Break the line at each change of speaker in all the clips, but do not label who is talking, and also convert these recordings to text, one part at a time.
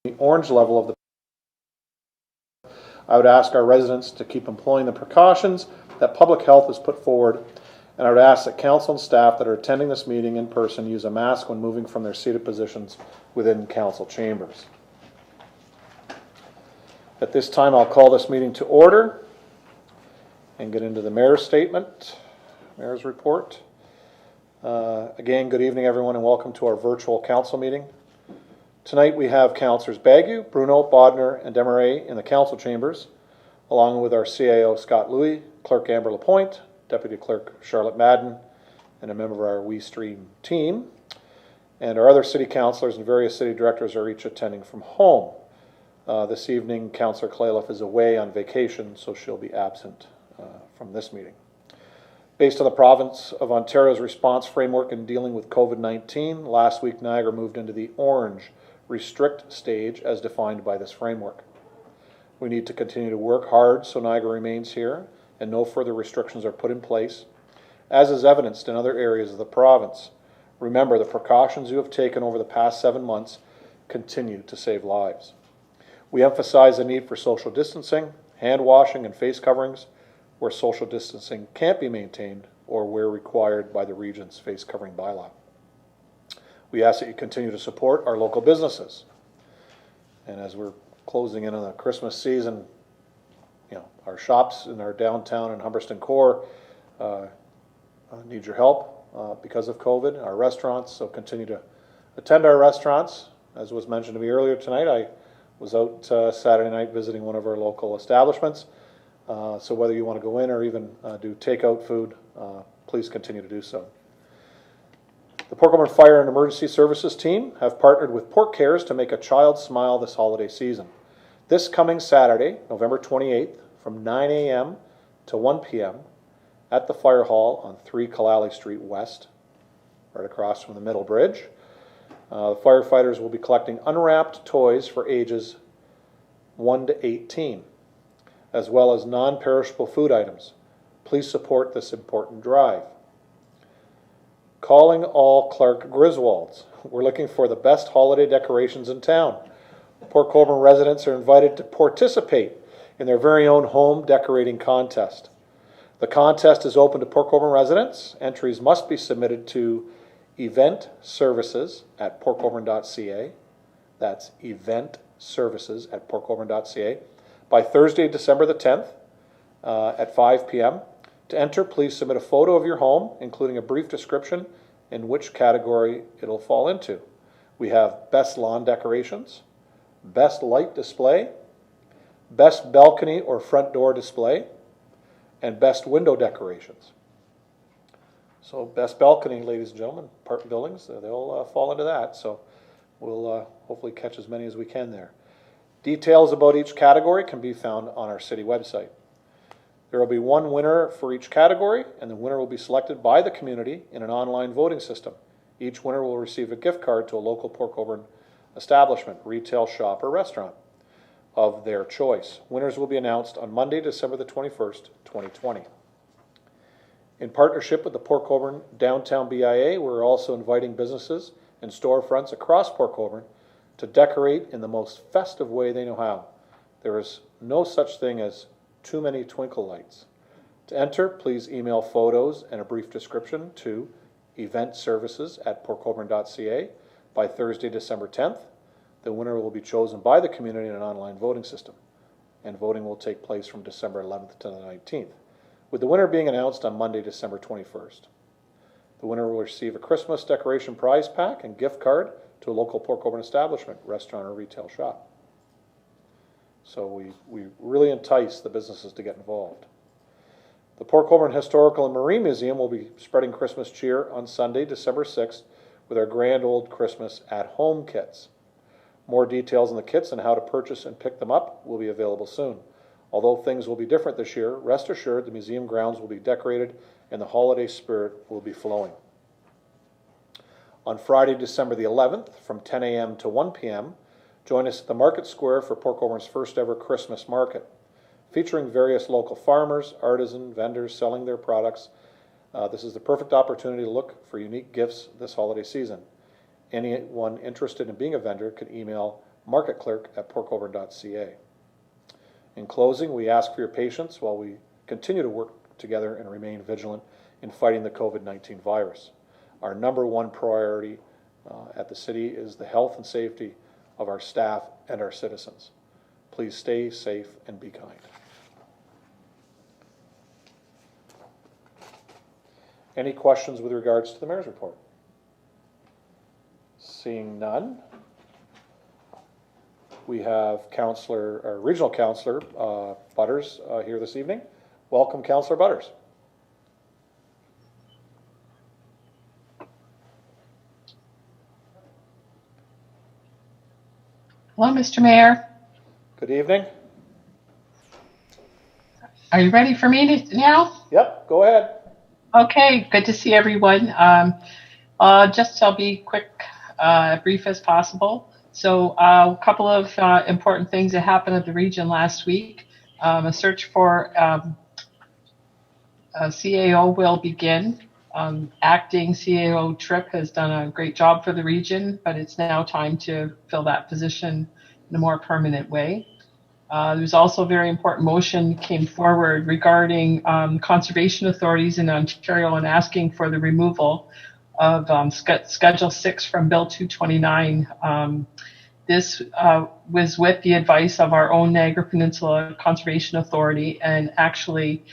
the orange level of the. I would ask our residents to keep employing the precautions that public health has put forward, and I would ask that council and staff that are attending this meeting in person use a mask when moving from their seated positions within council chambers. At this time, I'll call this meeting to order and get into the mayor's statement, mayor's report. Again, good evening, everyone, and welcome to our virtual council meeting. Tonight we have Councillors Bagu, Bruno, Bodner, and Desmarais in the council chambers, along with our CAO Scott Louis, Clerk Amber Lapointe, Deputy Clerk Charlotte Madden, and a member of our WeeStream team. And our other city councillors and various city directors are each attending from home. This evening, Councillor Clayliff is away on vacation, so she'll be absent from this meeting. Based on the province of Ontario's response framework in dealing with COVID-19, last week Niagara moved into the orange restrict stage as defined by this framework. We need to continue to work hard so Niagara remains here and no further restrictions are put in place, as is evidenced in other areas of the province. Remember, the precautions you have taken over the past 7 months continue to save lives. We emphasize the need for social distancing, hand washing, and face coverings where social distancing can't be maintained or where required by the region's face covering bylaw. We ask that you continue to support our local businesses. And as we're closing in on the Christmas season, our shops in our downtown and Humberston core need your help because of COVID. Our restaurants, so continue to attend our restaurants. As was mentioned to me earlier tonight, I was out Saturday night visiting one of our local establishments. So whether you want to go in or even do takeout food, please continue to do so. The Port Colborne Fire and Emergency Services team have partnered with Port Cares to make a child smile this holiday season. This coming Saturday, November 28th, from 9 a.m. to 1 p.m. at the Fire Hall on 3 Kalali Street West, right across from the Middle Bridge. The firefighters will be collecting unwrapped toys for ages 1 to 18, as well as non-perishable food items. Please support this important drive. Calling all Clark Griswolds. We're looking for the best holiday decorations in town. Port Colborne residents are invited to participate in their very own home decorating contest. The contest is open to Port Colborne residents. Entries must be submitted to eventservices@portcolborne.ca. That's eventservices@portcolborne.ca by Thursday, December the 10th at 5 p.m. To enter, please submit a photo of your home, including a brief description in which category it'll fall into. We have best lawn decorations, best light display, best balcony or front door display, and best window decorations. So best balcony, ladies and gentlemen, apartment buildings, they'll fall into that. So we'll hopefully catch as many as we can there. Details about each category can be found on our city website. There will be one winner for each category, and the winner will be selected by the community in an online voting system. Each winner will receive a gift card to a local Port Colborne establishment, retail shop, or restaurant of their choice. Winners will be announced on Monday, December the 21st, 2020. In partnership with the Port Colborne Downtown BIA, we're also inviting businesses and storefronts across Port Colborne to decorate in the most festive way they know how. There is no such thing as too many twinkle lights. To enter, please email photos and a brief description to eventservices@portcolborne.ca by Thursday, December 10th. The winner will be chosen by the community in an online voting system, and voting will take place from December 11th to the 19th, with the winner being announced on Monday, December 21st. The winner will receive a Christmas decoration prize pack and gift card to a local Port Colborne establishment, restaurant, or retail shop. So we really entice the businesses to get involved. The Port Colborne Historical and Marine Museum will be spreading Christmas cheer on Sunday, December 6th, with our Grand Old Christmas at Home kits. More details on the kits and how to purchase and pick them up will be available soon. Although things will be different this year, rest assured the museum grounds will be decorated and the holiday spirit will be flowing. On Friday, December the 11th, from 10 a.m. to 1 p.m., join us at the Market Square for Port Colborne's first ever Christmas market, featuring various local farmers, artisan, vendors selling their products. This is the perfect opportunity to look for unique gifts this holiday season. Anyone interested in being a vendor can email market clerk at portcolborne.ca. In closing, we ask for your patience while we continue to work together and remain vigilant in fighting the COVID-19 virus. Our number one priority at the city is the health and safety of our staff and our citizens. Please stay safe and be kind. Any questions with regards to the mayor's report? Seeing none, we have Regional Councillor Butters here this evening. Welcome, Councillor Butters.
Hello, Mr. Mayor.
Good evening.
Are you ready for me now?
Yep, go ahead.
Okay, good to see everyone. I'll be quick, brief as possible. So a couple of important things that happened at the region last week. A search for a CAO will begin. Acting CAO Tripp has done a great job for the region, but it's now time to fill that position in a more permanent way. There's also a very important motion came forward regarding conservation authorities in Ontario and asking for the removal of Schedule 6 from Bill 229. This was with the advice of our own Niagara Peninsula Conservation Authority, and actually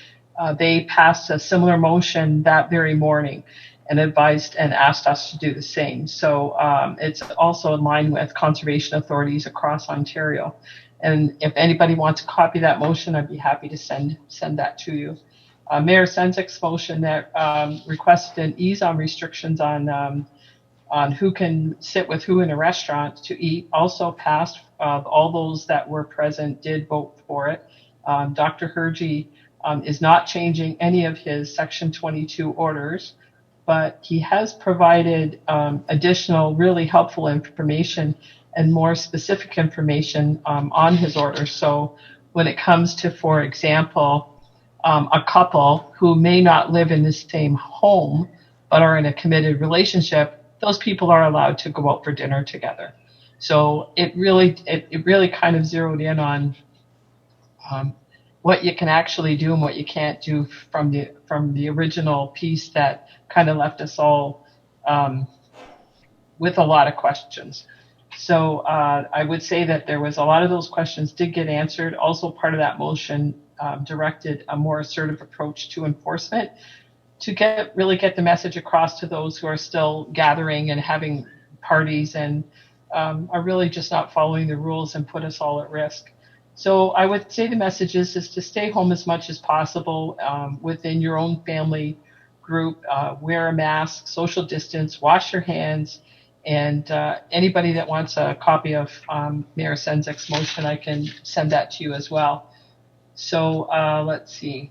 they passed a similar motion that very morning and advised and asked us to do the same. So it's also in line with conservation authorities across Ontario. And if anybody wants a copy of that motion, I'd be happy to send that to you. Mayor Senzik's motion that requested an ease on restrictions on who can sit with who in a restaurant to eat also passed. All those that were present did vote for it. Dr. Hergy is not changing any of his Section 22 orders, but he has provided additional really helpful information and more specific information on his orders. So when it comes to, for example, a couple who may not live in the same home but are in a committed relationship, those people are allowed to go out for dinner together. So it really kind of zeroed in on what you can actually do and what you can't do from the original piece that kind of left us all with a lot of questions. So I would say that there was a lot of those questions did get answered. Also, part of that motion directed a more assertive approach to enforcement to really get the message across to those who are still gathering and having parties and are really just not following the rules and put us all at risk. So I would say the message is to stay home as much as possible within your own family group, wear a mask, social distance, wash your hands, and anybody that wants a copy of Mayor Senzik's motion, I can send that to you as well. So let's see.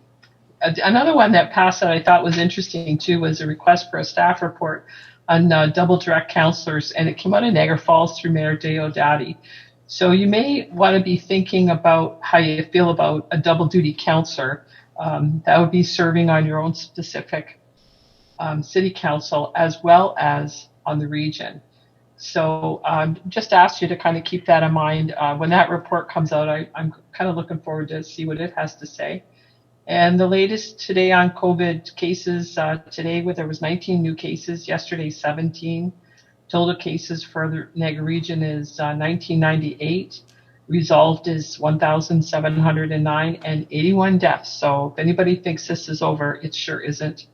Another one that passed that I thought was interesting too was a request for a staff report on double direct counselors, and it came out of Niagara Falls through Mayor Deodati. So you may want to be thinking about how you feel about a double duty counselor. That would be serving on your own specific city council as well as on the region. So just ask you to kind of keep that in mind. When that report comes out, I'm kind of looking forward to see what it has to say. And the latest today on COVID cases, today there was 19 new cases, yesterday 17. Total cases for the Niagara region is 1998. Resolved is 1,709 and 81 deaths. So if anybody thinks this is over, it sure isn't.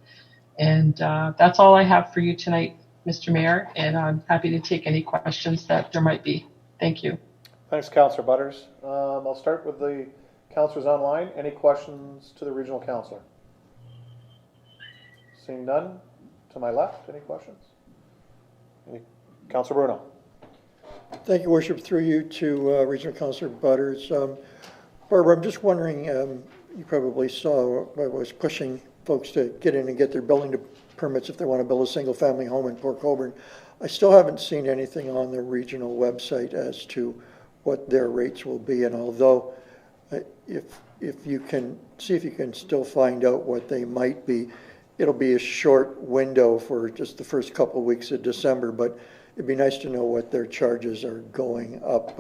And that's all I have for you tonight, Mr. Mayor, and I'm happy to take any questions that there might be. Thank you.
Thanks, Councillor Butters. I'll start with the councillors online. Any questions to the regional councillor? Seeing none. To my left, any questions? Councillor Bruno.
Thank you, Worship. Through you to Regional Councillor Butters. Barbara, I'm just wondering, you probably saw I was pushing folks to get in and get their building permits if they want to build a single-family home in Port Colborne. I still haven't seen anything on the regional website as to what their rates will be, and although if you can see if you can still find out what they might be, it'll be a short window for just the first couple of weeks of December, but it'd be nice to know what their charges are going up.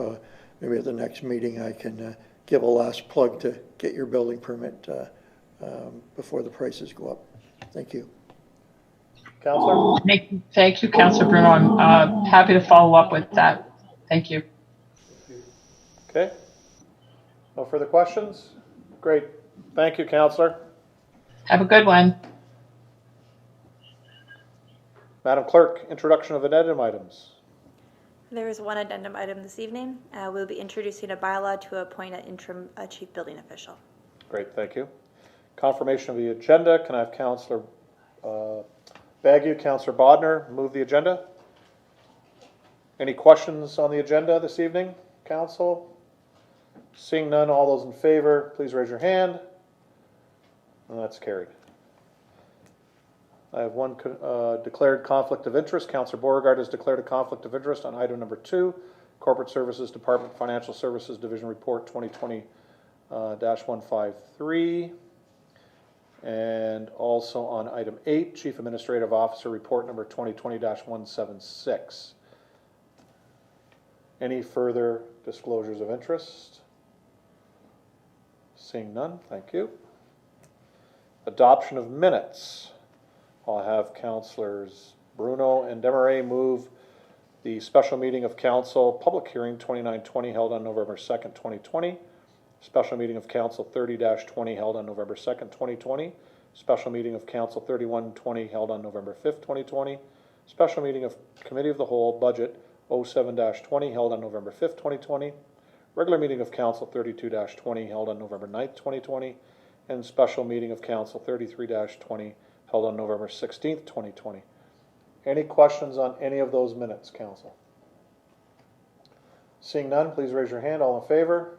Maybe at the next meeting, I can give a last plug to get your building permit before the prices go up. Thank you.
Counselor?
Thank you, Councillor Bruno. I'm happy to follow up with that. Thank you.
Okay. No further questions? Great. Thank you, Counselor.
Have a good one.
Madam Clerk, introduction of addendum items.
There is one addendum item this evening. We'll be introducing a bylaw to appoint an interim chief building official.
Great, thank you. Confirmation of the agenda. Can I have Councillor Bagu, Councillor Bodnar move the agenda? Any questions on the agenda this evening, Council? Seeing none, all those in favor, please raise your hand. And that's carried. I have one declared conflict of interest. Councillor Beauregard has declared a conflict of interest on item number 2, Corporate Services Department Financial Services Division Report 2020-153. And also on item 8, Chief Administrative Officer Report number 2020-176. Any further disclosures of interest? Seeing none, thank you. Adoption of minutes. I'll have Councillors Bruno and Desmarais move the special meeting of Council public hearing 2920 held on November 2nd, 2020. Special meeting of Council 30-20 held on November 2nd, 2020. Special meeting of Council 3120 held on November 5th, 2020. Special meeting of Committee of the Whole Budget 07-20 held on November 5th, 2020. Regular meeting of Council 32-20 held on November 9th, 2020. And special meeting of Council 33-20 held on November 16th, 2020. Any questions on any of those minutes, Council? Seeing none, please raise your hand. All in favor?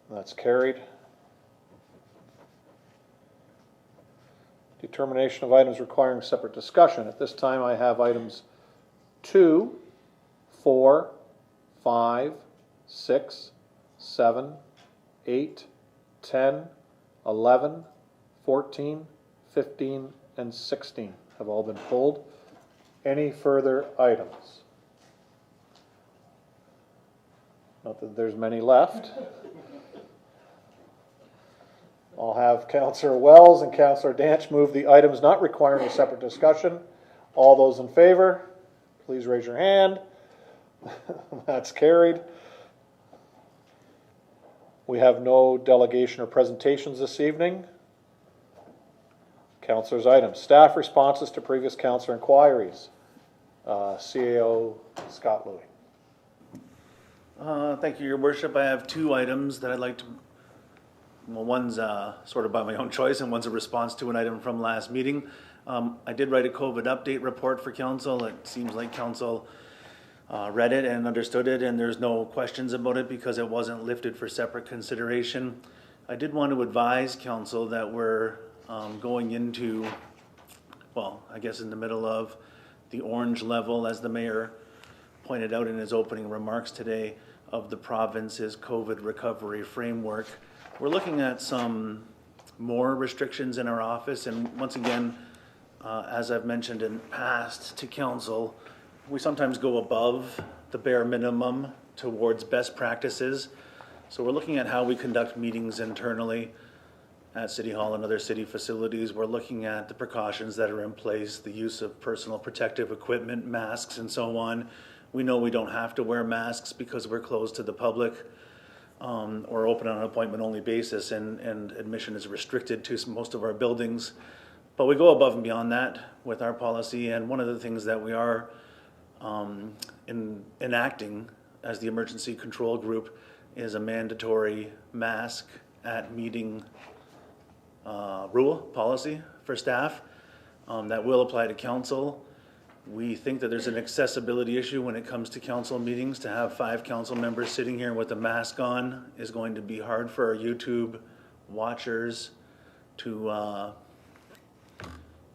That's carried. Determination of items requiring separate discussion. At this time, I have items 2, 4, 5, 6, 7, 8, 10, 11, 14, 15, and 16 have all been pulled. Any further items? Not that there's many left. I'll have Councillor Wells and Councillor Danch move the items not requiring a separate discussion. All those in favor, please raise your hand. That's carried. We have no delegation or presentations this evening. Councillors' items. Staff responses to previous councillor inquiries. CAO Scott Louie.
Thank you, Your Worship. I have 2 items that I'd like to, well, one's sort of by my own choice and one's a response to an item from last meeting. I did write a COVID update report for council. It seems like council read it and understood it, and there's no questions about it because it wasn't lifted for separate consideration. I did want to advise council that we're going into, well, I guess in the middle of the orange level, as the mayor pointed out in his opening remarks today, of the province's COVID recovery framework. We're looking at some more restrictions in our office, and once again, as I've mentioned in past to council, we sometimes go above the bare minimum towards best practices. So we're looking at how we conduct meetings internally at City Hall and other city facilities. We're looking at the precautions that are in place, the use of personal protective equipment, masks, and so on. We know we don't have to wear masks because we're closed to the public or open on an appointment-only basis, and admission is restricted to most of our buildings. But we go above and beyond that with our policy, and one of the things that we are enacting as the emergency control group is a mandatory mask at meeting policy for staff that will apply to council. We think that there's an accessibility issue when it comes to council meetings. To have 5 council members sitting here with a mask on is going to be hard for our YouTube watchers to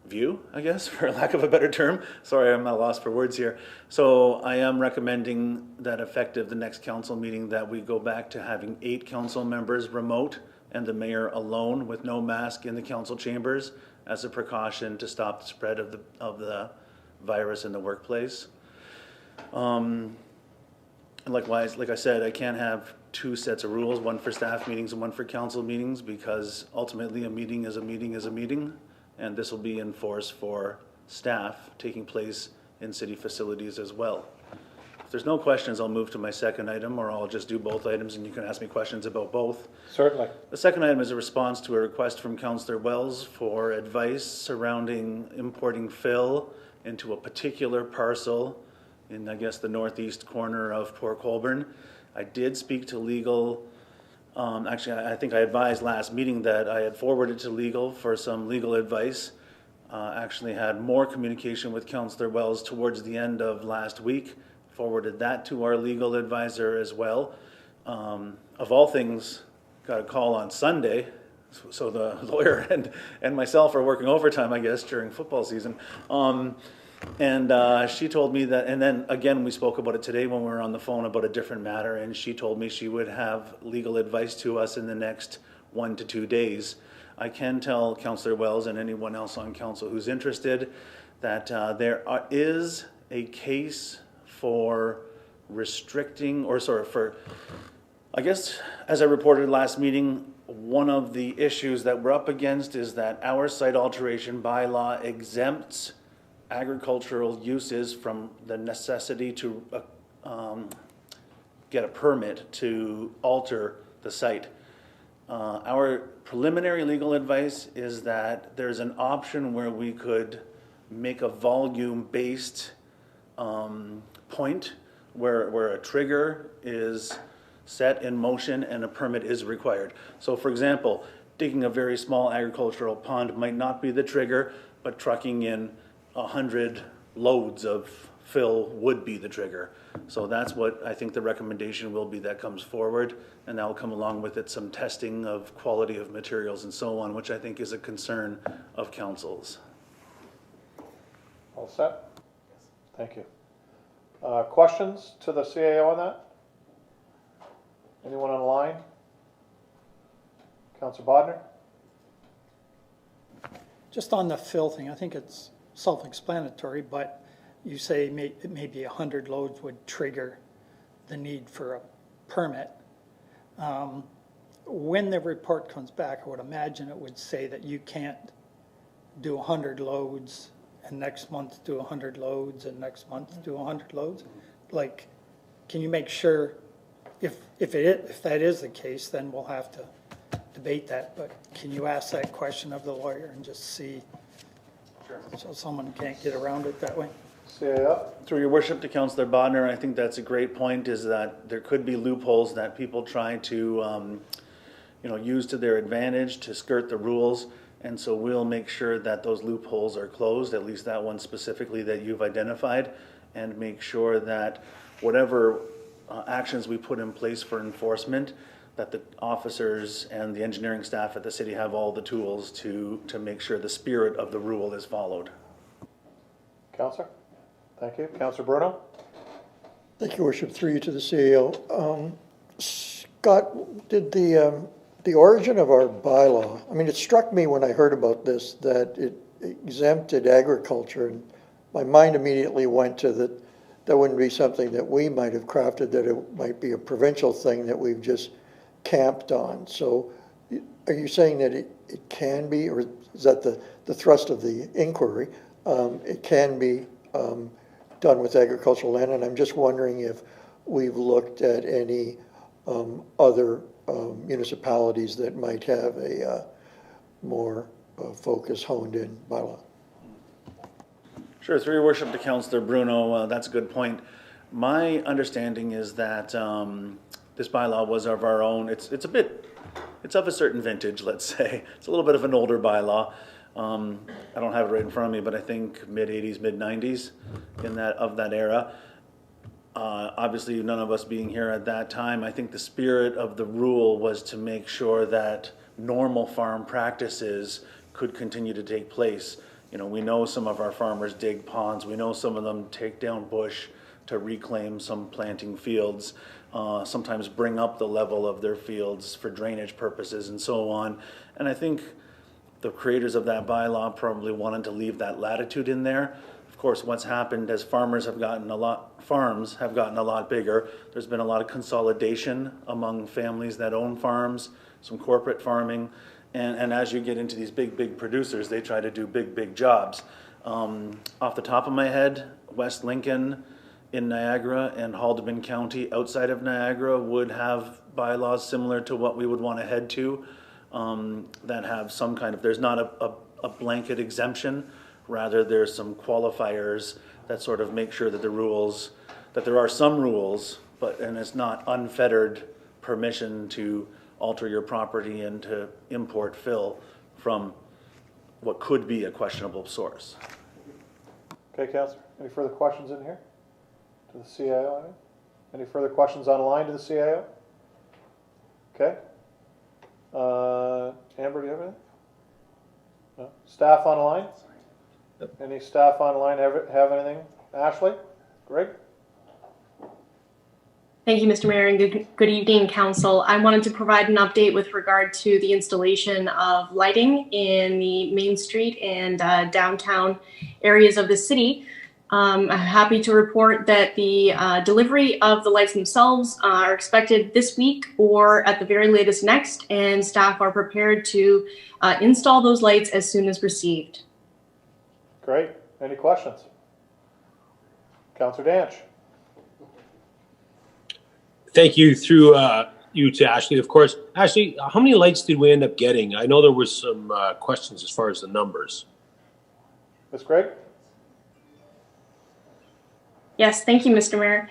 view, I guess, for lack of a better term. Sorry, I'm at a loss for words here. So I am recommending that effective the next council meeting that we go back to having 8 council members remote and the mayor alone with no mask in the council chambers as a precaution to stop the spread of the virus in the workplace. And likewise, like I said, I can't have two sets of rules, one for staff meetings and one for council meetings, because ultimately a meeting is a meeting is a meeting, and this will be in force for staff taking place in city facilities as well. If there's no questions, I'll move to my second item, or I'll just do both items and you can ask me questions about both.
Certainly.
The second item is a response to a request from Councillor Wells for advice surrounding importing fill into a particular parcel in, I guess, the northeast corner of Port Colborne. I did speak to legal. Actually, I think I advised last meeting that I had forwarded to legal for some legal advice. Actually had more communication with Councillor Wells towards the end of last week. Forwarded that to our legal advisor as well. Of all things, got a call on Sunday, so the lawyer and myself are working overtime, I guess, during football season. And she told me that, and then again, we spoke about it today when we were on the phone about a different matter, and she told me she would have legal advice to us in the next 1 to 2 days. I can tell Councillor Wells and anyone else on council who's interested that there is a case for restricting, or sorry, for, I guess, as I reported last meeting, one of the issues that we're up against is that our site alteration bylaw exempts agricultural uses from the necessity to get a permit to alter the site. Our preliminary legal advice is that there's an option where we could make a volume-based point where a trigger is set in motion and a permit is required. So for example, digging a very small agricultural pond might not be the trigger, but trucking in 100 loads of fill would be the trigger. So that's what I think the recommendation will be that comes forward, and that will come along with it some testing of quality of materials and so on, which I think is a concern of councils.
All set? Thank you. Questions to the CAO on that? Anyone on the line? Councillor Bodnar?
Just on the fill thing, I think it's self-explanatory, but you say maybe 100 loads would trigger the need for a permit. When the report comes back, I would imagine it would say that you can't do 100 loads and next month do 100 loads and next month do 100 loads. Like, can you make sure if that is the case, then we'll have to debate that, but can you ask that question of the lawyer and just see? Sure. So someone can't get around it that way?
CAO?
Through your worship to Councillor Bodnar, I think that's a great point, is that there could be loopholes that people try to use to their advantage to skirt the rules. And so we'll make sure that those loopholes are closed, at least that one specifically that you've identified, and make sure that whatever actions we put in place for enforcement, that the officers and the engineering staff at the city have all the tools to make sure the spirit of the rule is followed.
Councillor? Thank you. Councillor Bruno?
Thank you, Worship. Through you to the CEO. Scott, did the origin of our bylaw, I mean, it struck me when I heard about this that it exempted agriculture, and my mind immediately went to that wouldn't be something that we might have crafted, that it might be a provincial thing that we've just camped on. So are you saying that it can be, or is that the thrust of the inquiry, it can be done with agricultural land? And I'm just wondering if we've looked at any other municipalities that might have a more focus honed in bylaw.
Sure, through your worship to Councillor Bruno, that's a good point. My understanding is that this bylaw was of our own. It's of a certain vintage, let's say. It's a little bit of an older bylaw. I don't have it right in front of me, but I think mid-80s, mid-90s of that era. Obviously, none of us being here at that time, I think the spirit of the rule was to make sure that normal farm practices could continue to take place. You know, we know some of our farmers dig ponds. We know some of them take down bush to reclaim some planting fields, sometimes bring up the level of their fields for drainage purposes and so on. And I think the creators of that bylaw probably wanted to leave that latitude in there. Of course, what's happened as farmers have gotten a lot farms have gotten a lot bigger. There's been a lot of consolidation among families that own farms, some corporate farming, and as you get into these big producers, they try to do big jobs. Off the top of my head, West Lincoln in Niagara and Haldimand County outside of Niagara would have bylaws similar to what we would want to head to, that have some kind of, there's not a blanket exemption, rather there's some qualifiers that sort of make sure that the rules, that there are some rules, and it's not unfettered permission to alter your property and to import fill from what could be a questionable source.
Okay, Councillor, any further questions in here to the CIO? I mean? Any further questions online to the CIO? Okay. Amber, do you have anything? No? Staff online? Any staff online have anything? Ashley? Greg?
Thank you, Mr. Mayor, and good evening, Council. I wanted to provide an update with regard to the installation of lighting in the Main Street and downtown areas of the city. I'm happy to report that the delivery of the lights themselves are expected this week or at the very latest next, and staff are prepared to install those lights as soon as received.
Great. Any questions? Councillor Danch?
Thank you through you to Ashley, of course. Ashley, how many lights did we end up getting? I know there was some questions as far as the numbers.
Ms. Greg?
Yes, thank you, Mr. Mayor.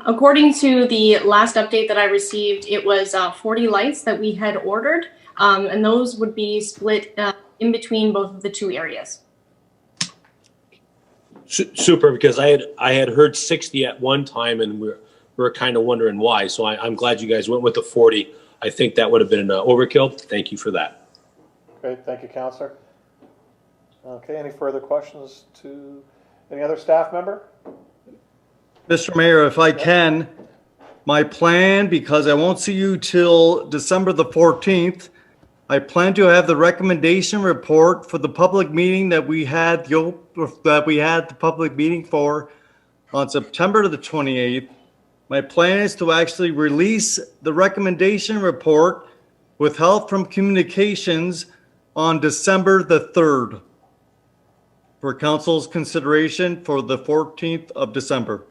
According to the last update that I received, it was 40 lights that we had ordered, and those would be split in between both of the two areas.
Super, because I had heard 60 at one time, and we're kind of wondering why. So I'm glad you guys went with the 40. I think that would have been an overkill. Thank you for that.
Great. Thank you, Councillor. Okay. Any further questions to any other staff member?
Mr. Mayor, if I can, my plan, because I won't see you till December the 14th, I plan to have the recommendation report for the public meeting that we had the public meeting for on September the 28th. My plan is to actually release the recommendation report with help from communications on December the 3rd for council's consideration for the 14th of December.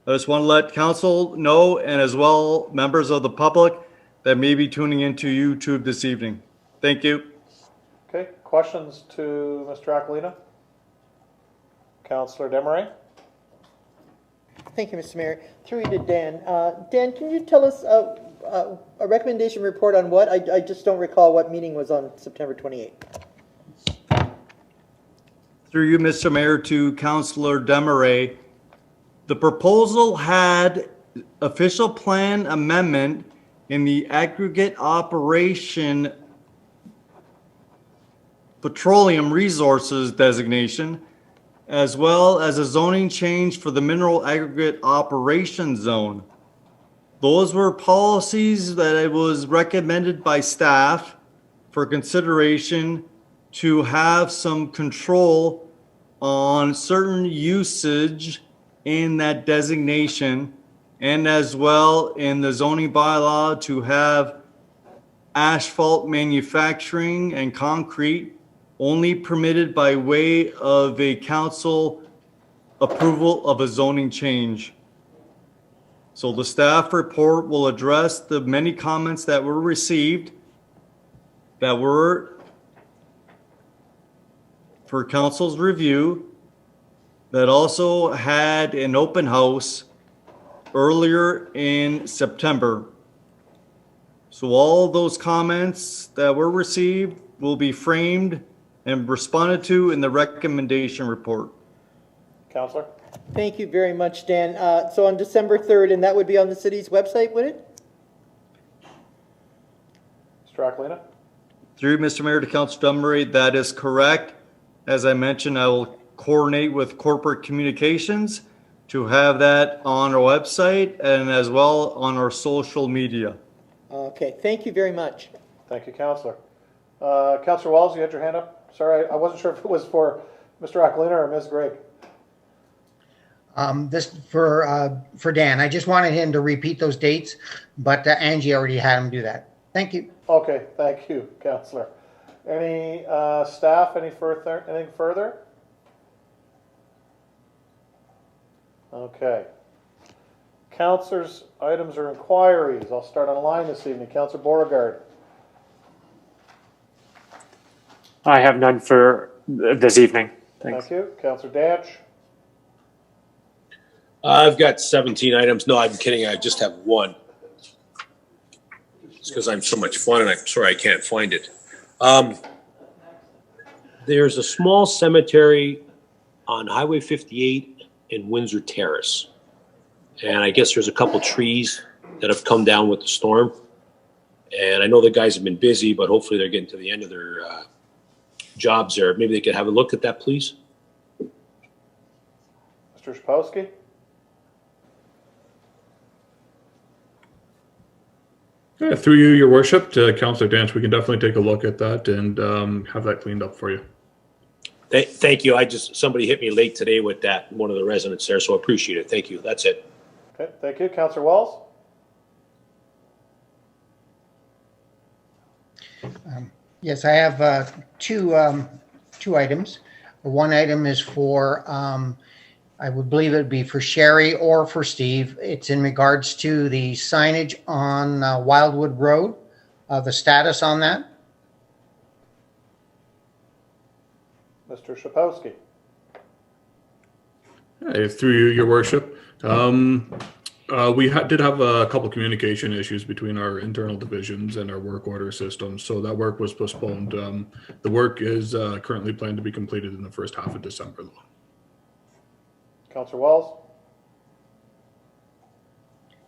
I just want to let council know, and as well members of the public that may be tuning into YouTube this evening. Thank you.
Okay. Questions to Mr. Aquilina? Councillor Desmarais?
Thank you, Mr. Mayor. Through you to Dan. Dan, can you tell us a recommendation report on what? I just don't recall what meeting was on September 28th.
Through you, Mr. Mayor, to Councillor Desmarais. The proposal had official plan amendment in the aggregate operation petroleum resources designation, as well as a zoning change for the mineral aggregate operation zone. Those were policies that it was recommended by staff for consideration to have some control on certain usage in that designation, and as well in the zoning bylaw to have asphalt manufacturing and concrete only permitted by way of a council approval of a zoning change. So the staff report will address the many comments that were received that were for council's review, that also had an open house earlier in September. So all those comments that were received will be framed and responded to in the recommendation report.
Councillor?
Thank you very much, Dan. So on December 3rd, and that would be on the city's website, would it?
Mr. Aquilina?
Through Mr. Mayor to Councilor Desmarais, that is correct. As I mentioned, I will coordinate with corporate communications to have that on our website and as well on our social media.
Okay, thank you very much.
Thank you, Councillor. Councillor Walls, you had your hand up. Sorry, I wasn't sure if it was for Mr. Aquilina or Ms. Gregg.
This for Dan. I just wanted him to repeat those dates, but Angie already had him do that. Thank you.
Okay, thank you, Counselor. Any staff, anything further? Okay. Counselors, items or inquiries. I'll start on line this evening. Counselor Beauregard.
I have none for this evening. Thanks.
Thank you. Counselor Danch.
I've got 17 items. No, I'm kidding. I just have one. It's because I'm so much fun and I'm sorry I can't find it. There's a small cemetery on Highway 58 in Windsor Terrace. And I guess there's a couple trees that have come down with the storm. And I know the guys have been busy, but hopefully they're getting to the end of their jobs there. Maybe they could have a look at that, please.
Mr. Szpowski.
Yeah, through you, Your Worship, to Councillor Dance, we can definitely take a look at that and have that cleaned up for you.
Thank you. Somebody hit me late today with that, one of the residents there, so I appreciate it. Thank you. That's it.
Okay, thank you. Counselor Wells.
Yes, I have two items. One item is for, I would believe it would be for Sherry or for Steve. It's in regards to the signage on Wildwood Road, the status on that.
Mr. Szpowski.
Hey, through you, Your Worship. We did have a couple communication issues between our internal divisions and our work order systems, so that work was postponed. The work is currently planned to be completed in the first half of December, though.
Councillor Wells.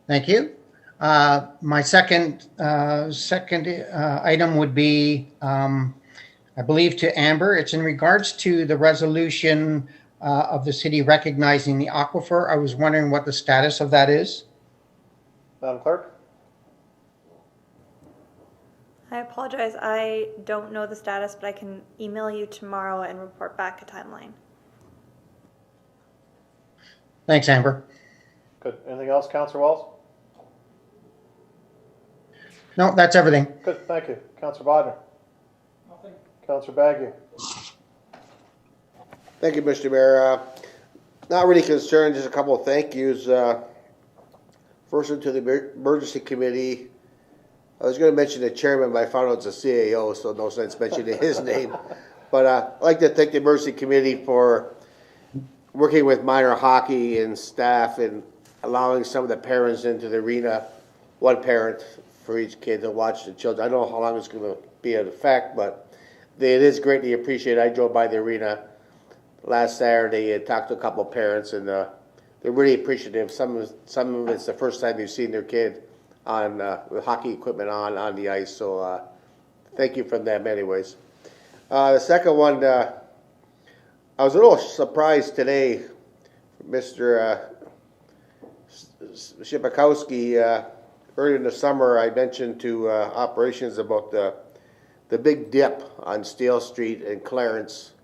Thank you. My second item would be, I believe, to Amber. It's in regards to the resolution of the city recognizing the aquifer. I was wondering what the status of that is.
Madam Clerk.
I apologize. I don't know the status, but I can email you tomorrow and report back a timeline.
Thanks, Amber.
Good. Anything else, Councillor Wells?
No, that's everything.
Good. Thank you. Councillor Bodnar. Nothing. Councillor Bagu.
Thank you, Mr. Mayor. Not really concerned, just a couple of thank yous. First one to the emergency committee. I was going to mention the chairman, but I found out it's a CAO, so no sense mentioning his name. But I'd like to thank the emergency committee for working with minor hockey and staff and allowing some of the parents into the arena, one parent for each kid to watch the children. I don't know how long it's going to be in effect, but it is greatly appreciated. I drove by the arena last Saturday and talked to a couple of parents, and they're really appreciative. Some of it's the first time they've seen their kid on with hockey equipment on the ice. So thank you from them, anyways. The second one, I was a little surprised today, Mr. Szpowski. Earlier in the summer, I mentioned to operations about the big dip on Steele Street and Clarence,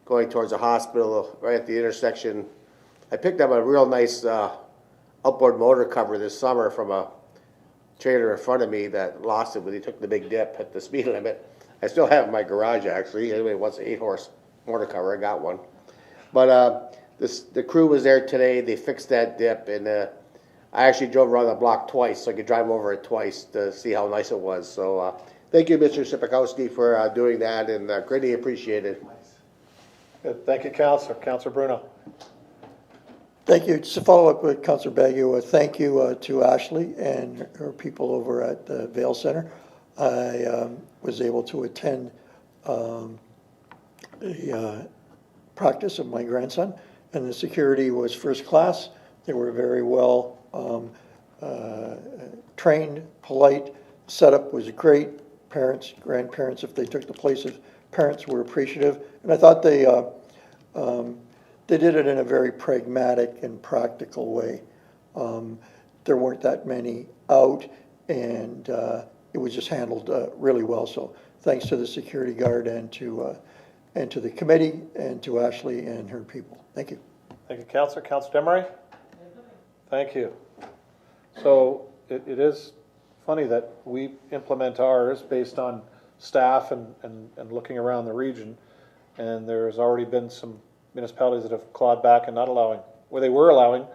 going towards the hospital right at the intersection. I picked up a real nice outboard motor cover this summer from a trailer in front of me that lost it when he took the big dip at the speed limit. I still have it in my garage, actually. Anyway, wants an 8-horse motor cover. I got one. But the crew was there today. They fixed that dip, and I actually drove around the block twice, so I could drive over it twice to see how nice it was. So thank you, Mr. Szpowski, for doing that, and greatly appreciated.
Good. Thank you, Councillor. Councillor Bruno.
Thank you. Just to follow up with Councillor Bagu, thank you to Ashley and her people over at the Vale Center. I was able to attend a practice of my grandson, and the security was first class. They were very well trained, polite. Setup was great. Parents, grandparents, if they took the place of parents, were appreciative. And I thought they did it in a very pragmatic and practical way. There weren't that many out, and it was just handled really well. So thanks to the security guard and to the committee and to Ashley and her people. Thank you.
Thank you, Councillor. Councillor Demery? Thank you. So it is funny that we implement ours based on staff and looking around the region, and there's already been some municipalities that have clawed back and not allowing, where they were allowing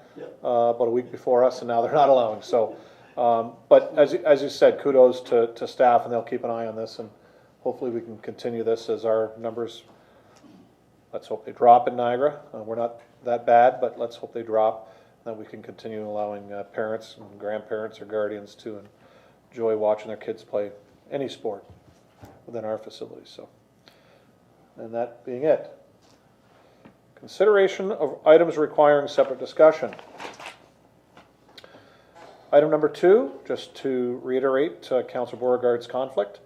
about a week before us, and now they're not allowing. So, but as you said, kudos to staff, and they'll keep an eye on this, and hopefully we can continue this as our numbers, let's hope they drop in Niagara. We're not that bad, but let's hope they drop, and that we can continue allowing parents and grandparents or guardians to enjoy watching their kids play any sport within our facilities. So, and that being it, consideration of items requiring separate discussion. Item number 2, just to reiterate Councillor Beauregard's conflict.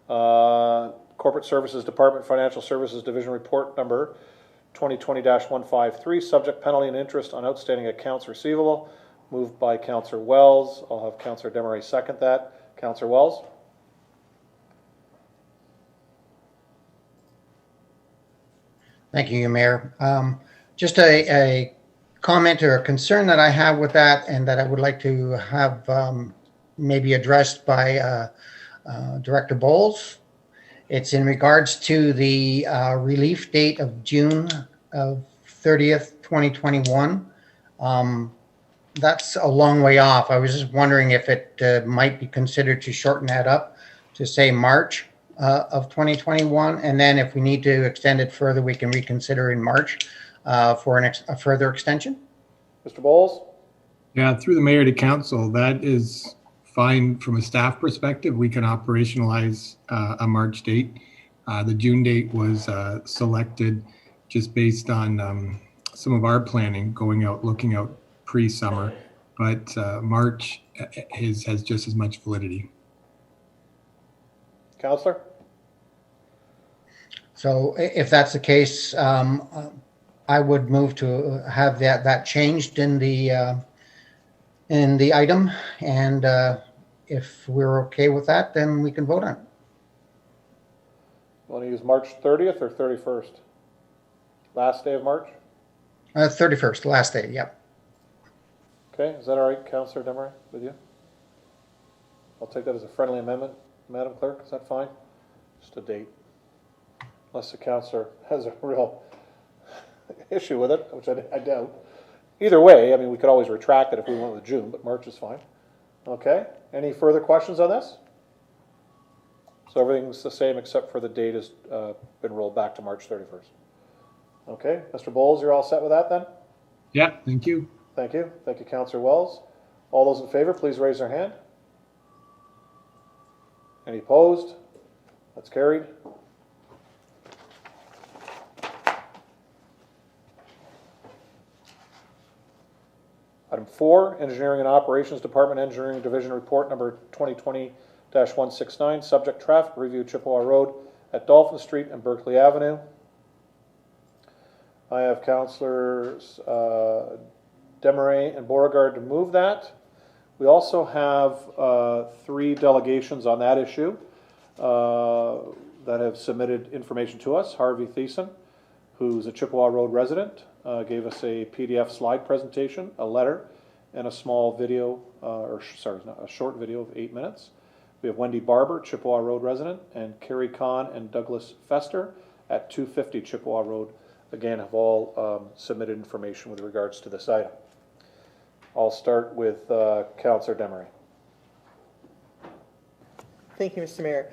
Corporate Services Department Financial Services Division Report number 2020-153, subject penalty and interest on outstanding accounts receivable, moved by Councillor Wells. I'll have Councillor Demery second that. Councillor Wells?
Thank you, Mayor. Just a comment or a concern that I have with that, and that I would like to have maybe addressed by Director Bowles. It's in regards to the relief date of June of 30th, 2021. That's a long way off. I was just wondering if it might be considered to shorten that up to say March of 2021, and then if we need to extend it further, we can reconsider in March for a further extension.
Mr. Bowles?
Yeah, through the mayor to council, that is fine from a staff perspective. We can operationalize a March date. The June date was selected just based on some of our planning, going out, looking out pre-summer, but March has just as much validity.
Councillor?
So if that's the case, I would move to have that changed in the item, and if we're okay with that, then we can vote on it.
You want to use March 30th or 31st? Last day of March?
31st, last day, yep.
Okay, is that all right, Councillor Demery, with you? I'll take that as a friendly amendment, Madam Clerk, is that fine? Just a date. Unless the councillor has a real issue with it, which I doubt. Either way, I mean, we could always retract it if we went with June, but March is fine. Okay, any further questions on this? So everything's the same except for the date has been rolled back to March 31st. Okay, Mr. Bowles, you're all set with that then?
Yeah, thank you.
Thank you. Thank you, Councillor Wells. All those in favor, please raise their hand. Any opposed? That's carried. Item 4, Engineering and Operations Department Engineering Division Report number 2020-169, subject traffic review Chippewa Road at Dolphin Street and Berkeley Avenue. I have Councillors Demery and Beauregard to move that. We also have 3 delegations on that issue that have submitted information to us. Harvey Thiessen, who's a Chippewa Road resident, gave us a PDF slide presentation, a letter, and a small video, a short video of 8 minutes. We have Wendy Barber, Chippewa Road resident, and Carrie Kahn and Douglas Fester at 250 Chippewa Road, again, have all submitted information with regards to this item. I'll start with Councillor Demery.
Thank you, Mr. Mayor.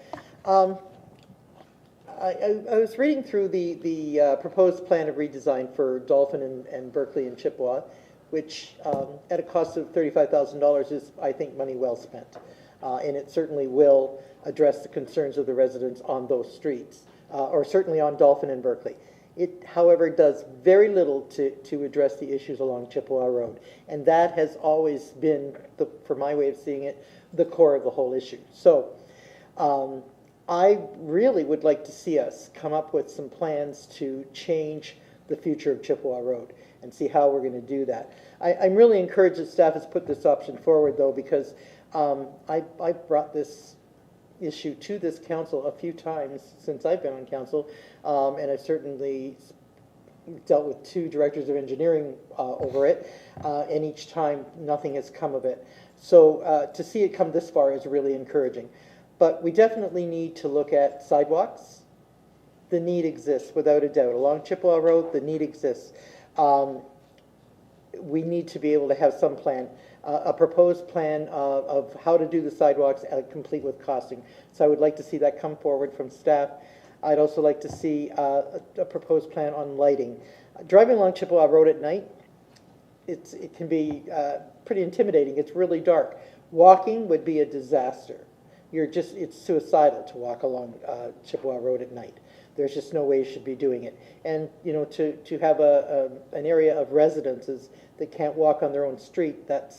I was reading through the proposed plan of redesign for Dolphin and Berkeley and Chippewa, which at a cost of $35,000 is, I think, money well spent. And it certainly will address the concerns of the residents on those streets, or certainly on Dolphin and Berkeley. It, however, does very little to address the issues along Chippewa Road. And that has always been, for my way of seeing it, the core of the whole issue. So I really would like to see us come up with some plans to change the future of Chippewa Road and see how we're going to do that. I'm really encouraged that staff has put this option forward, though, because I brought this issue to this council a few times since I've been on council, and I've certainly dealt with 2 directors of engineering over it, and each time nothing has come of it. So to see it come this far is really encouraging. But we definitely need to look at sidewalks. The need exists without a doubt. Along Chippewa Road, the need exists. We need to be able to have some plan, a proposed plan of how to do the sidewalks, complete with costing. So I would like to see that come forward from staff. I'd also like to see a proposed plan on lighting. Driving along Chippewa Road at night, it can be pretty intimidating. It's really dark. Walking would be a disaster. It's suicidal to walk along Chippewa Road at night. There's just no way you should be doing it. And, you know, to have an area of residences that can't walk on their own street, that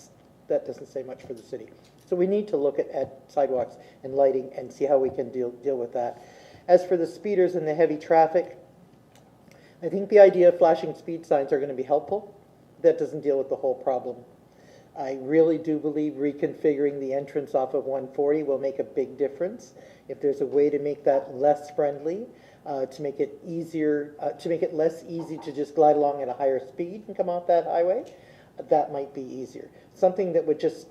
doesn't say much for the city. So we need to look at sidewalks and lighting and see how we can deal with that. As for the speeders and the heavy traffic, I think the idea of flashing speed signs are going to be helpful. That doesn't deal with the whole problem. I really do believe reconfiguring the entrance off of 140 will make a big difference. If there's a way to make that less friendly, to make it easier, to make it less easy to just glide along at a higher speed and come off that highway, that might be easier. Something that would just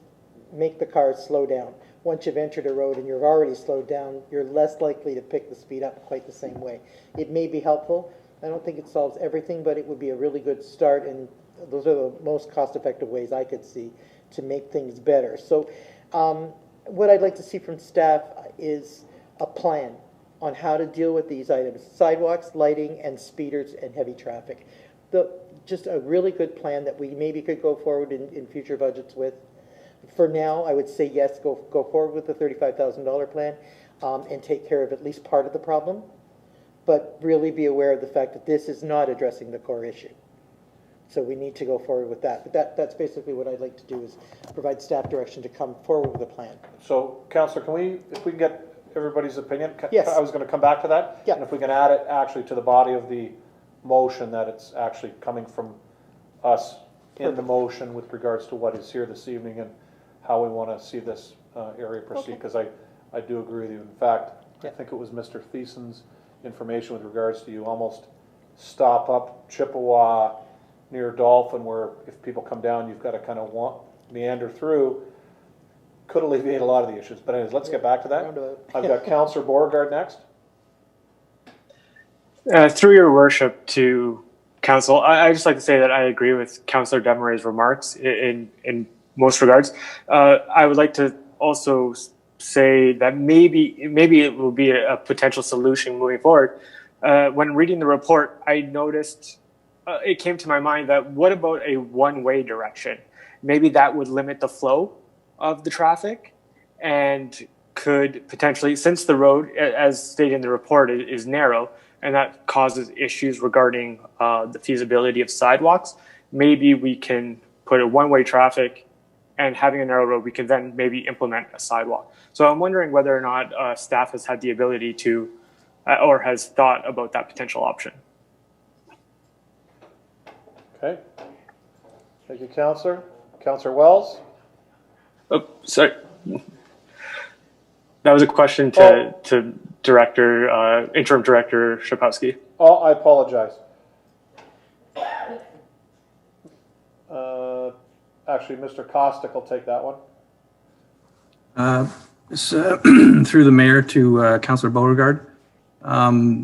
make the cars slow down. Once you've entered a road and you're already slowed down, you're less likely to pick the speed up quite the same way. It may be helpful. I don't think it solves everything, but it would be a really good start, and those are the most cost-effective ways I could see to make things better. So what I'd like to see from staff is a plan on how to deal with these items: sidewalks, lighting, and speeders and heavy traffic. Just a really good plan that we maybe could go forward in future budgets with. For now, I would say yes, go forward with the $35,000 plan and take care of at least part of the problem, but really be aware of the fact that this is not addressing the core issue. So we need to go forward with that. But that's basically what I'd like to do, is provide staff direction to come forward with a plan.
So, Councillor, if we can get everybody's opinion?
Yes.
I was going to come back to that.
Yeah.
And if we can add it actually to the body of the motion, that it's actually coming from us in the motion with regards to what is here this evening and how we want to see this area proceed, because I do agree with you. In fact, I think it was Mr. Thiessen's information with regards to you almost stop up Chippewa near Dolphin, where if people come down, you've got to kind of meander through. Could alleviate a lot of the issues. But anyways, let's get back to that. I've got Councillor Beauregard next.
Through your worship to council, I just like to say that I agree with Councillor Demaray's remarks in most regards. I would like to also say that maybe it will be a potential solution moving forward. When reading the report, I noticed it came to my mind that what about a one-way direction? Maybe that would limit the flow of the traffic and could potentially, since the road, as stated in the report, is narrow, and that causes issues regarding the feasibility of sidewalks, maybe we can put a one-way traffic, and having a narrow road, we can then maybe implement a sidewalk. So I'm wondering whether or not staff has had the ability to, or has thought about that potential option.
Okay. Thank you, Councillor. Councillor Wells?
Oh, sorry. That was a question to Director, Interim Director Szapowski.
Oh, I apologize. Actually, Mr. Costick will take that one.
Through the mayor to Councillor Beauregard.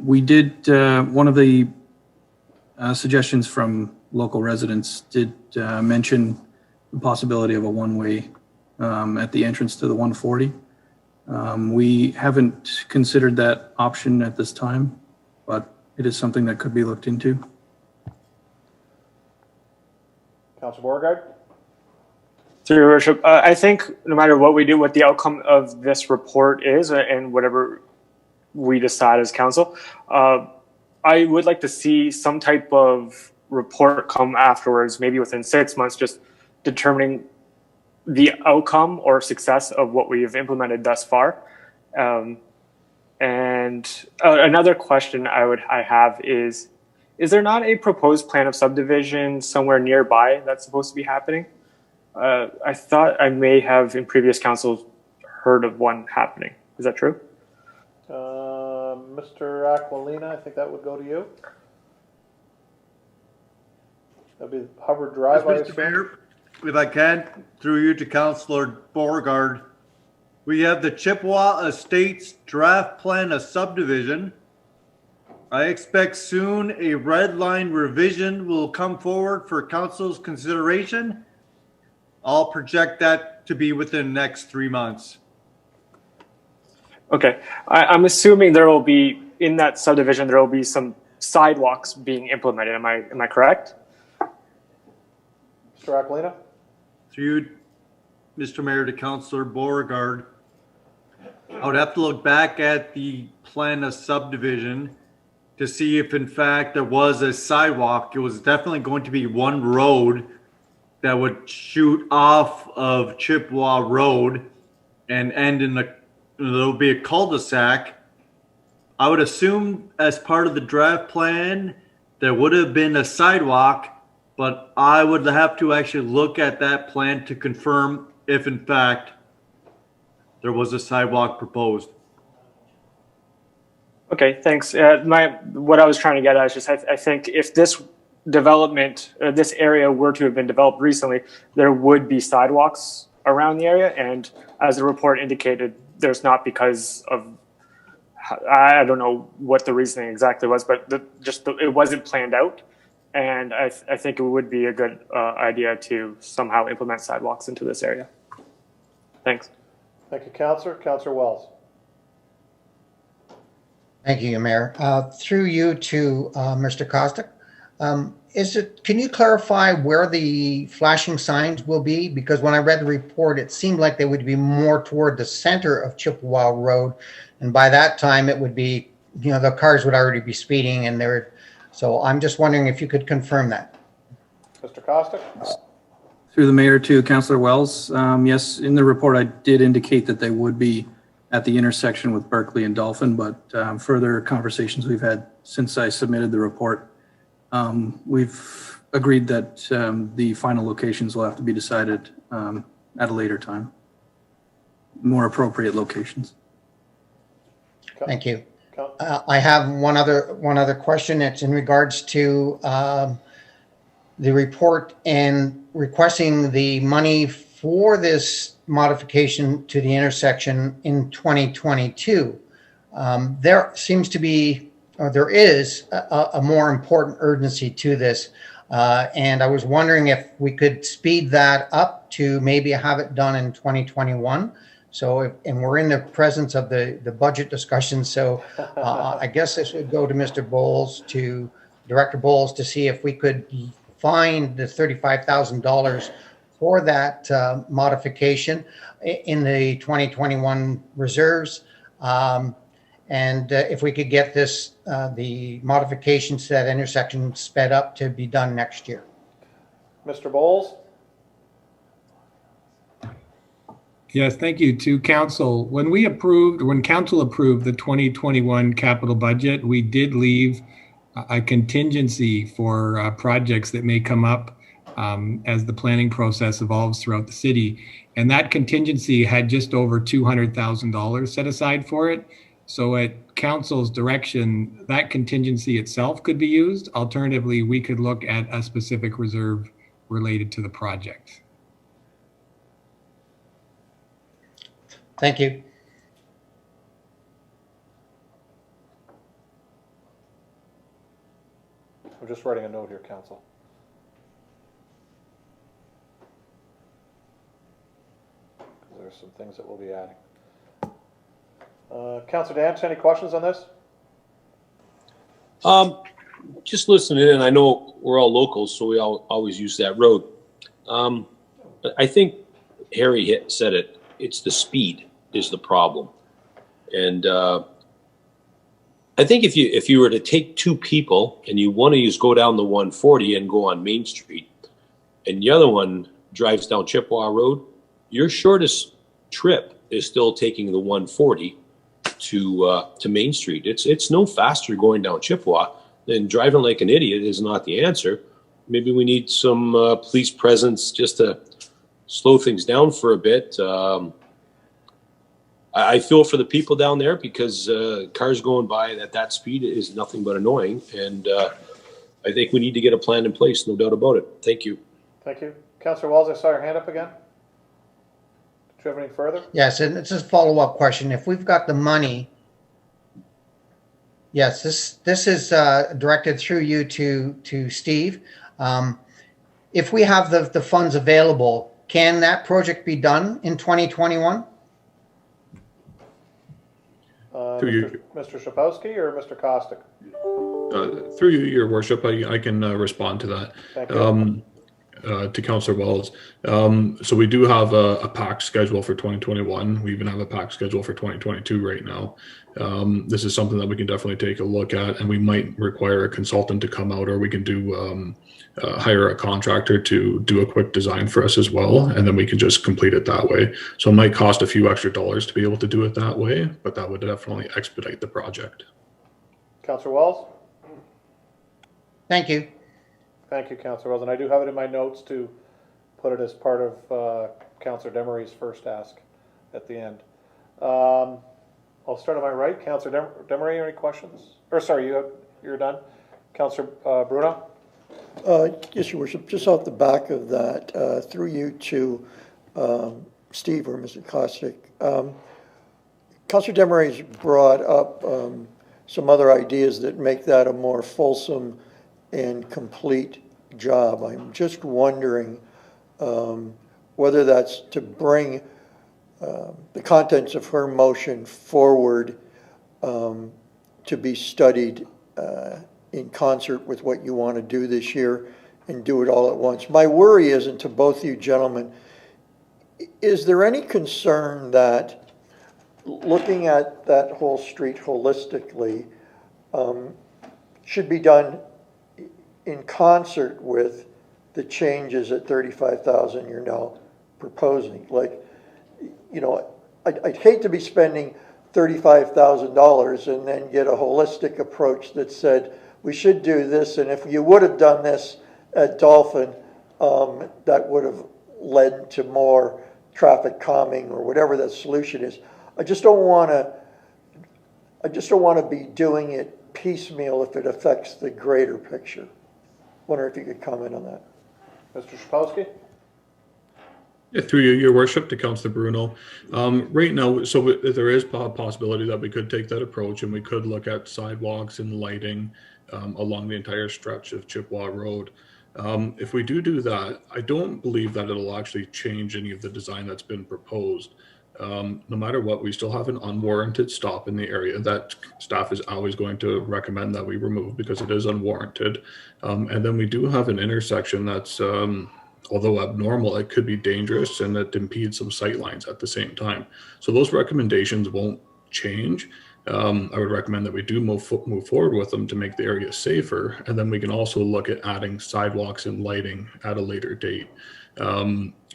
We did, one of the suggestions from local residents did mention the possibility of a one-way at the entrance to the 140. We haven't considered that option at this time, but it is something that could be looked into.
Councillor Beauregard?
Through your worship, I think no matter what we do, what the outcome of this report is, and whatever we decide as council, I would like to see some type of report come afterwards, maybe within 6 months, just determining the outcome or success of what we have implemented thus far. And another question I have is there not a proposed plan of subdivision somewhere nearby that's supposed to be happening? I thought I may have in previous councils heard of one happening. Is that true?
Mr. Aquilina, I think that would go to you. That'd be Hubbard Drive, I
Mr.
assume?
Mayor, if I can, through you to Councillor Beauregard, we have the Chippewa Estates draft plan of subdivision. I expect soon a red line revision will come forward for council's consideration. I'll project that to be within the next 3 months.
Okay, I'm assuming there will be, in that subdivision, there will be some sidewalks being implemented. Am I correct?
Mr. Aquilina?
Through you, Mr. Mayor, to Councillor Beauregard. I would have to look back at the plan of subdivision to see if in fact there was a sidewalk. It was definitely going to be one road that would shoot off of Chippewa Road and end in there'll be a cul-de-sac. I would assume as part of the draft plan, there would have been a sidewalk, but I would have to actually look at that plan to confirm if in fact there was a sidewalk proposed.
Okay, thanks. What I was trying to get at is just I think if this development, this area were to have been developed recently, there would be sidewalks around the area, and as the report indicated, there's not because of, I don't know what the reasoning exactly was, but it wasn't planned out, and I think it would be a good idea to somehow implement sidewalks into this area. Thanks.
Thank you, Councillor. Councillor Wells.
Thank you, Mayor. Through you to Mr. Costick. Can you clarify where the flashing signs will be? Because when I read the report, it seemed like they would be more toward the center of Chippewa Road. And by that time, it would be, the cars would already be speeding and so I'm just wondering if you could confirm that.
Mr. Costick?
Through the mayor to Councillor Wells. Yes, in the report, I did indicate that they would be at the intersection with Berkeley and Dolphin, but further conversations we've had since I submitted the report, we've agreed that the final locations will have to be decided at a later time. More appropriate locations.
Thank you. I have one other question. It's in regards to the report and requesting the money for this modification to the intersection in 2022. There seems to be, or there is a more important urgency to this. And I was wondering if we could speed that up to maybe have it done in 2021. So, and we're in the presence of the budget discussion. So I guess this would go to Mr. Bowles, to Director Bowles, to see if we could find the $35,000 for that modification in the 2021 reserves. And if we could get this, the modifications to that intersection sped up to be done next year.
Mr. Bowles?
Yes, thank you to council. When council approved the 2021 capital budget, we did leave a contingency for projects that may come up as the planning process evolves throughout the city. And that contingency had just over $200,000 set aside for it. So at council's direction, that contingency itself could be used. Alternatively, we could look at a specific reserve related to the project.
Thank you.
I'm just writing a note here, Council. There's some things that we'll be adding. Councilor Dance, any questions on this?
Just listening in, I know we're all locals, so we always use that road. But I think Harry said it. It's the speed is the problem, and I think if you were to take two people and you one of you go down the 140 and go on Main Street, and the other one drives down Chippewa Road, your shortest trip is still taking the 140 to Main Street. It's no faster going down Chippewa, and driving like an idiot is not the answer. Maybe we need some police presence just to slow things down for a bit. I feel for the people down there because cars going by at that speed is nothing but annoying. And I think we need to get a plan in place, no doubt about it. Thank you.
Thank you. Councillor Walls, I saw your hand up again. Do you have any further?
Yes, and it's a follow-up question. If we've got the money, yes, this is directed through you to Steve. If we have the funds available, can that project be done in 2021?
Mr. Shapowski or Mr. Costick?
Through you, Your Worship, I can respond to that.
Thank you.
To Councillor Wells. So we do have a PAC schedule for 2021. We even have a PAC schedule for 2022 right now. This is something that we can definitely take a look at, and we might require a consultant to come out, or we can do hire a contractor to do a quick design for us as well, and then we can just complete it that way. So it might cost a few extra dollars to be able to do it that way, but that would definitely expedite the project.
Councillor Wells?
Thank you.
Thank you, Councillor Wells. And I do have it in my notes to put it as part of Councillor Demery's first ask at the end. I'll start on my right. Councillor Demery, any questions? Or sorry, you're done. Councillor Bruno?
Yes, Your Worship. Just off the back of that, through you to Steve or Mr. Kostick, Councillor Demery's brought up some other ideas that make that a more fulsome and complete job. I'm just wondering whether that's to bring the contents of her motion forward to be studied in concert with what you want to do this year and do it all at once. My worry is, and to both you gentlemen, is there any concern that looking at that whole street holistically should be done in concert with the changes at 35,000 you're now proposing? Like, you know, I'd hate to be spending $35,000 and then get a holistic approach that said, we should do this, and if you would have done this at Dolphin, that would have led to more traffic calming or whatever that solution is. I just don't want to be doing it piecemeal if it affects the greater picture. Wonder if you could comment on that. Mr. Shapowski?
Yeah, through you, Your Worship, to Councillor Bruno. Right now, so there is a possibility that we could take that approach and we could look at sidewalks and lighting along the entire stretch of Chippewa Road. If we do that, I don't believe that it'll actually change any of the design that's been proposed. No matter what, we still have an unwarranted stop in the area that staff is always going to recommend that we remove because it is unwarranted. And then we do have an intersection that's, although abnormal, it could be dangerous and it impedes some sight lines at the same time. So those recommendations won't change. I would recommend that we do move forward with them to make the area safer. And then we can also look at adding sidewalks and lighting at a later date.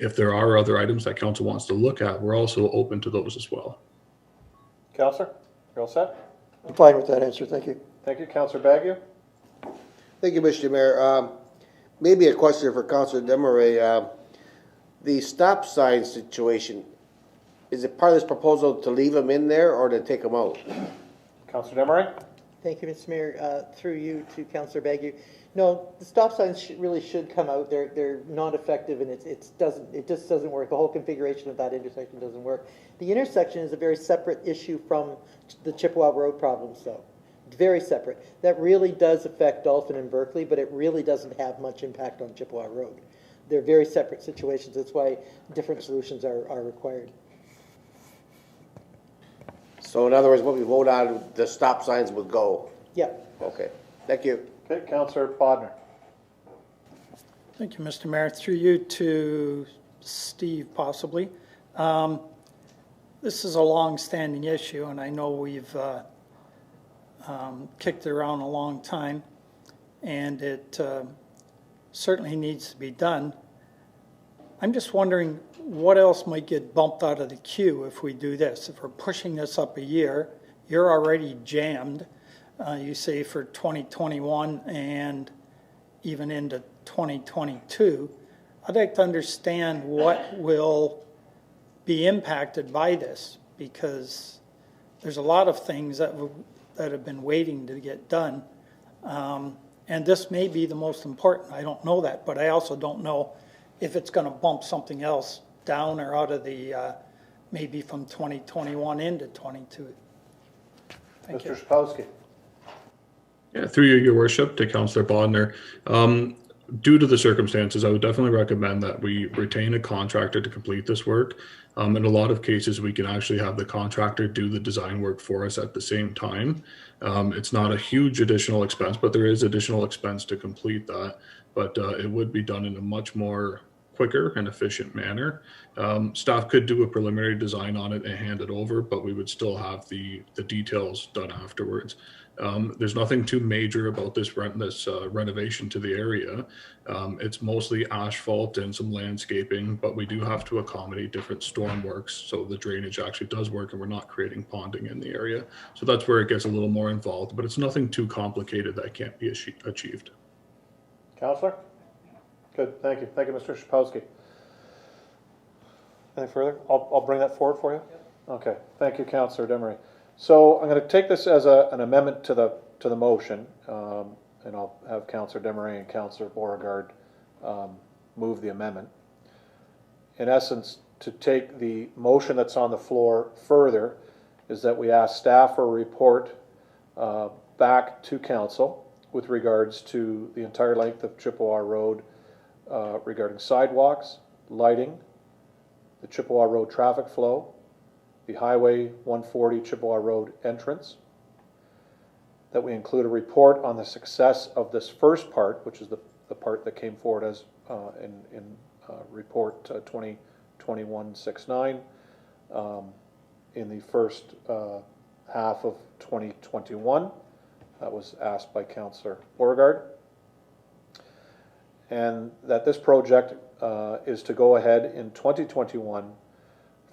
If there are other items that council wants to look at, we're also open to those as well.
Councillor, you're all set?
I'm fine with that answer. Thank you.
Thank you. Councillor Bagu?
Thank you, Mr. Mayor. Maybe a question for Councillor Demery. The stop sign situation, is it part of this proposal to leave them in there or to take them out?
Councillor Demery?
Thank you, Mr. Mayor. Through you to Councillor Bagu. No, the stop signs really should come out. They're not effective, and it just doesn't work. The whole configuration of that intersection doesn't work. The intersection is a very separate issue from the Chippewa Road problems, though. Very separate. That really does affect Dolphin and Berkeley, but it really doesn't have much impact on Chippewa Road. They're very separate situations. That's why different solutions are required.
So in other words, what we vote on, the stop signs would go?
Yeah.
Okay. Thank you.
Okay, Councillor Bodnar.
Thank you, Mr. Mayor. Through you to Steve, possibly. This is a long-standing issue, and I know we've kicked it around a long time, and it certainly needs to be done. I'm just wondering what else might get bumped out of the queue if we do this. If we're pushing this up a year, you're already jammed, you say, for 2021 and even into 2022. I'd like to understand what will be impacted by this, because there's a lot of things that have been waiting to get done. And this may be the most important, I don't know that, but I also don't know if it's gonna bump something else down or out of the, maybe from 2021 into 22. Thank you.
Mr. Szpowski.
Yeah, through you, Your Worship, to Councillor Bodnar. Due to the circumstances, I would definitely recommend that we retain a contractor to complete this work. In a lot of cases, we can actually have the contractor do the design work for us at the same time. It's not a huge additional expense, but there is additional expense to complete that. But it would be done in a much more quicker and efficient manner. Staff could do a preliminary design on it and hand it over, but we would still have the details done afterwards. There's nothing too major about this renovation to the area. It's mostly asphalt and some landscaping, but we do have to accommodate different storm works, so the drainage actually does work and we're not creating ponding in the area. So that's where it gets a little more involved, but it's nothing too complicated that can't be achieved.
Councillor? Good, thank you. Thank you, Mr. Szpowski. Anything further? I'll bring that forward for you. Okay, thank you, Councillor Demery. So I'm going to take this as an amendment to the motion, and I'll have Councillor Demery and Councillor Beauregard move the amendment. In essence, to take the motion that's on the floor further is that we ask staff for a report back to council with regards to the entire length of Chippewa Road regarding sidewalks, lighting, the Chippewa Road traffic flow, the Highway 140 Chippewa Road entrance, that we include a report on the success of this first part, which is the part that came forward as in report 2021-69 in the first half of 2021. That was asked by Councillor Beauregard. And that this project is to go ahead in 2021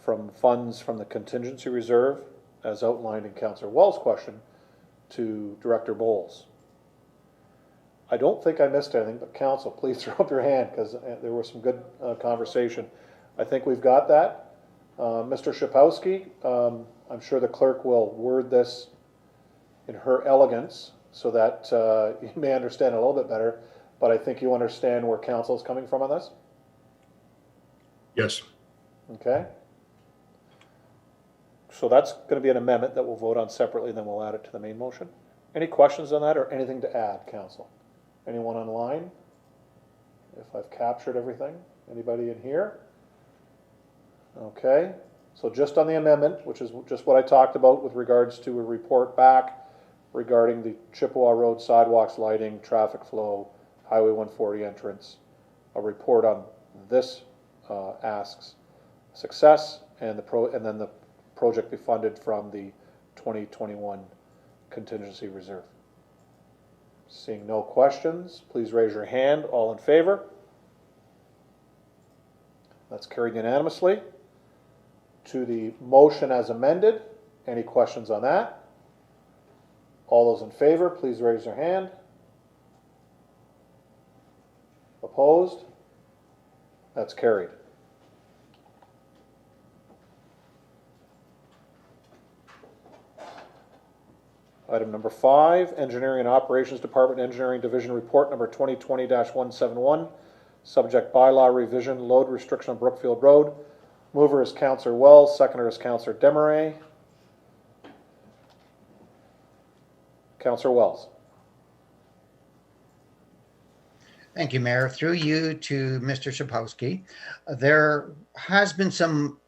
from funds from the contingency reserve, as outlined in Councillor Wells' question, to Director Bowles. I don't think I missed anything, but Council, please throw up your hand, because there was some good conversation. I think we've got that. Mr. Szpowski, I'm sure the clerk will word this in her elegance so that you may understand a little bit better, but I think you understand where Council is coming from on this?
Yes.
Okay. So that's going to be an amendment that we'll vote on separately, then we'll add it to the main motion. Any questions on that or anything to add, Council? Anyone online? If I've captured everything. Anybody in here? Okay. So just on the amendment, which is just what I talked about with regards to a report back regarding the Chippewa Road sidewalks, lighting, traffic flow, Highway 140 entrance, a report on this asks success, and then the project be funded from the 2021 contingency reserve. Seeing no questions, please raise your hand. All in favor? That's carried unanimously. To the motion as amended, any questions on that? All those in favor, please raise your hand. Opposed? That's carried. Item number 5, Engineering and Operations Department Engineering Division Report number 2020-171, subject bylaw revision, load restriction on Brookfield Road. Mover is Councillor Wells, seconder is Councillor Demeray. Councillor Wells.
Thank you, Mayor. Through you to Mr. Szpowski. There has been some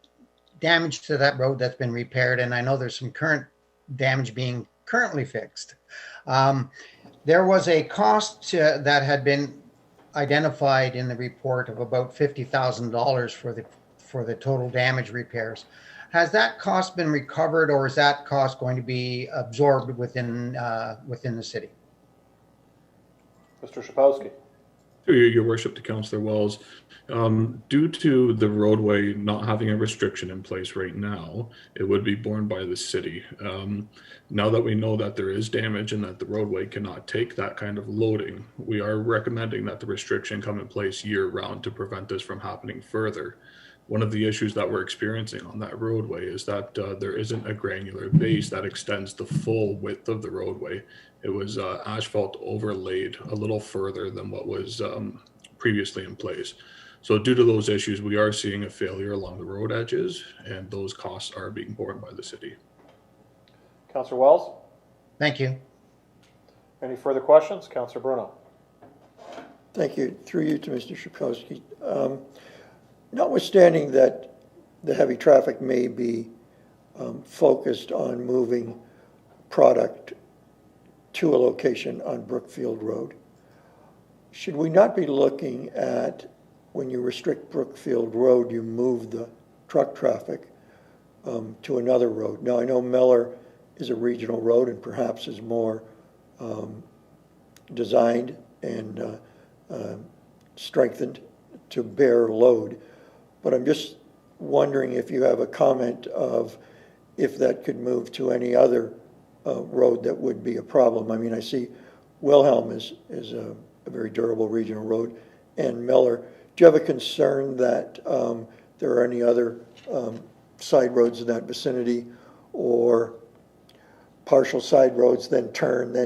damage to that road that's been repaired, and I know there's some current damage being currently fixed. There was a cost that had been identified in the report of about $50,000 for the total damage repairs. Has that cost been recovered, or is that cost going to be absorbed within the city?
Mr. Szpowski.
Through you, Your Worship, to Councillor Wells. Due to the roadway not having a restriction in place right now, it would be borne by the city. Now that we know that there is damage and that the roadway cannot take that kind of loading, we are recommending that the restriction come in place year-round to prevent this from happening further. one of the issues that we're experiencing on that roadway is that there isn't a granular base that extends the full width of the roadway. It was asphalt overlaid a little further than what was previously in place. So due to those issues, we are seeing a failure along the road edges, and those costs are being borne by the city.
Councillor Wells?
Thank you.
Any further questions? Councillor Bruno?
Thank you. Through you to Mr. Szybkowski. Notwithstanding that the heavy traffic may be focused on moving product to a location on Brookfield Road, should we not be looking at, when you restrict Brookfield Road, you move the truck traffic to another road? Now, I know Miller is a regional road and perhaps is more designed and strengthened to bear load, but I'm just wondering if you have a comment of if that could move to any other road that would be a problem. I mean, I see Wilhelm is a very durable regional road, and Miller. Do you have a concern that there are any other side roads in that vicinity, or partial side roads, then turn?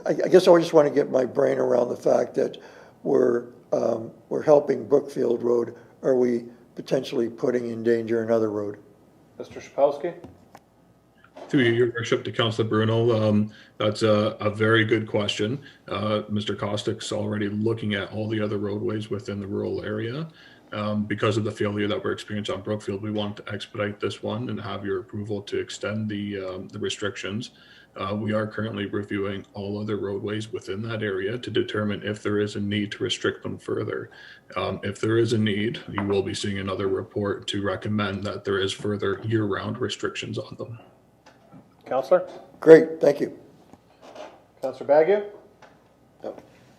I guess I just want to get my brain around the fact that we're helping Brookfield Road. Are we potentially putting in danger another road?
Mr. Szybkowski?
Through your worship to Councillor Bruno, that's a very good question. Mr. Kostick's already looking at all the other roadways within the rural area. Because of the failure that we're experiencing on Brookfield, we want to expedite this one and have your approval to extend the restrictions. We are currently reviewing all other roadways within that area to determine if there is a need to restrict them further. If there is a need, you will be seeing another report to recommend that there is further year-round restrictions on them.
Councillor?
Great, thank you.
Councillor Bagu?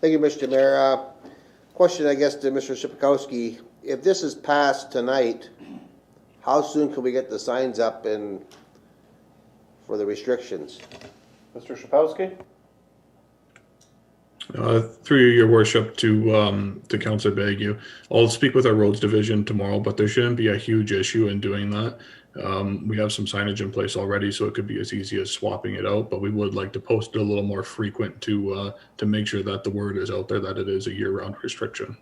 Thank you, Mr. Mayor. Question, I guess, to Mr. Szybkowski. If this is passed tonight, how soon can we get the signs up and for the restrictions?
Mr. Szybkowski?
Through your worship to Councillor Bagu, I'll speak with our roads division tomorrow, but there shouldn't be a huge issue in doing that. We have some signage in place already, so it could be as easy as swapping it out, but we would like to post it a little more frequent to make sure that the word is out there that it is a year-round restriction.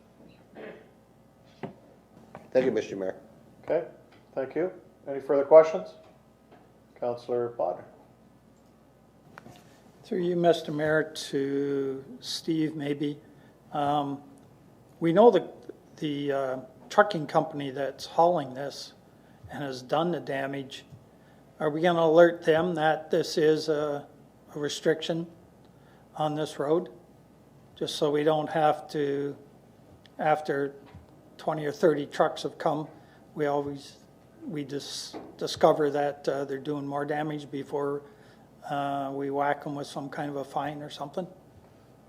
Thank you, Mr. Mayor.
Okay, thank you. Any further questions? Councillor Bodnar?
Through you, Mr. Mayor, to Steve, maybe. We know that the trucking company that's hauling this and has done the damage. Are we going to alert them that this is a restriction on this road? Just so we don't have to, after 20 or 30 trucks have come, we just discover that they're doing more damage before we whack them with some kind of a fine or something.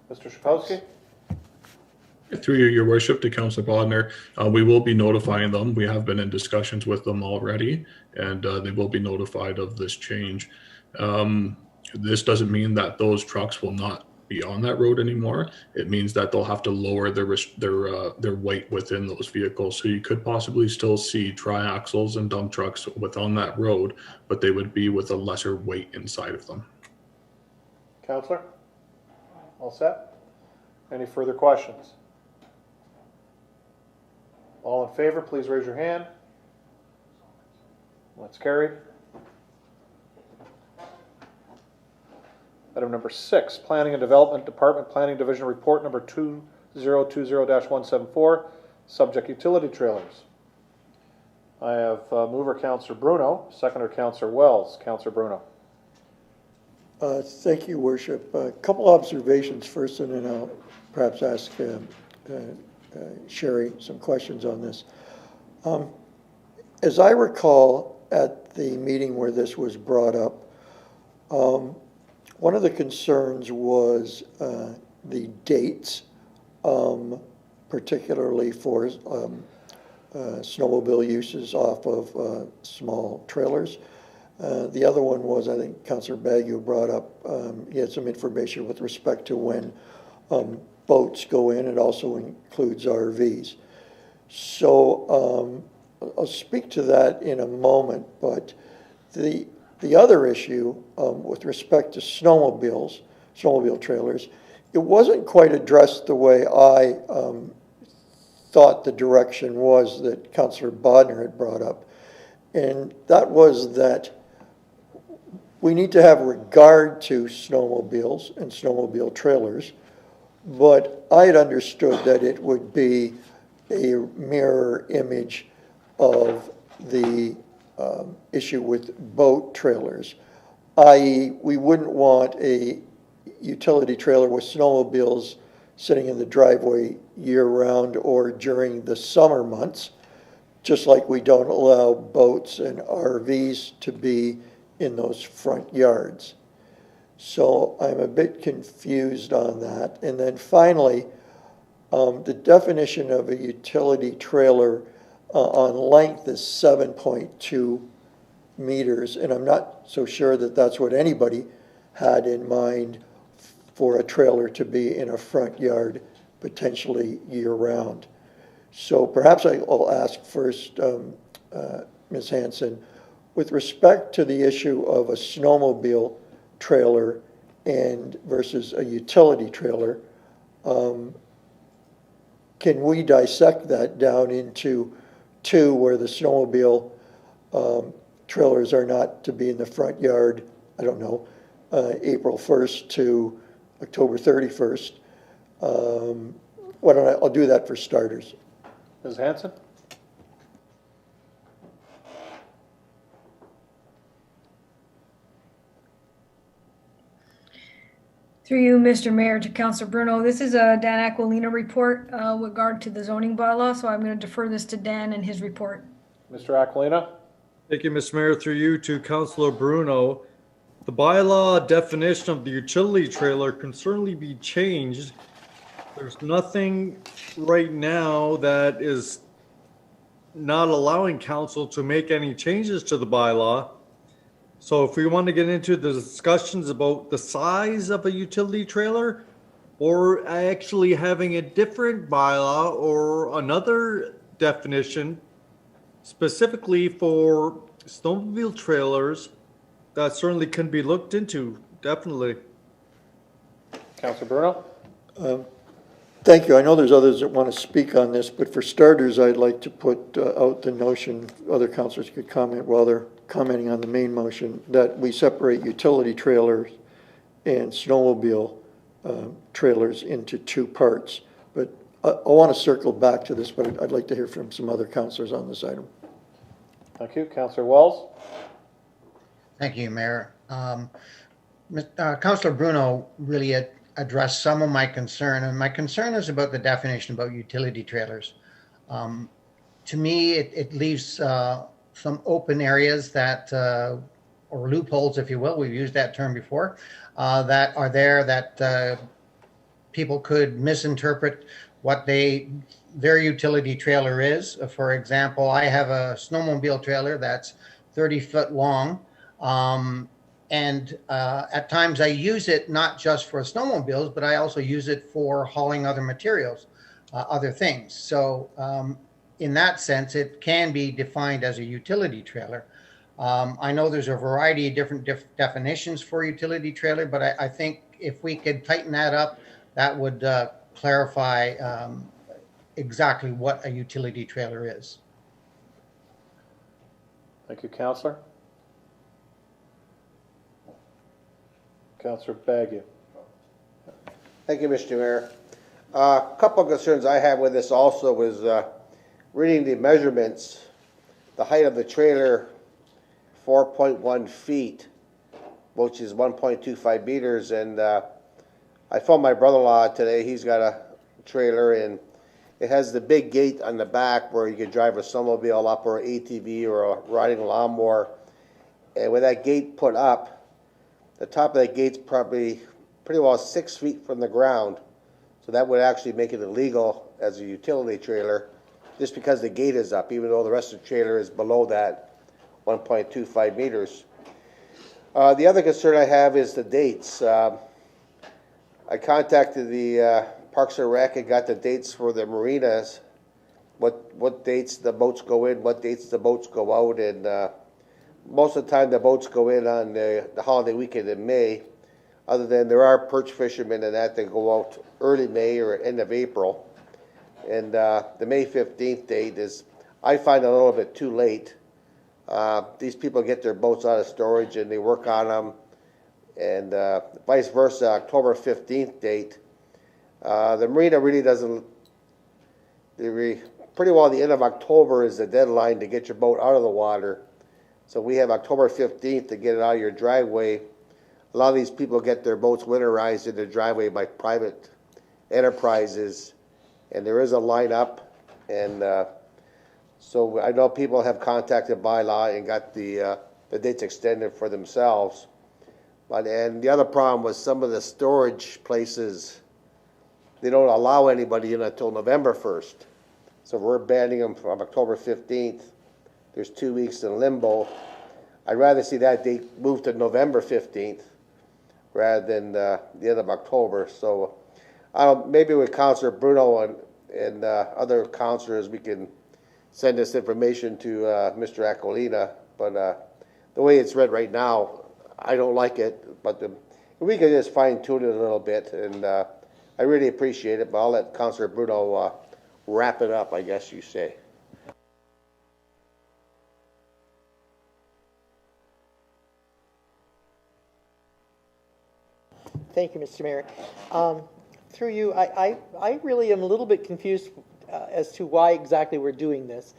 Mr. Szybkowski?
Through your worship to Councillor Bodnar, we will be notifying them. We have been in discussions with them already, and they will be notified of this change. This doesn't mean that those trucks will not be on that road anymore. It means that they'll have to lower their weight within those vehicles. So you could possibly still see triaxles and dump trucks on that road, but they would be with a lesser weight inside of them.
Councillor? All set? Any further questions? All in favor, please raise your hand. That's carried. Item number 6, Planning and Development Department Planning Division Report number 2020-174, subject utility trailers. I have mover Councillor Bruno, seconder Councillor Wells. Councillor Bruno.
Thank you, Worship. A couple observations first, and then I'll perhaps ask Sherry some questions on this. As I recall, at the meeting where this was brought up, one of the concerns was the dates, particularly for snowmobile uses off of small trailers. The other one was, I think Councillor Bagu brought up, he had some information with respect to when boats go in. It also includes RVs. So I'll speak to that in a moment, but the other issue with respect to snowmobile trailers, it wasn't quite addressed the way I thought the direction was that Councillor Bodnar had brought up. And that was that we need to have regard to snowmobiles and snowmobile trailers, but I had understood that it would be a mirror image of the issue with boat trailers, i.e. we wouldn't want a utility trailer with snowmobiles sitting in the driveway year-round or during the summer months, just like we don't allow boats and RVs to be in those front yards. So I'm a bit confused on that. And then finally, the definition of a utility trailer on length is 7.2 meters, and I'm not so sure that that's what anybody had in mind for a trailer to be in a front yard, potentially year-round. So perhaps I'll ask first, Ms. Hanson, with respect to the issue of a snowmobile trailer and versus a utility trailer, can we dissect that down into two where the snowmobile trailers are not to be in the front yard, I don't know, April 1st to October 31st? Why don't I'll do that for starters.
Ms. Hanson?
Through you, Mr. Mayor, to Councilor Bruno. This is a Dan Aquilino report with regard to the zoning bylaw, so I'm going to defer this to Dan and his report.
Mr. Aquilina?
Thank you, Mr. Mayor. Through you to Councilor Bruno. The bylaw definition of the utility trailer can certainly be changed. There's nothing right now that is not allowing council to make any changes to the bylaw. So if we want to get into the discussions about the size of a utility trailer or actually having a different bylaw or another definition specifically for snowmobile trailers, that certainly can be looked into, definitely.
Councilor Bruno?
Thank you. I know there's others that want to speak on this, but for starters, I'd like to put out the notion, other councilors could comment while they're commenting on the main motion, that we separate utility trailers and snowmobile trailers into two parts. But I want to circle back to this, but I'd like to hear from some other councilors on this item.
Thank you. Councilor Wells?
Thank you, Mayor. Councilor Bruno really addressed some of my concern, and my concern is about the definition about utility trailers. To me, it leaves some open areas that, or loopholes, if you will, we've used that term before, that are there that people could misinterpret what their utility trailer is. For example, I have a snowmobile trailer that's 30 foot long. And at times I use it not just for snowmobiles, but I also use it for hauling other materials, other things. So in that sense, it can be defined as a utility trailer. I know there's a variety of different definitions for utility trailer, but I think if we could tighten that up, that would clarify exactly what a utility trailer is.
Thank you, Councilor. Councilor Bagu.
Thank you, Mr. Mayor. A couple of concerns I have with this also was reading the measurements, the height of the trailer, 4.1 feet, which is 1.25 meters. And I phoned my brother-in-law today. He's got a trailer, and it has the big gate on the back where you can drive a snowmobile up or an ATV or a riding lawnmower. And with that gate put up, the top of that gate's probably pretty well 6 feet from the ground. So that would actually make it illegal as a utility trailer just because the gate is up, even though the rest of the trailer is below that 1.25 meters. The other concern I have is the dates. I contacted the Parks and Rec and got the dates for the marinas, what dates the boats go in, what dates the boats go out, and most of the time the boats go in on the holiday weekend in May, other than there are perch fishermen and that go out early May or end of April. And the May 15th date is, I find a little bit too late. These people get their boats out of storage and they work on them, and vice versa. October 15th date, the marina really doesn't, pretty well the end of October is the deadline to get your boat out of the water. So we have October 15th to get it out of your driveway. A lot of these people get their boats winterized in their driveway by private enterprises, and there is a lineup, and so I know people have contacted bylaw and got the dates extended for themselves. And the other problem was some of the storage places, they don't allow anybody in until November 1st. So we're banning them from October 15th. There's 2 weeks in limbo. I'd rather see that date move to November 15th rather than the end of October. So maybe with Councillor Bruno and other councillors, we can send this information to Mr. Aquilina. But the way it's read right now, I don't like it. But we can just fine tune it a little bit, and I really appreciate it. But I'll let Councillor Bruno wrap it up, I guess you say.
Thank you, Mr. Mayor. Through you, I really am a little bit confused as to why exactly we're doing this.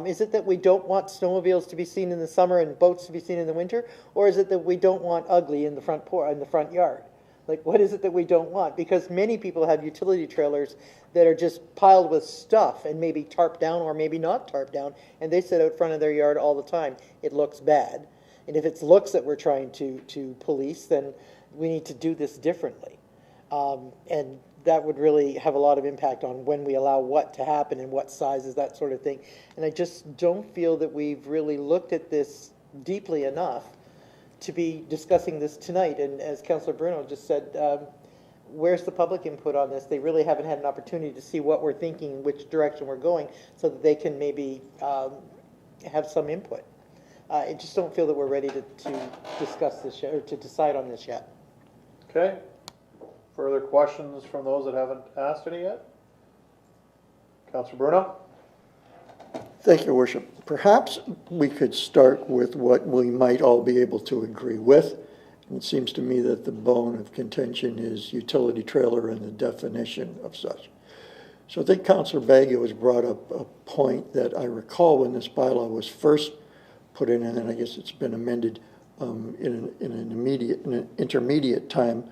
Is it that we don't want snowmobiles to be seen in the summer and boats to be seen in the winter, or is it that we don't want ugly in the front yard? Like, what is it that we don't want? Because many people have utility trailers that are just piled with stuff and maybe tarped down or maybe not tarped down, and they sit out front of their yard all the time. It looks bad. And if it's looks that we're trying to police, then we need to do this differently. And that would really have a lot of impact on when we allow what to happen and what sizes, that sort of thing. And I just don't feel that we've really looked at this deeply enough to be discussing this tonight. And as Councillor Bruno just said, where's the public input on this? They really haven't had an opportunity to see what we're thinking, which direction we're going, so that they can maybe have some input. I just don't feel that we're ready to discuss this yet, or to decide on this yet.
Okay. Further questions from those that haven't asked any yet? Councillor Bruno?
Thank you, Your Worship. Perhaps we could start with what we might all be able to agree with. And it seems to me that the bone of contention is utility trailer and the definition of such. So I think Councillor Baggio has brought up a point that I recall when this bylaw was first put in, and then I guess it's been amended in an intermediate time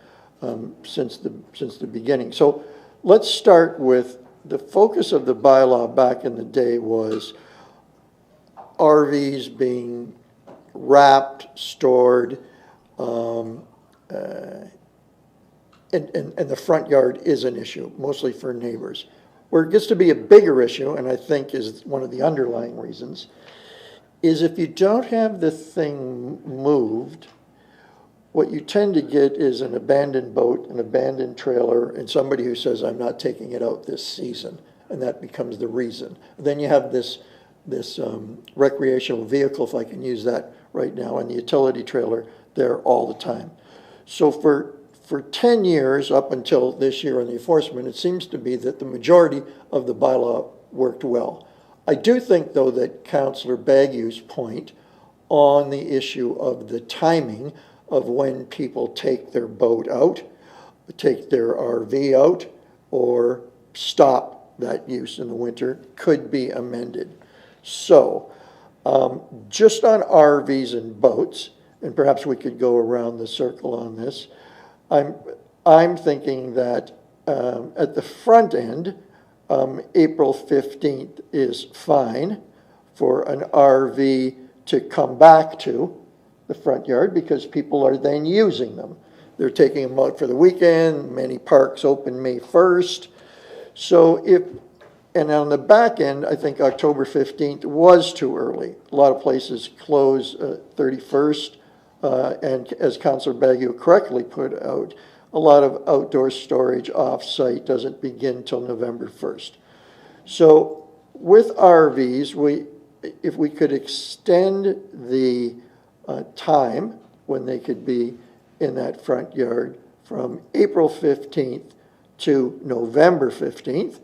since the beginning. So let's start with the focus of the bylaw back in the day was RVs being wrapped, stored, and the front yard is an issue, mostly for neighbors. Where it gets to be a bigger issue, and I think is one of the underlying reasons, is if you don't have the thing moved, what you tend to get is an abandoned boat, an abandoned trailer, and somebody who says, I'm not taking it out this season, and that becomes the reason. Then you have this recreational vehicle, if I can use that right now, and the utility trailer there all the time. So for 10 years, up until this year on the enforcement, it seems to be that the majority of the bylaw worked well. I do think, though, that Councillor Baggio's point on the issue of the timing of when people take their boat out, take their RV out, or stop that use in the winter could be amended. So, just on RVs and boats, and perhaps we could go around the circle on this, I'm thinking that at the front end, April 15th is fine for an RV to come back to the front yard because people are then using them. They're taking them out for the weekend. Many parks open May 1st. So and on the back end, I think October 15th was too early. A lot of places close 31st. And as Councillor Baggio correctly put out, a lot of outdoor storage off-site doesn't begin till November 1st. So With RVs, if we could extend the time when they could be in that front yard from April 15th to November 15th,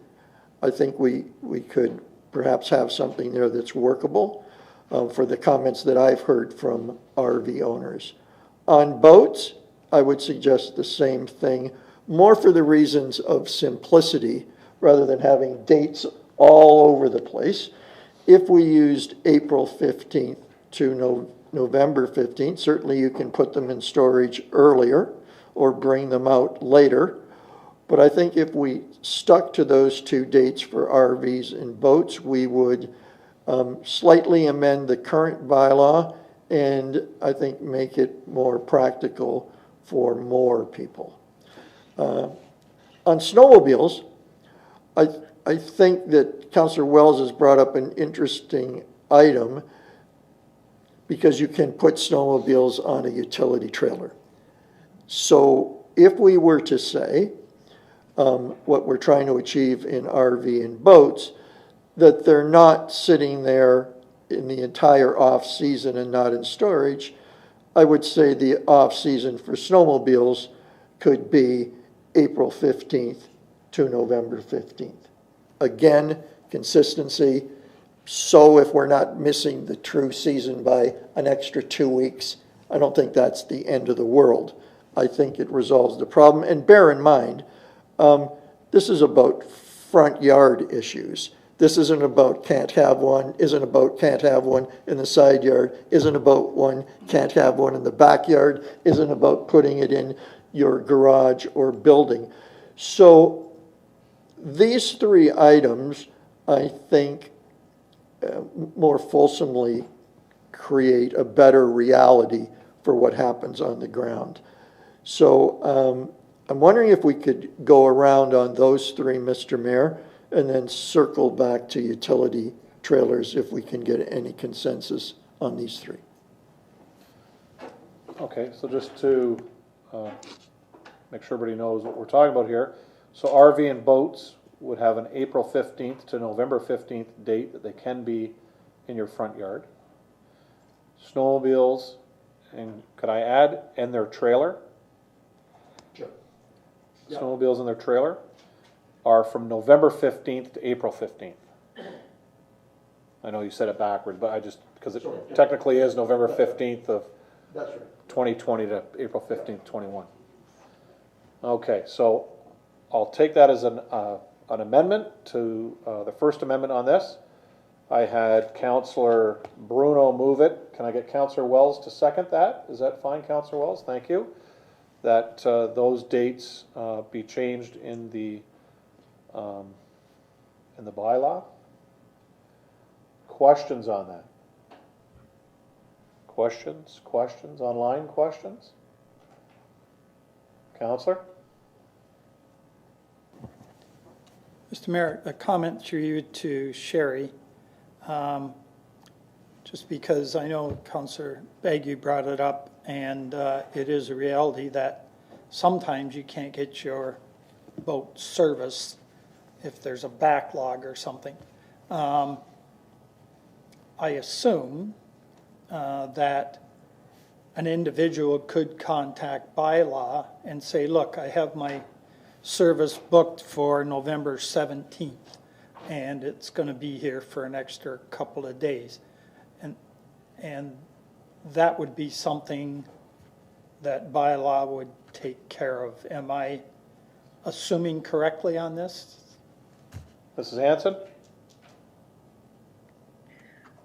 I think we could perhaps have something there that's workable for the comments that I've heard from RV owners. On boats, I would suggest the same thing, more for the reasons of simplicity rather than having dates all over the place. If we used April 15th to November 15th, certainly you can put them in storage earlier or bring them out later. But I think if we stuck to those two dates for RVs and boats, we would slightly amend the current bylaw and I think make it more practical for more people. On snowmobiles, I think that Councillor Wells has brought up an interesting item because you can put snowmobiles on a utility trailer. So if we were to say what we're trying to achieve in RV and boats, that they're not sitting there in the entire off-season and not in storage, I would say the off-season for snowmobiles could be April 15th to November 15th. Again, consistency. So if we're not missing the true season by an extra 2 weeks, I don't think that's the end of the world. I think it resolves the problem. And bear in mind, this is about front yard issues. This isn't about can't have one, isn't about can't have one in the side yard, isn't about one can't have one in the backyard, isn't about putting it in your garage or building. So these three items, I think, more fulsomely create a better reality for what happens on the ground. So I'm wondering if we could go around on those three, Mr. Mayor, and then circle back to utility trailers if we can get any consensus on these three.
Okay, so just to make sure everybody knows what we're talking about here. So RV and boats would have an April 15th to November 15th date that they can be in your front yard. Snowmobiles, and could I add, and their trailer?
Sure.
Snowmobiles and their trailer are from November 15th to April 15th. I know you said it backward, but I just, because it technically is November 15th of 2020 to April 15th, 21. Okay, so I'll take that as an amendment to the first amendment on this. I had Councillor Bruno move it. Can I get Councillor Wells to second that? Is that fine, Councillor Wells? Thank you. That those dates be changed in the bylaw. Questions on that? Questions? Online questions? Councillor?
Mr. Mayor, a comment through you to Sherry. Just because I know Councillor Baggy brought it up, and it is a reality that sometimes you can't get your boat serviced if there's a backlog or something. I assume that an individual could contact bylaw and say, look, I have my service booked for November 17th and it's going to be here for an extra couple of days. And that would be something that bylaw would take care of. Am I assuming correctly on this?
Mrs. Hanson?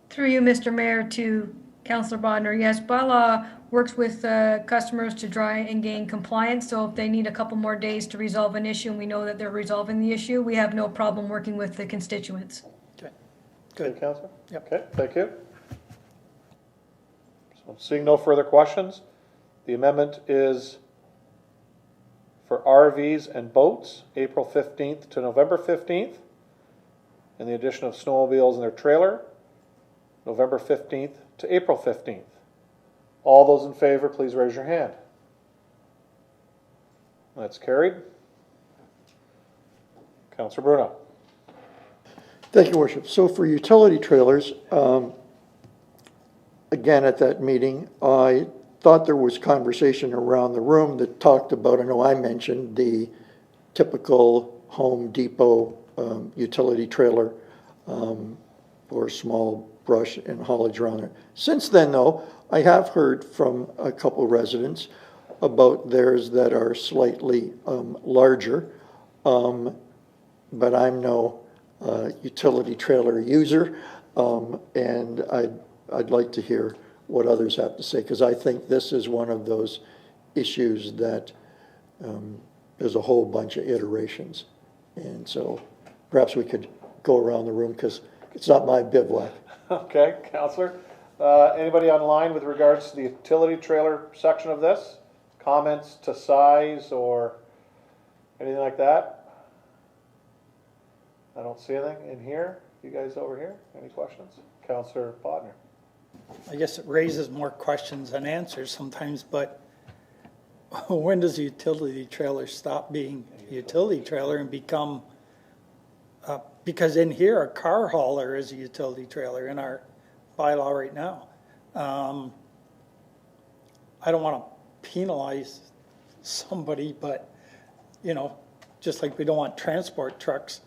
Through you, Mr. Mayor, to Councillor Bodnar. Yes, bylaw works with customers to try and gain compliance. So if they need a couple more days to resolve an issue and we know that they're resolving the issue, we have no problem working with the constituents.
Okay,
good. Okay, Councillor?
Yep.
Okay, thank you. So seeing no further questions, the amendment is for RVs and boats, April 15th to November 15th, and the addition of snowmobiles and their trailer, November 15th to April 15th. All those in favor, please raise your hand. That's carried. Councillor Bruno.
Thank you, Worship. So for utility trailers, again, at that meeting, I thought there was conversation around the room that talked about, I know I mentioned, the typical Home Depot utility trailer or small brush and haulage around it. Since then, though, I have heard from a couple residents about theirs that are slightly larger, but I'm no utility trailer user, and I'd like to hear what others have to say, because I think this is one of those issues that there's a whole bunch of iterations. And so perhaps we could go around the room, because it's not my bivouac.
Okay, Counselor. Anybody online with regards to the utility trailer section of this? Comments to size or anything like that? I don't see anything in here. You guys over here? Any questions? Counselor Bodnar.
I guess it raises more questions than answers sometimes, but when does a utility trailer stop being a utility trailer and become, because in here, a car hauler is a utility trailer in our bylaw right now. I don't want to penalize somebody, but, you know, just like we don't want transport trucks,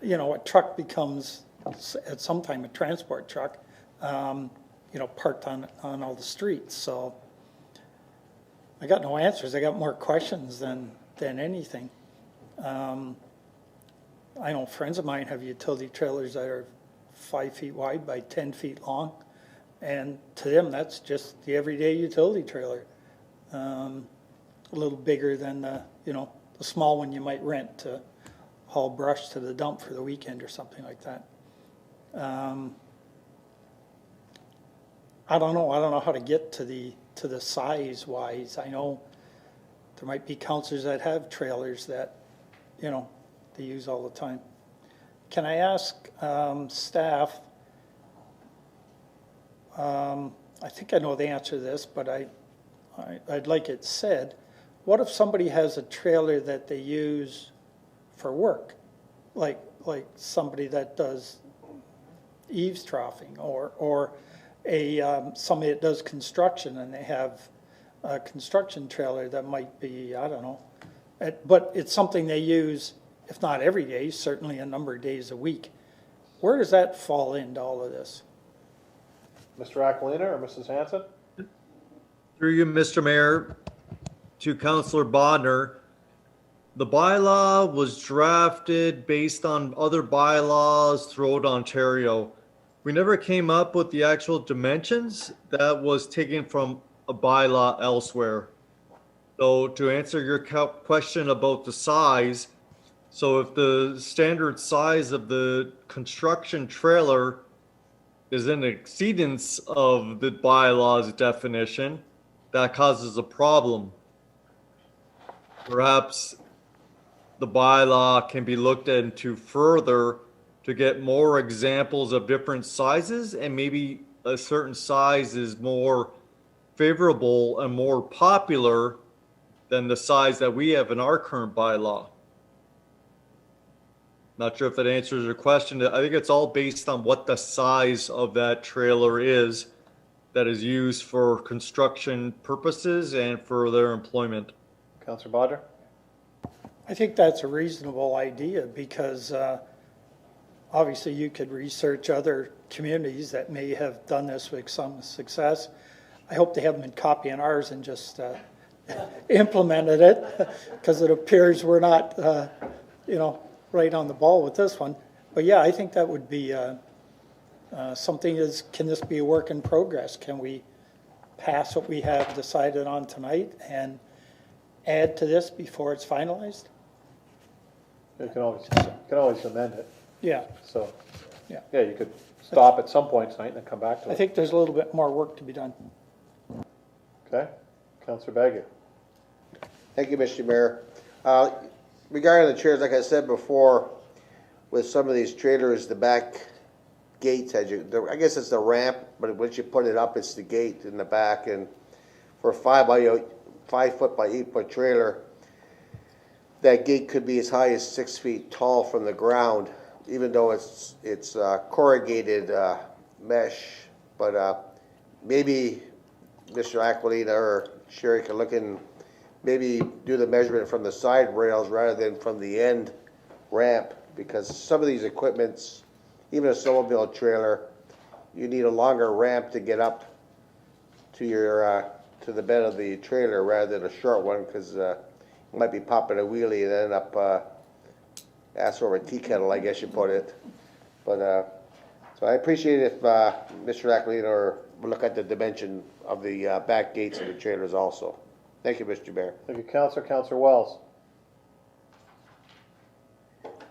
you know, a truck becomes at some time a transport truck, you know, parked on all the streets. So I got no answers. I got more questions than anything. I know friends of mine have utility trailers that are 5 feet wide by 10 feet long, and to them that's just the everyday utility trailer. A little bigger than the, you know, the small one you might rent to haul brush to the dump for the weekend or something like that. I don't know how to get to the size wise. I know there might be councillors that have trailers that, you know, they use all the time. Can I ask staff, I think I know the answer to this, but I'd like it said, what if somebody has a trailer that they use for work, like somebody that does eavesdropping, or somebody that does construction and they have a construction trailer that might be, I don't know, but it's something they use, if not every day, certainly a number of days a week. Where does that fall into all of this?
Mr. Aquilina or Mrs. Hanson?
Through you, Mr. Mayor, to Councillor Bodnar, the bylaw was drafted based on other bylaws throughout Ontario. We never came up with the actual dimensions. That was taken from a bylaw elsewhere. So to answer your question about the size, so if the standard size of the construction trailer is in exceedance of the bylaw's definition, that causes a problem. Perhaps the bylaw can be looked into further to get more examples of different sizes, and maybe a certain size is more favorable and more popular than the size that we have in our current bylaw. Not sure if that answers your question. I think it's all based on what the size of that trailer is that is used for construction purposes and for their employment.
Councillor Bodnar?
I think that's a reasonable idea, because obviously you could research other communities that may have done this with some success. I hope they haven't been copying ours and just implemented it, because it appears we're not, you know, right on the ball with this one. But yeah, I think that would be something. Can this be a work in progress? Can we pass what we have decided on tonight and add to this before it's finalized?
You can always amend it.
Yeah.
So,
yeah,
you could stop at some point tonight and then come back to it.
I think there's a little bit more work to be done.
Okay. Councillor Bagu.
Thank you, Mr. Mayor. Regarding the trailers, like I said before, with some of these trailers, the back gates, I guess it's the ramp, but once you put it up, it's the gate in the back. And for a 5 foot by 8 foot trailer, that gate could be as high as 6 feet tall from the ground. even though it's corrugated mesh, but maybe Mr. Aquilina or Sherry can look and maybe do the measurement from the side rails rather than from the end ramp, because some of these equipments, even a snowmobile trailer, you need a longer ramp to get up to your to the bed of the trailer rather than a short one, because you might be popping a wheelie and end up ass over tea kettle, I guess you put it. But so I appreciate if Mr. Aquilino will look at the dimension of the back gates of the trailers also. Thank you, Mr. Mayor.
Thank you, Councilor. Councilor Wells.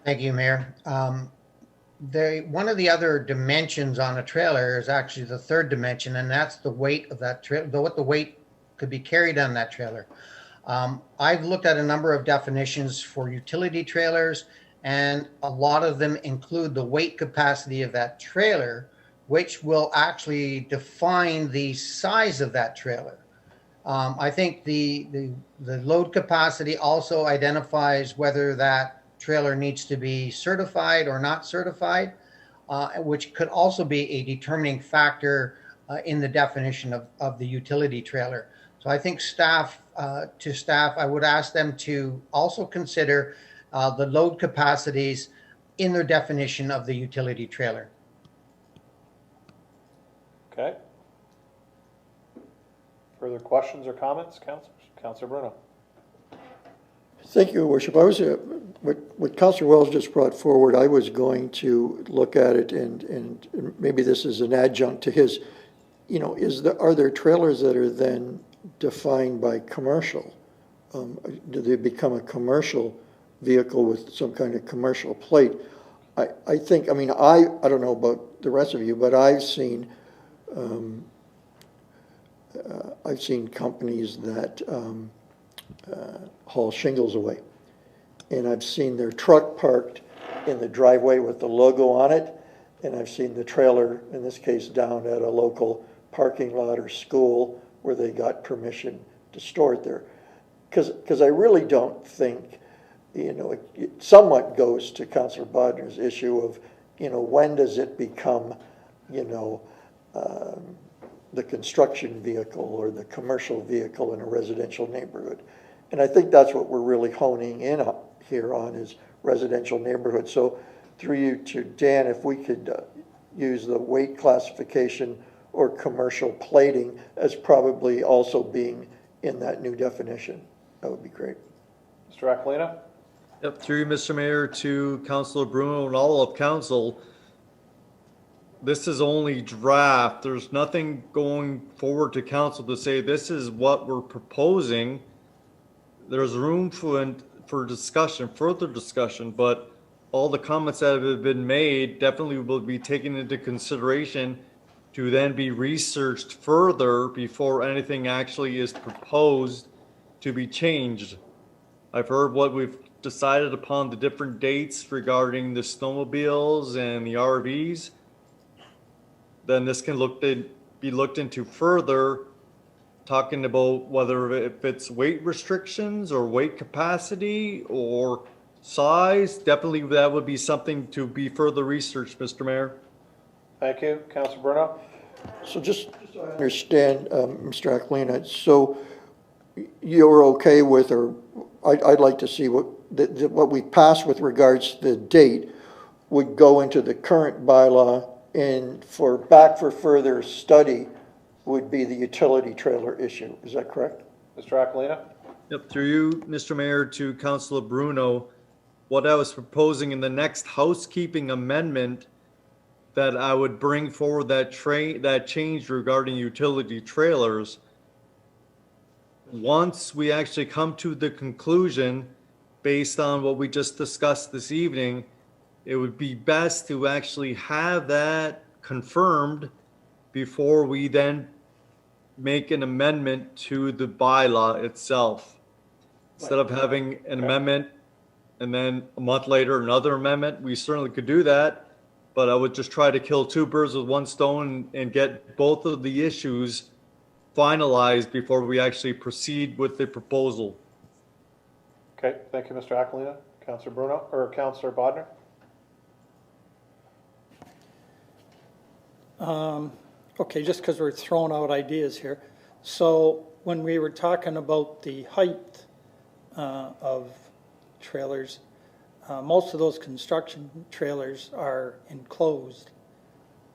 Thank you, Mayor. One of the other dimensions on a trailer is actually the third dimension, and that's the weight of that trailer, what the weight could be carried on that trailer. I've looked at a number of definitions for utility trailers, and a lot of them include the weight capacity of that trailer, which will actually define the size of that trailer. I think the load capacity also identifies whether that trailer needs to be certified or not certified, which could also be a determining factor in the definition of the utility trailer. So I think staff, I would ask them to also consider the load capacities in their definition of the utility trailer.
Okay. Further questions or comments, councilors? Councilor Bruno.
Thank you, Your Worship. I was what Councilor Wells just brought forward. I was going to look at it, and maybe this is an adjunct to his. You know, are there trailers that are then defined by commercial? Do they become a commercial vehicle with some kind of commercial plate? I think. I mean, I don't know about the rest of you, but I've seen companies that haul shingles away, and I've seen their truck parked in the driveway with the logo on it, and I've seen the trailer, in this case, down at a local parking lot or school where they got permission to store it there. Because I really don't think, you know, it somewhat goes to Councilor Bodner's issue of, you know, when does it become, you know, the construction vehicle or the commercial vehicle in a residential neighborhood. And I think that's what we're really honing in on here on is residential neighborhood. So through you to Dan, if we could use the weight classification or commercial plating as probably also being in that new definition, that would be great.
Mr. Aquilina?
Yep, through you, Mr. Mayor, to Councilor Bruno and all of council. This is only draft. There's nothing going forward to council to say this is what we're proposing. There's room for discussion, further discussion, but all the comments that have been made definitely will be taken into consideration to then be researched further before anything actually is proposed to be changed. I've heard what we've decided upon the different dates regarding the snowmobiles and the RVs. Then this can be looked into further, talking about whether if it's weight restrictions or weight capacity or size. Definitely that would be something to be further researched, Mr. Mayor.
Thank you. Councilor Bruno?
So just so I understand, Mr. Aquilina, so you're okay with, or I'd like to see what we passed with regards to the date would go into the current bylaw, and back for further study would be the utility trailer issue. Is that correct?
Mr. Aquilina?
Yep, through you, Mr. Mayor, to Councilor Bruno, what I was proposing in the next housekeeping amendment that I would bring forward that change regarding utility trailers. Once we actually come to the conclusion based on what we just discussed this evening, it would be best to actually have that confirmed before we then make an amendment to the bylaw itself. Instead of having an amendment and then a month later another amendment, we certainly could do that, but I would just try to kill two birds with one stone and get both of the issues finalized before we actually proceed with the proposal.
Okay, thank you, Mr. Aquilina. Councilor Bruno, or Councilor Bodner?
Okay, just because we're throwing out ideas here. So when we were talking about the height of trailers, most of those construction trailers are enclosed.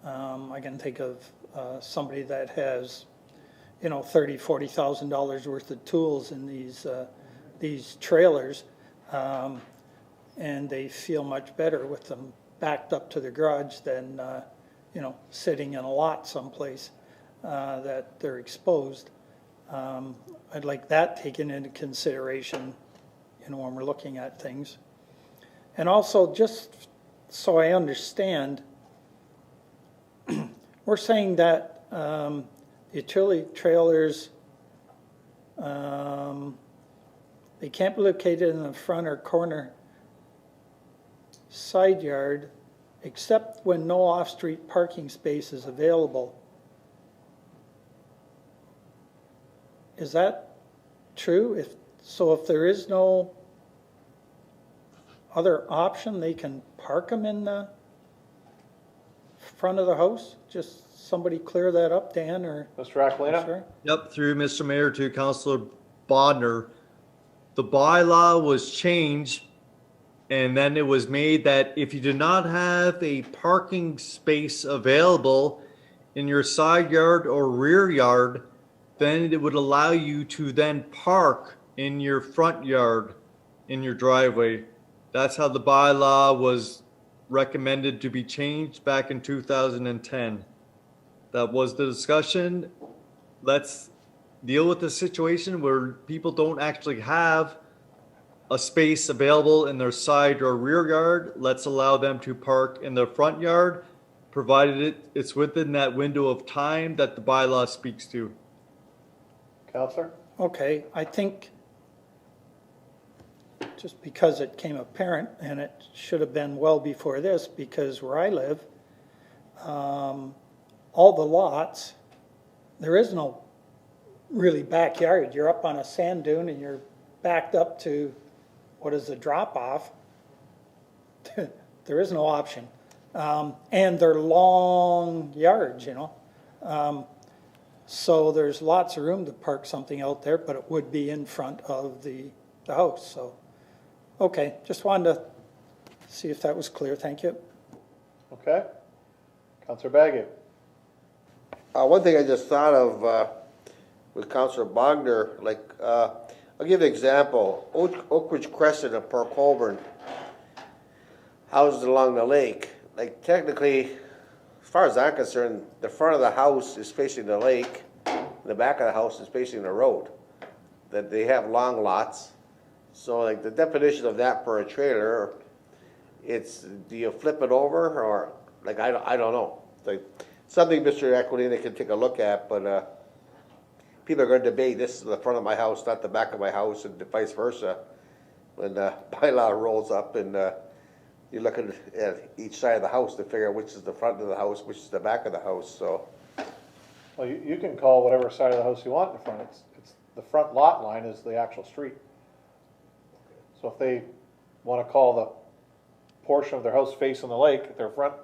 I can think of somebody that has, you know, $30,000-$40,000 worth of tools in these trailers, and they feel much better with them backed up to the garage than you know, sitting in a lot someplace that they're exposed. I'd like that taken into consideration, you know, when we're looking at things. And also, just so I understand, we're saying that utility trailers, they can't be located in the front or corner side yard except when no off-street parking space is available. Is that true? If there is no other option, they can park them in the front of the house? Just somebody clear that up, Dan, or
Mr. Aquilina?
Sure.
Yep, through Mr. Mayor to Councilor Bodnar. The bylaw was changed, and then it was made that if you do not have a parking space available in your side yard or rear yard, then it would allow you to then park in your front yard, in your driveway. That's how the bylaw was recommended to be changed back in 2010. That was the discussion. Let's deal with the situation where people don't actually have a space available in their side or rear yard. Let's allow them to park in their front yard, provided it's within that window of time that the bylaw speaks to.
Counselor?
Okay, I think just because it came apparent, and it should have been well before this, because where I live, all the lots, there is no really backyard. You're up on a sand dune and you're backed up to what is the drop off. There is no option. And they're long yards, you know. So there's lots of room to park something out there, but it would be in front of the house. So, okay, just wanted to see if that was clear. Thank you.
Okay. Councillor Bagu.
One thing I just thought of with Councillor Bogner, like, I'll give you an example. Oak Ridge Crescent in Port Colborne, houses along the lake. Like, technically, as far as I'm concerned, the front of the house is facing the lake, the back of the house is facing the road. That they have long lots. So, like, the definition of that for a trailer, it's, do you flip it over, or, like, I don't know. It's like, something Mr. Aquilina can take a look at, but people are going to debate, this is the front of my house, not the back of my house, and vice versa. When the bylaw rolls up and you're looking at each side of the house to figure out which is the front of the house, which is the back of the house, so.
Well, you can call whatever side of the house you want in the front. It's the front lot line is the actual street. So if they want to call the portion of their house facing the lake, their front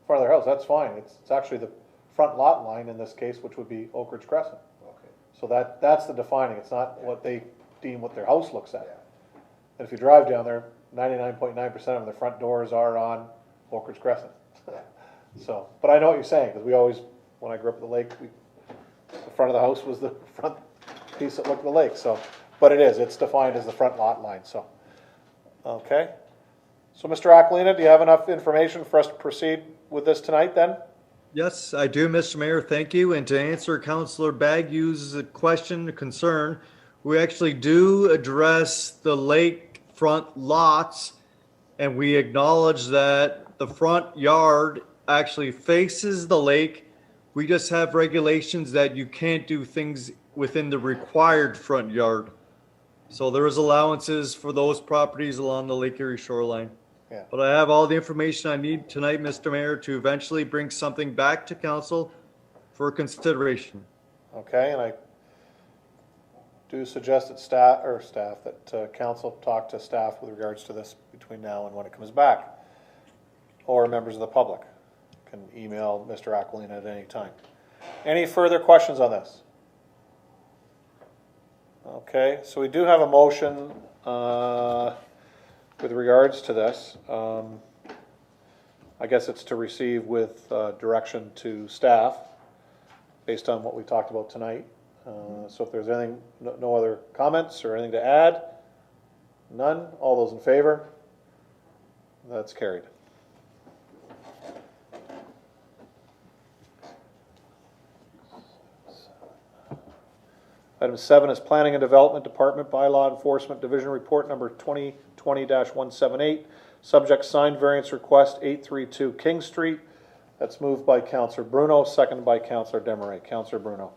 of their house, that's fine. It's actually the front lot line in this case, which would be Oak Ridge Crescent.
Okay.
So that's the defining. It's not what they deem what their house looks at. And if you drive down there, 99.9% of them, the front doors are on Oak Ridge Crescent. So, but I know what you're saying, because we always, when I grew up at the lake, the front of the house was the front piece that looked at the lake. So, but it's defined as the front lot line. So, okay. So, Mr. Aquilina, do you have enough information for us to proceed with this tonight then?
Yes, I do, Mr. Mayor. Thank you. And to answer Councillor Bagu's question, concern, we actually do address the lakefront lots, and we acknowledge that the front yard actually faces the lake. We just have regulations that you can't do things within the required front yard. So there is allowances for those properties along the Lake Erie shoreline.
Yeah.
But I have all the information I need tonight, Mr. Mayor, to eventually bring something back to council for consideration.
Okay, and I do suggest that that council talk to staff with regards to this between now and when it comes back, or members of the public. can email Mr. Aquilina at any time. Any further questions on this? Okay, so we do have a motion with regards to this. I guess it's to receive with direction to staff based on what we talked about tonight. So if there's anything, no other comments or anything to add? None? All those in favor? That's carried. Item 7 is Planning and Development Department Bylaw Enforcement Division Report number 2020-178. Subject sign variance request 832 King Street. That's moved by Councillor Bruno, seconded by Councillor Desmarais. Councillor Bruno.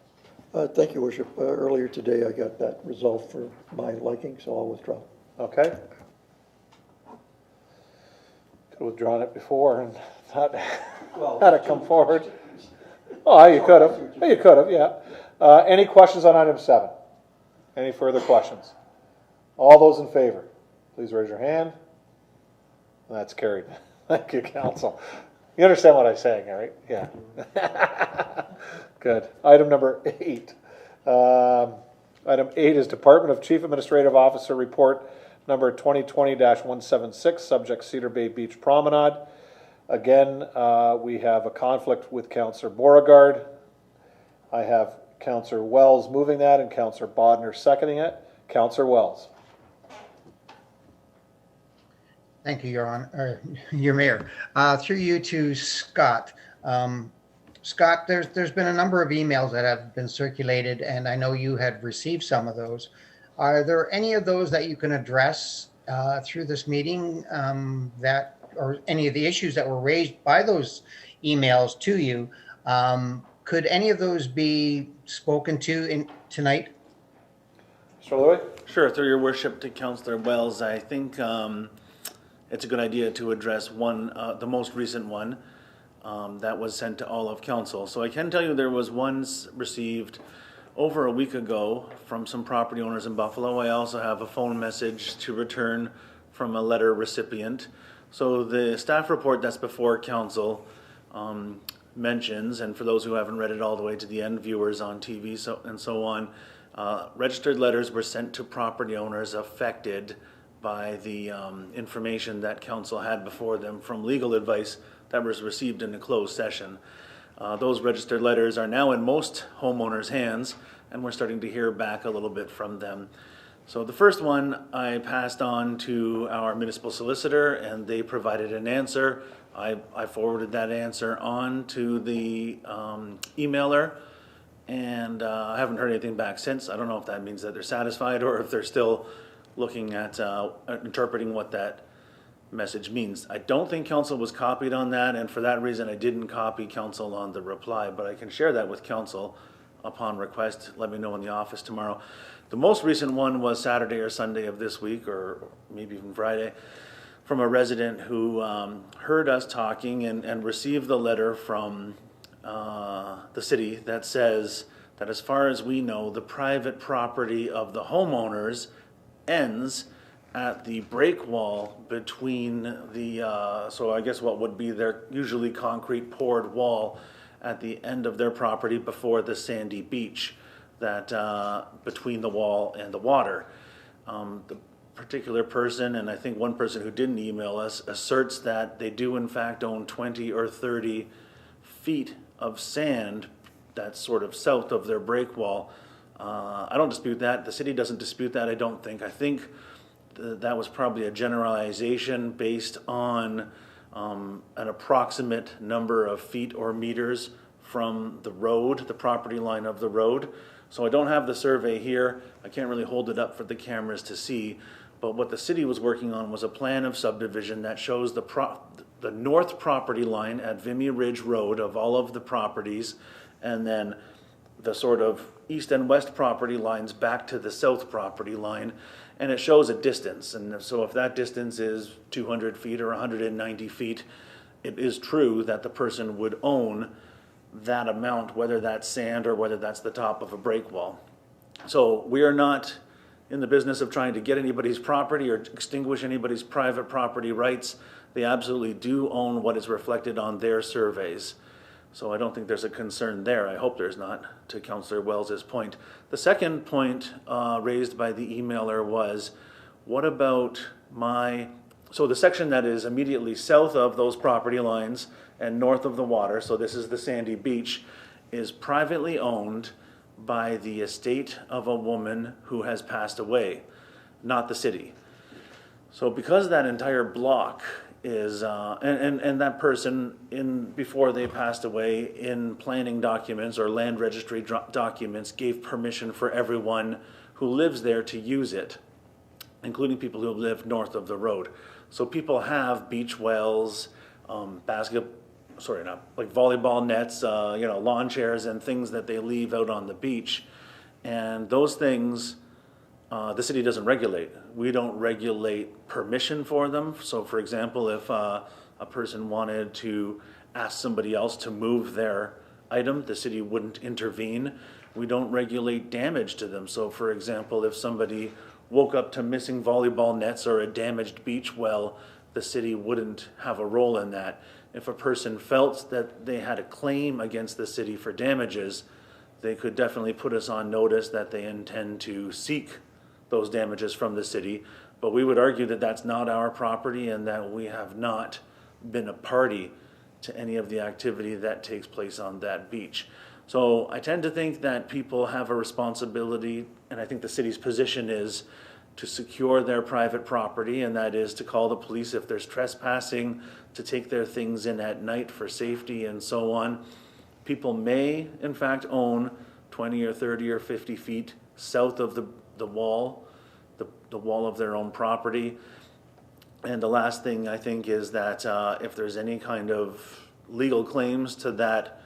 Thank you, Worship. Earlier today, I got that resolved for my liking, so I'll withdraw.
Okay. Could have withdrawn it before and not had it come forward. Oh, you could have. You could have, yeah. Any questions on item 7? Any further questions? All those in favor, please raise your hand. That's carried. Thank you, Council. You understand what I'm saying, right? Yeah. Good. Item number 8. Item 8 is Department of Chief Administrative Officer Report number 2020-176, subject Cedar Bay Beach Promenade. Again, we have a conflict with Councillor Beauregard. I have Councillor Wells moving that and Councillor Bodner seconding it. Councillor Wells.
Thank you, Your Honor, Your Mayor. Through you to Scott. Scott, there's been a number of emails that have been circulated, and I know you had received some of those. Are there any of those that you can address through this meeting or any of the issues that were raised by those emails to you? Could any of those be spoken to tonight?
Mr. Louis?
Sure, through your worship to Councillor Wells, I think it's a good idea to address one, the most recent one that was sent to all of council. So I can tell you there was one received over a week ago from some property owners in Buffalo. I also have a phone message to return from a letter recipient. So the staff report that's before council mentions, and for those who haven't read it all the way to the end, viewers on TV and so on, registered letters were sent to property owners affected by the information that council had before them from legal advice that was received in a closed session. Those registered letters are now in most homeowners' hands, and we're starting to hear back a little bit from them. So the first one I passed on to our municipal solicitor, and they provided an answer. I forwarded that answer on to the emailer, and I haven't heard anything back since. I don't know if that means that they're satisfied or if they're still looking at interpreting what that message means. I don't think council was copied on that, and for that reason I didn't copy council on the reply, but I can share that with council upon request. Let me know in the office tomorrow. The most recent one was Saturday or Sunday of this week, or maybe even Friday, from a resident who heard us talking and received the letter from the city that says that as far as we know, the private property of the homeowners ends at the break wall between the, so I guess what would be their usually concrete poured wall at the end of their property before the sandy beach, that between the wall and the water. The particular person, and I think one person who didn't email us, asserts that they do in fact own 20 or 30 feet of sand that's sort of south of their break wall. I don't dispute that. The city doesn't dispute that, I don't think. I think that was probably a generalization based on an approximate number of feet or meters from the road, the property line of the road. So I don't have the survey here. I can't really hold it up for the cameras to see. But what the city was working on was a plan of subdivision that shows the north property line at Vimy Ridge Road of all of the properties, and then the sort of east and west property lines back to the south property line. And it shows a distance, and so if that distance is 200 feet or 190 feet, it is true that the person would own that amount, whether that's sand or whether that's the top of a break wall. So we are not in the business of trying to get anybody's property or extinguish anybody's private property rights. they absolutely do own what is reflected on their surveys. So I don't think there's a concern there. I hope there's not, to Councillor Wells's point. The second point raised by the emailer was, what about so the section that is immediately south of those property lines and north of the water, so this is the sandy beach, is privately owned by the estate of a woman who has passed away, not the city. So because that entire block is, and that person, before they passed away, in planning documents or land registry documents, gave permission for everyone who lives there to use it, including people who live north of the road. So people have beach wells, volleyball nets, lawn chairs and things that they leave out on the beach. And those things, the city doesn't regulate. We don't regulate permission for them. So for example, if a person wanted to ask somebody else to move their item, the city wouldn't intervene. We don't regulate damage to them. So for example, if somebody woke up to missing volleyball nets or a damaged beach well, the city wouldn't have a role in that. If a person felt that they had a claim against the city for damages, they could definitely put us on notice that they intend to seek those damages from the city. But we would argue that that's not our property and that we have not been a party to any of the activity that takes place on that beach. So I tend to think that people have a responsibility, and I think the city's position is to secure their private property, and that is to call the police if there's trespassing, to take their things in at night for safety and so on. People may, in fact, own 20 or 30 or 50 feet south of the wall of their own property. And the last thing I think is that if there's any kind of legal claims to that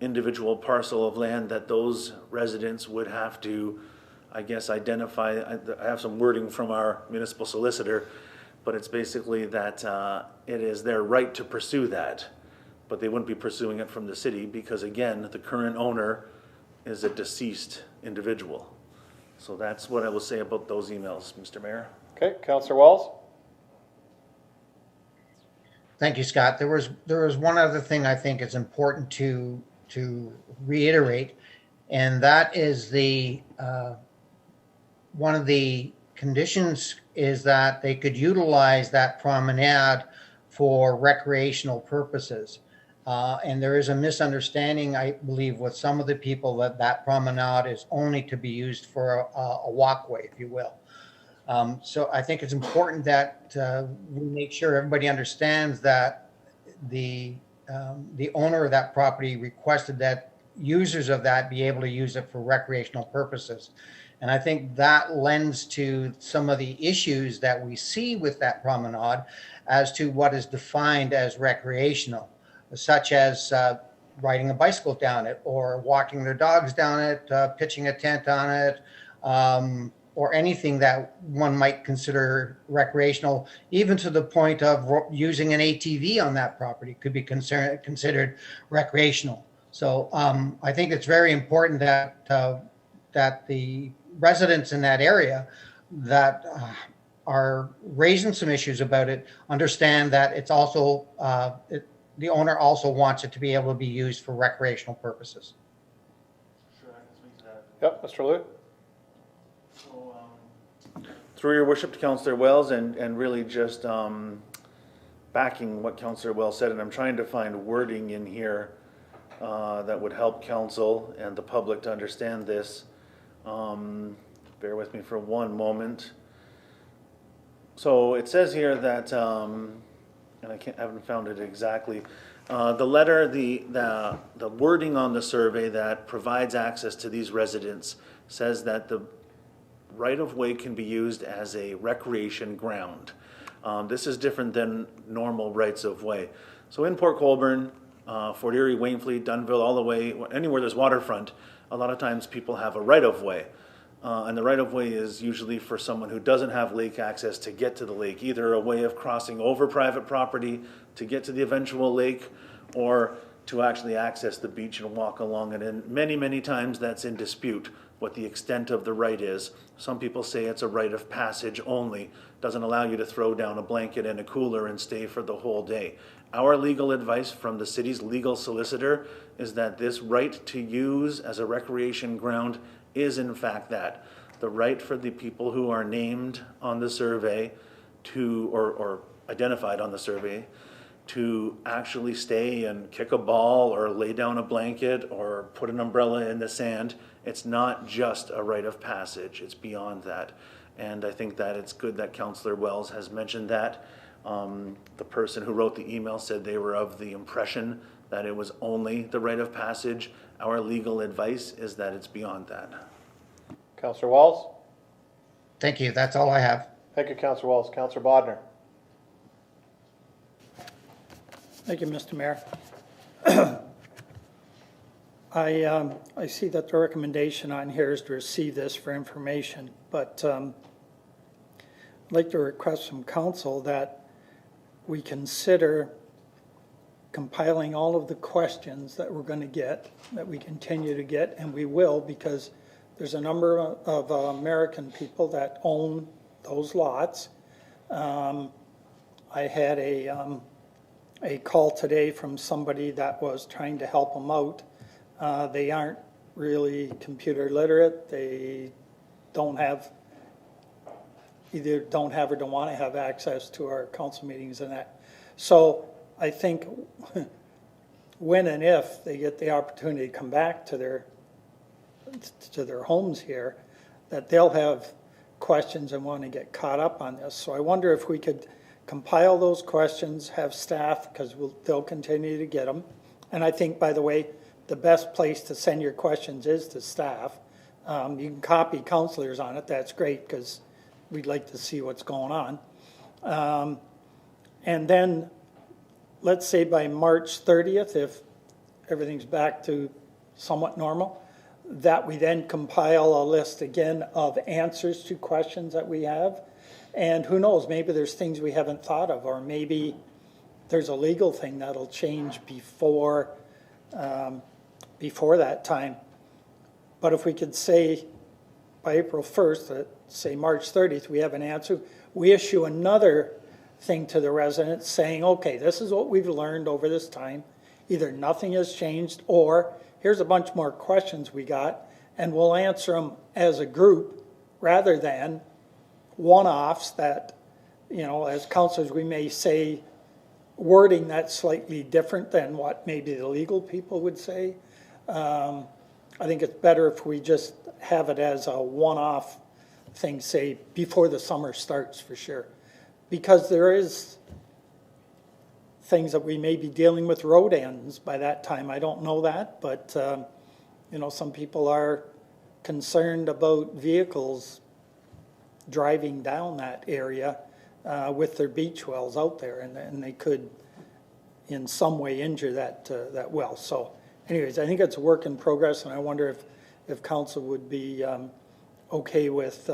individual parcel of land, that those residents would have to, I guess, identify. I have some wording from our municipal solicitor, but it's basically that it is their right to pursue that, but they wouldn't be pursuing it from the city because, again, the current owner is a deceased individual. So that's what I will say about those emails, Mr. Mayor.
Okay, Councillor Wells?
Thank you, Scott. There was one other thing I think is important to reiterate, and that is one of the conditions is that they could utilize that promenade for recreational purposes. And there is a misunderstanding, I believe, with some of the people that promenade is only to be used for a walkway, if you will. So I think it's important that we make sure everybody understands that the owner of that property requested that users of that be able to use it for recreational purposes. And I think that lends to some of the issues that we see with that promenade as to what is defined as recreational, such as riding a bicycle down it or walking their dogs down it, pitching a tent on it, or anything that one might consider recreational, even to the point of using an ATV on that property could be considered recreational. So I think it's very important that the residents in that area that are raising some issues about it understand that it's also the owner also wants it to be able to be used for recreational purposes.
Sure, I can speak to that.
Yep, Mr. Liu?
So, through your worship to Councillor Wells and really just backing what Councillor Wells said, and I'm trying to find wording in here that would help council and the public to understand this. Bear with me for one moment. So it says here that, and I haven't found it exactly. The letter, the wording on the survey that provides access to these residents says that the right-of-way can be used as a recreation ground. This is different than normal rights-of-way. So in Port Colborne, Fort Erie, Wainfleet, Dunnville, all the way, anywhere there's waterfront, a lot of times people have a right-of-way. And the right-of-way is usually for someone who doesn't have lake access to get to the lake, either a way of crossing over private property to get to the eventual lake, or to actually access the beach and walk along it. And many, many times that's in dispute. what the extent of the right is. Some people say it's a rite of passage only, doesn't allow you to throw down a blanket in a cooler and stay for the whole day. Our legal advice from the city's legal solicitor is that this right to use as a recreation ground is in fact that. The right for the people who are named on the survey to, or identified on the survey, to actually stay and kick a ball or lay down a blanket or put an umbrella in the sand. It's not just a rite of passage, it's beyond that. And I think that it's good that Councillor Wells has mentioned that. The person who wrote the email said they were of the impression that it was only the rite of passage. Our legal advice is that it's beyond that.
Councillor Walls?
Thank you. That's all I have.
Thank you, Councillor Walls. Councillor Bodnar?
Thank you, Mr. Mayor. I see that the recommendation on here is to receive this for information, but I'd like to request from council that we consider compiling all of the questions that we're going to get, that we continue to get, and we will, because there's a number of American people that own those lots. I had a call today from somebody that was trying to help them out. They aren't really computer literate. They either don't have or don't want to have access to our council meetings and that. So I think when and if they get the opportunity to come back to their homes here, that they'll have questions and want to get caught up on this. So I wonder if we could compile those questions, have staff, because they'll continue to get them. And I think, by the way, the best place to send your questions is to staff. You can copy counselors on it. That's great, because we'd like to see what's going on. And then, let's say by March 30th, if everything's back to somewhat normal, that we then compile a list again of answers to questions that we have. And who knows, maybe there's things we haven't thought of, or maybe there's a legal thing that'll change before that time. But if we could say by April 1st, say March 30th, we have an answer, we issue another thing to the residents saying, okay, this is what we've learned over this time. Either nothing has changed, or here's a bunch more questions we got, and we'll answer them as a group rather than one-offs that, you know, as councillors, we may say wording that's slightly different than what maybe the legal people would say. I think it's better if we just have it as a one-off thing, say, before the summer starts for sure. Because there is things that we may be dealing with road ends by that time. I don't know that, but, you know, some people are concerned about vehicles driving down that area with their beach wells out there, and they could in some way injure that well. So anyways, I think it's a work in progress, and I wonder if council would be okay with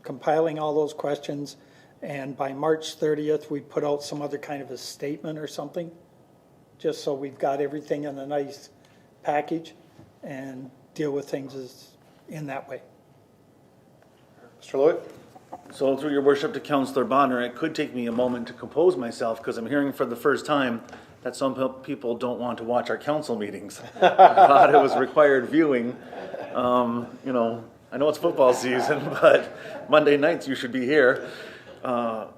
compiling all those questions, and by March 30th we put out some other kind of a statement or something, just so we've got everything in a nice package and deal with things in that way.
Mr. Lewitt?
So through your worship to Councillor Bonner, it could take me a moment to compose myself, because I'm hearing for the first time that some people don't want to watch our council meetings. I thought it was required viewing. You know, I know it's football season, but Monday nights you should be here. I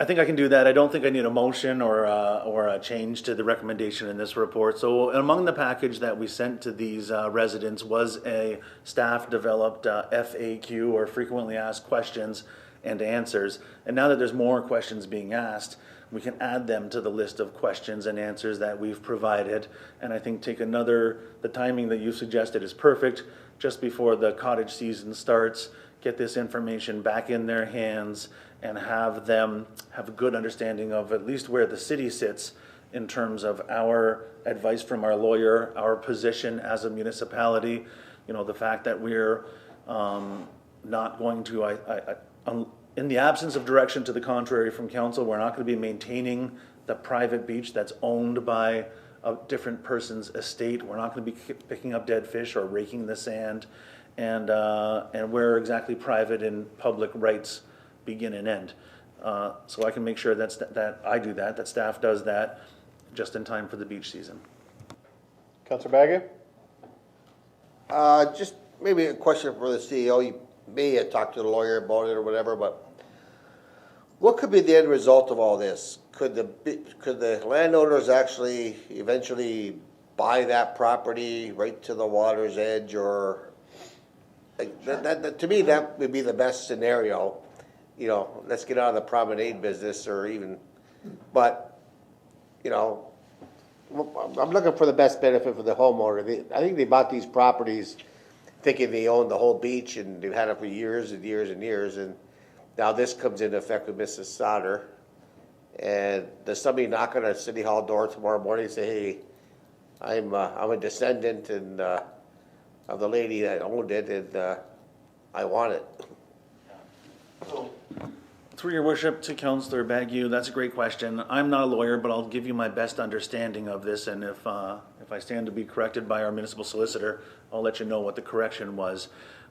think I can do that. I don't think I need a motion or a change to the recommendation in this report. So among the package that we sent to these residents was a staff-developed FAQ, or frequently asked questions and answers. And now that there's more questions being asked, we can add them to the list of questions and answers that we've provided. And I think the timing that you suggested is perfect, just before the cottage season starts, get this information back in their hands and have them have a good understanding of at least where the city sits in terms of our advice from our lawyer, our position as a municipality, you know, the fact that we're not going to, in the absence of direction to the contrary from council, we're not going to be maintaining the private beach that's owned by a different person's estate. We're not going to be picking up dead fish or raking the sand, and where exactly private and public rights begin and end. So I can make sure that I do that staff does that, just in time for the beach season.
Councillor Baggio?
Just maybe a question for the CEO. You may have talked to the lawyer about it or whatever, but what could be the end result of all this? Could the landowners actually eventually buy that property right to the water's edge, or to me that would be the best scenario? You know, let's get out of the promenade business, or even, but you know, I'm looking for the best benefit for the homeowner. I think they bought these properties thinking they owned the whole beach, and they've had it for years and years and years, and now this comes into effect with Mrs. Sauter. And does somebody knock on a city hall door tomorrow morning and say, hey, I'm a descendant and of the lady that owned it, and I want it?
Through your worship to Councillor Baggio, that's a great question. I'm not a lawyer, but I'll give you my best understanding of this, and if I stand to be corrected by our municipal solicitor, I'll let you know what the correction was.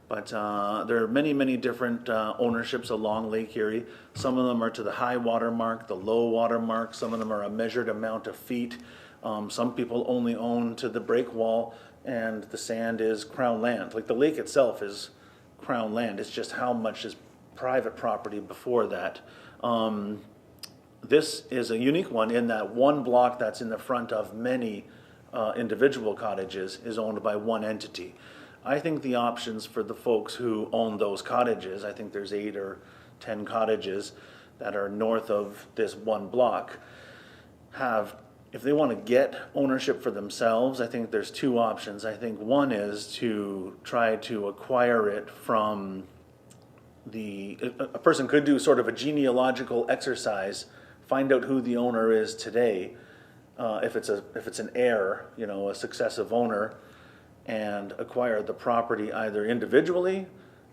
But there are many, many different ownerships along Lake Erie. Some of them are to the high water mark, the low water mark. Some of them are a measured amount of feet. Some people only own to the break wall, and the sand is crown land. Like the lake itself is crown land. It's just how much is private property before that. This is a unique one in that one block that's in the front of many individual cottages is owned by one entity. I think the options for the folks who own those cottages, I think there's 8 or 10 cottages that are north of this one block, if they want to get ownership for themselves, I think there's 2 options. I think one is to try to acquire it from a person could do sort of a genealogical exercise, find out who the owner is today, if it's an heir, you know, a successive owner, and acquire the property either individually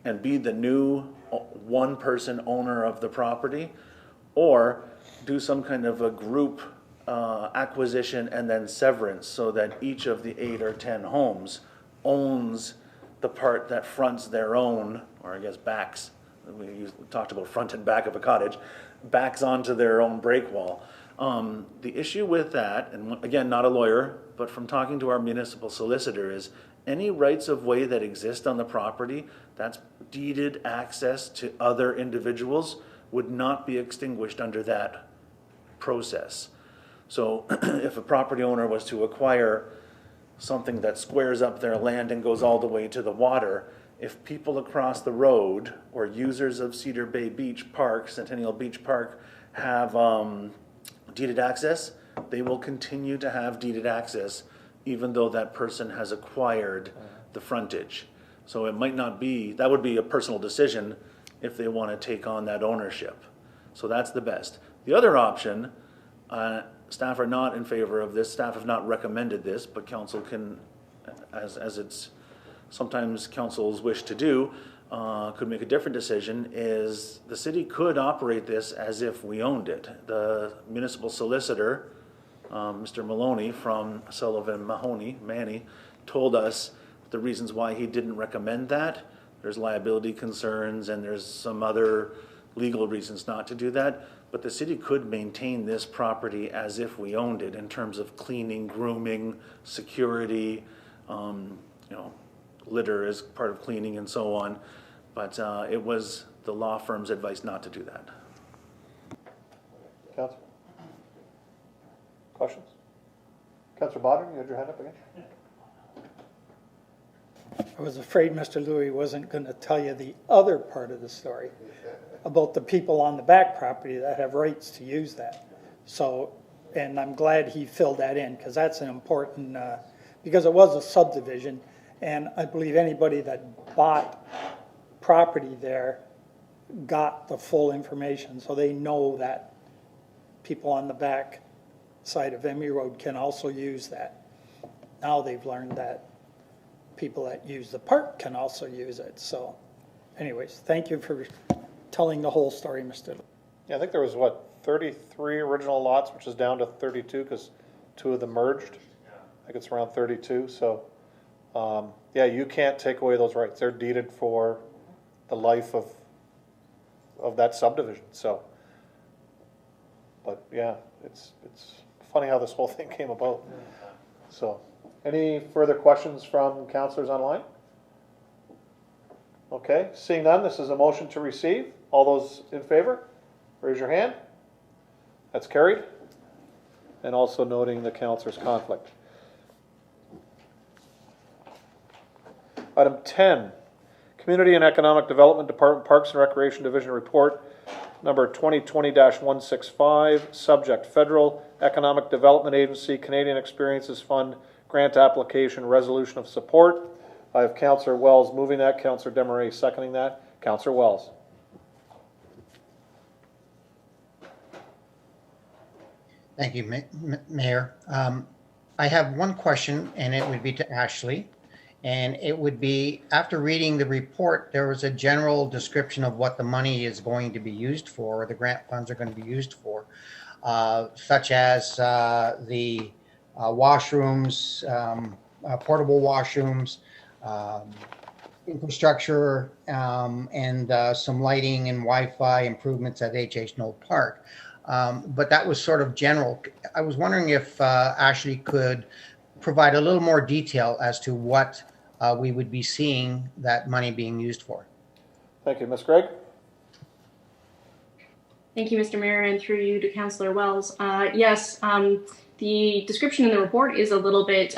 and be the new one-person owner of the property, or do some kind of a group acquisition and then severance, so that each of the 8 or 10 homes owns the part that fronts their own, or I guess backs. We talked about front and back of a cottage, backs onto their own break wall. The issue with that, and again, not a lawyer, but from talking to our municipal solicitor, is any rights of way that exist on the property that's deeded access to other individuals would not be extinguished under that process. So if a property owner was to acquire something that squares up their land and goes all the way to the water, if people across the road or users of Cedar Bay Beach Park, Centennial Beach Park, have deeded access, they will continue to have deeded access even though that person has acquired the frontage. So it might not be, that would be a personal decision if they want to take on that ownership. So that's the best. The other option, staff are not in favor of this, staff have not recommended this, but council can, as it's sometimes councils wish to do, could make a different decision, is the city could operate this as if we owned it. The municipal solicitor, Mr. Maloney from Sullivan Manny, told us the reasons why he didn't recommend that. There's liability concerns and there's some other legal reasons not to do that, but the city could maintain this property as if we owned it in terms of cleaning, grooming, security, litter is part of cleaning and so on, but it was the law firm's advice not to do that.
Councilor? Questions? Councilor Bodden, you had your hand up again?
I was afraid Mr. Louis wasn't going to tell you the other part of the story about the people on the back property that have rights to use that. So, and I'm glad he filled that in, because that's an important, because it was a subdivision, and I believe anybody that bought property there got the full information, so they know that people on the back side of Emmy Road can also use that. Now they've learned that people that use the park can also use it. So anyways, thank you for telling the whole story, Mr.
Yeah, I think there was, 33 original lots, which is down to 32 because two of them merged. I think it's around 32. So, yeah, you can't take away those rights. They're deeded for the life of that subdivision. So, but yeah, it's funny how this whole thing came about. So, any further questions from councillors online? Okay, seeing none, this is a motion to receive. All those in favor, raise your hand. That's carried. And also noting the councillor's conflict. Item 10, Community and Economic Development Department Parks and Recreation Division Report number 2020-165, subject Federal Economic Development Agency, Canadian Experiences Fund, grant application, resolution of support. I have Councillor Wells moving that, Councillor Desmarais seconding that. Councillor Wells.
Thank you, Mayor. I have one question, and it would be to Ashley. And it would be, after reading the report, there was a general description of what the money is going to be used for, or the grant funds are going to be used for, such as the washrooms, portable washrooms, infrastructure, and some lighting and Wi-Fi improvements at H.H. Knoll Park. But that was sort of general. I was wondering if Ashley could provide a little more detail as to what we would be seeing that money being used for.
Thank you. Ms. Gregg?
Thank you, Mr. Mayor, and through you to Councillor Wells. Yes, the description in the report is a little bit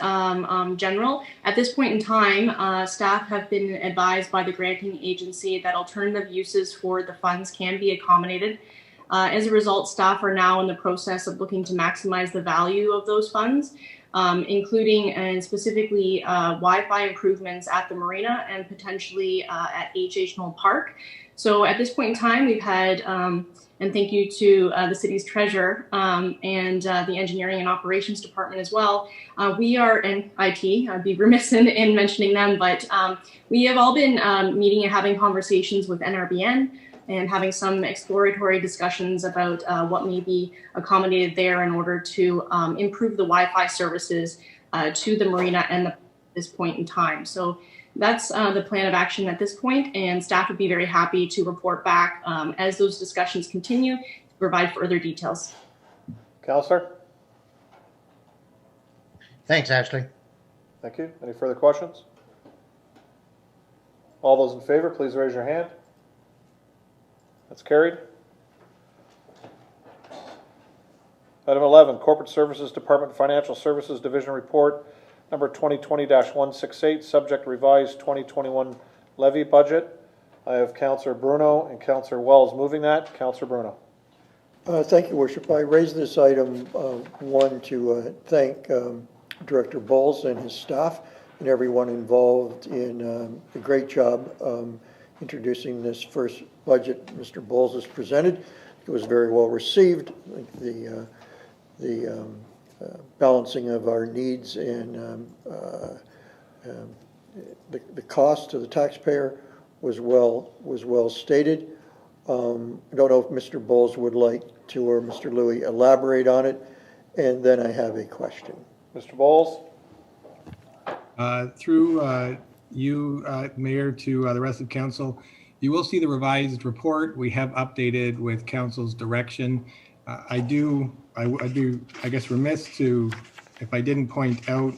general. At this point in time, staff have been advised by the granting agency that alternative uses for the funds can be accommodated. As a result, staff are now in the process of looking to maximize the value of those funds, including and specifically Wi-Fi improvements at the marina and potentially at H.H. Knoll Park. So at this point in time, we've had, and thank you to the city's treasurer and the engineering and operations department as well. We are in IT, I'd be remiss in mentioning them, but we have all been meeting and having conversations with NRBN and having some exploratory discussions about what may be accommodated there in order to improve the Wi-Fi services to the marina and at this point in time. So that's the plan of action at this point, and staff would be very happy to report back as those discussions continue to provide further details.
Councillor?
Thanks, Ashley.
Thank you. Any further questions? All those in favor, please raise your hand. That's carried. Item 11, Corporate Services Department Financial Services Division Report number 2020-168, subject revised 2021 levy budget. I have Councillor Bruno and Councillor Wells moving that. Councillor Bruno.
Thank you, Worship. I raised this item, one, to thank Director Bowles and his staff and everyone involved in a great job introducing this first budget Mr. Bowles has presented. It was very well received. The balancing of our needs and the cost to the taxpayer was well stated. I don't know if Mr. Bowles would like to, or Mr. Louie, elaborate on it, and then I have a question.
Mr. Bowles?
Through you, Mayor, to the rest of council, you will see the revised report. We have updated with council's direction. I'd be, I guess, remiss to, if I didn't point out,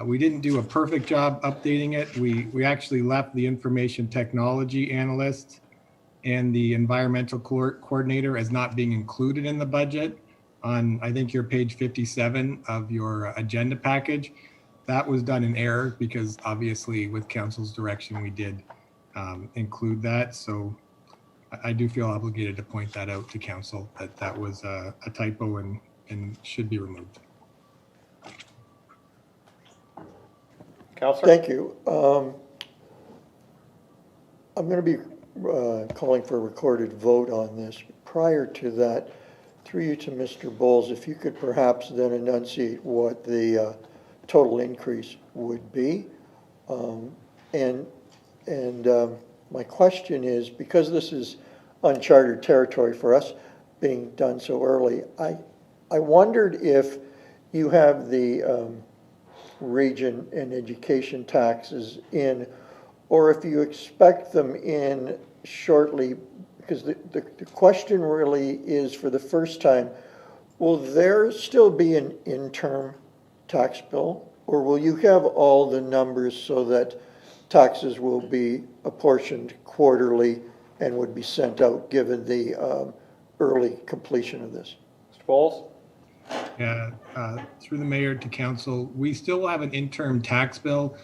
we didn't do a perfect job updating it. We actually left the information technology analyst and the environmental coordinator as not being included in the budget on, I think, your page 57 of your agenda package. That was done in error because obviously with council's direction, we did include that. So I do feel obligated to point that out to council, that that was a typo and should be removed.
Councillor?
Thank you. I'm going to be calling for a recorded vote on this. Prior to that, through you to Mr. Bowles, if you could perhaps then enunciate what the total increase would be. My question is, because this is uncharted territory for us being done so early, I wondered if you have the region and education taxes in, or if you expect them in shortly, because the question really is, for the first time, will there still be an interim tax bill, or will you have all the numbers so that taxes will be apportioned quarterly and would be sent out given the early completion of this?
Mr. Bowles?
Yeah, through the mayor to council, we still have an interim tax bill.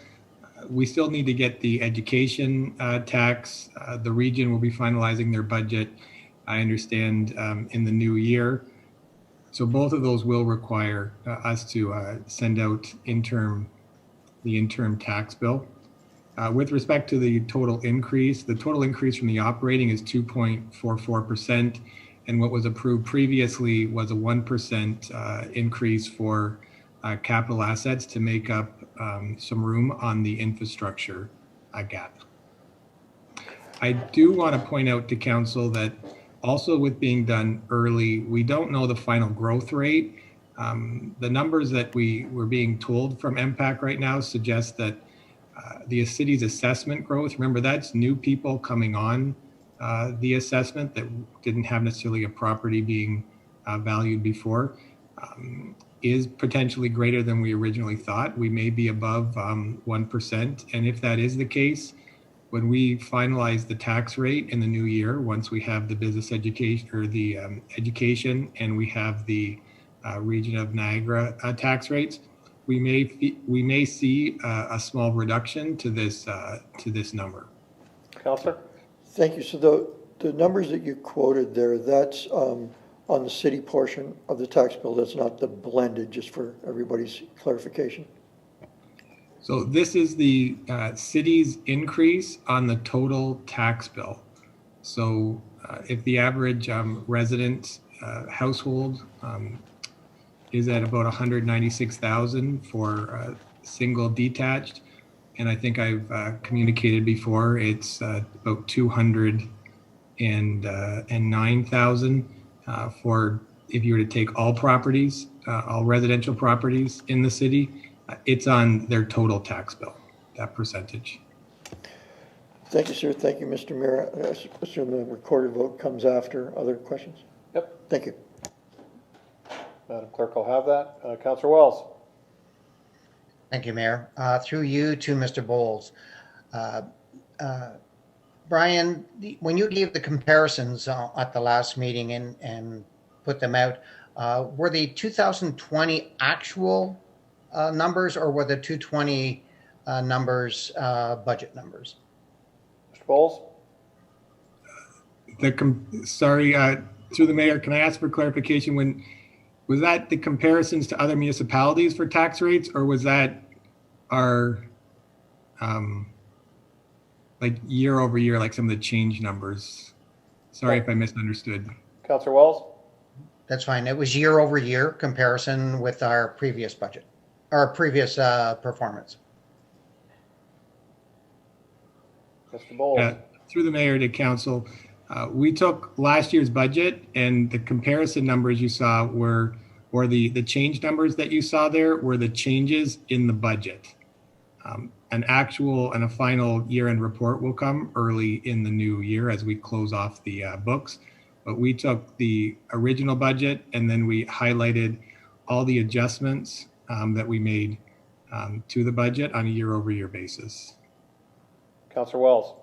We still need to get the education tax. The region will be finalizing their budget, I understand, in the new year. So both of those will require us to send out the interim tax bill. With respect to the total increase from the operating is 2.44%. And what was approved previously was a 1% increase for capital assets to make up some room on the infrastructure gap. I do want to point out to council that also with being done early, we don't know the final growth rate. The numbers that we're being told from MPAC right now suggest that the city's assessment growth, remember that's new people coming on the assessment that didn't have necessarily a property being valued before, is potentially greater than we originally thought. We may be above 1%. And if that is the case, when we finalize the tax rate in the new year, once we have the business education or the education and we have the region of Niagara tax rates, we may see a small reduction to this number.
Councillor?
Thank you. So the numbers that you quoted there, that's on the city portion of the tax bill. That's not the blended, just for everybody's clarification.
So this is the city's increase on the total tax bill. So if the average resident household is at about 196,000 for single detached, and I think I've communicated before, it's about 209,000 for if you were to take all properties, all residential properties in the city. It's on their total tax bill, that percentage.
Thank you, sir. Thank you, Mr. Mayor. I assume the recorded vote comes after. Other questions?
Yep.
Thank you.
Madam Clerk will have that. Councillor Wells?
Thank you, Mayor. Through you to Mr. Bowles. Brian, when you gave the comparisons at the last meeting and put them out, were the 2020 actual numbers, or were the 220 numbers budget numbers?
Mr. Bowles?
Sorry, through the mayor, can I ask for clarification? Was that the comparisons to other municipalities for tax rates, or was that our like year over year, like some of the change numbers? Sorry if I misunderstood.
Councillor Wells?
That's fine. It was year over year comparison with our previous budget, our previous performance.
Mr. Bowles?
Through the mayor to council, we took last year's budget, and the comparison numbers you saw were, or the change numbers that you saw there were the changes in the budget. An actual and a final year-end report will come early in the new year as we close off the books. But we took the original budget and then we highlighted all the adjustments that we made to the budget on a year-over-year basis.
Councillor Wells?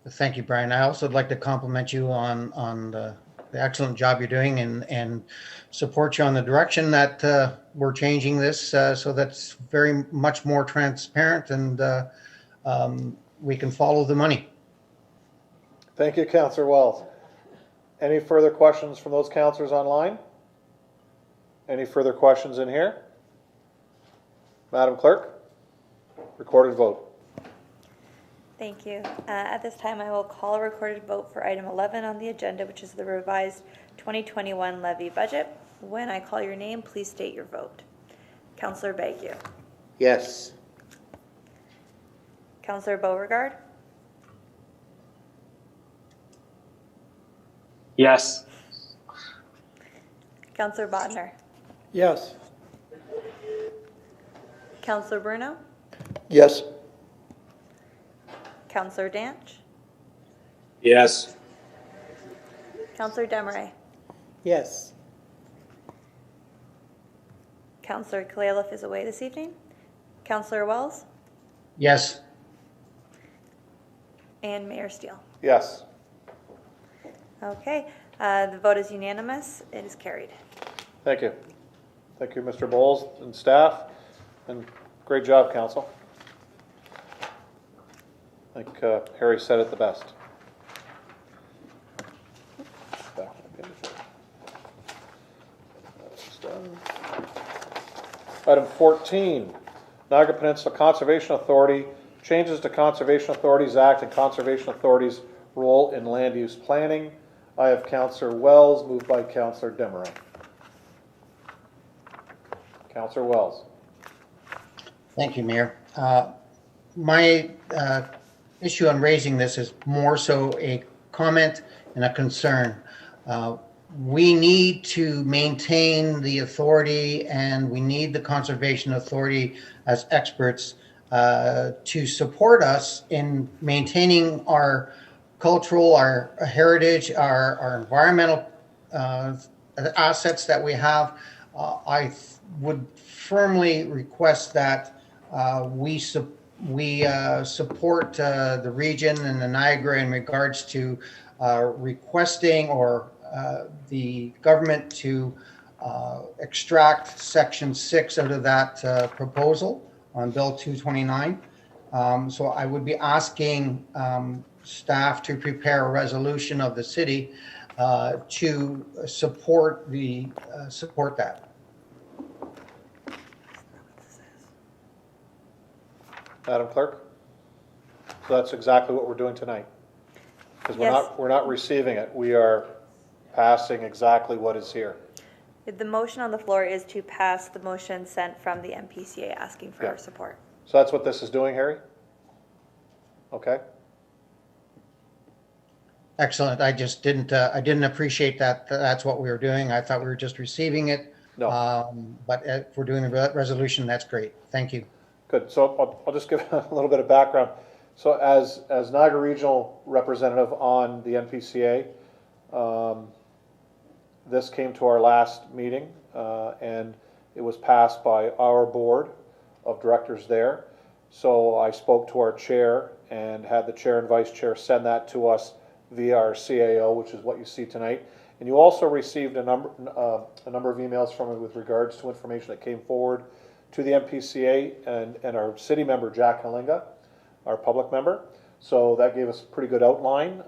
Thank you, Brian. I also would like to compliment you on the excellent job you're doing and support you on the direction that we're changing this so that's very much more transparent and we can follow the money.
Thank you, Councillor Wells. Any further questions from those councillors online? Any further questions in here? Madam Clerk, recorded vote.
Thank you. At this time, I will call a recorded vote for item 11 on the agenda, which is the revised 2021 levy budget. When I call your name, please state your vote. Councillor Bagu.
Yes.
Councillor Beauregard.
Yes.
Councillor Bodnar.
Yes.
Counselor Bruno,
Yes.
Counselor Danch,
Yes.
Counselor Demaray,
Yes.
Counselor Kalaliff is away this evening, Counselor Wells,
Yes.
and Mayor Steele.
Yes.
Okay, the vote is unanimous. It is carried.
Thank you. Thank you, Mr. Bowles and staff, and great job, council. I think Harry said it the best. That's done. Item 14, Niagara Peninsula Conservation Authority, changes to Conservation Authorities Act and Conservation Authority's role in land use planning. I have Councillor Wells, moved by Councillor Demaray. Councillor Wells.
Thank you, Mayor. My issue on raising this is more so a comment and a concern. We need to maintain the authority, and we need the Conservation Authority as experts to support us in maintaining our cultural, our heritage, our environmental assets that we have. I would firmly request that we support the region and the Niagara in regards to requesting or the government to extract Section 6 out of that proposal on Bill 229. So I would be asking staff to prepare a resolution of the city to support that.
Madam Clerk? So that's exactly what we're doing tonight. Because
Yes.
we're not receiving it. We are passing exactly what is here.
The motion on the floor is to pass the motion sent from the MPCA asking for
Yeah.
our support.
So that's what this is doing, Harry? Okay.
Excellent. I just didn't appreciate that that's what we were doing. I thought we were just receiving it.
No.
But if we're doing a resolution, that's great. Thank you.
Good. So I'll just give a little bit of background. So as Niagara Regional representative on the NPCA, this came to our last meeting and it was passed by our board of directors there. So I spoke to our chair and had the chair and vice chair send that to us via our CAO, which is what you see tonight. And you also received a number of emails from me with regards to information that came forward to the MPCA and our city member, Jack Halinga, our public member. So that gave us a pretty good outline.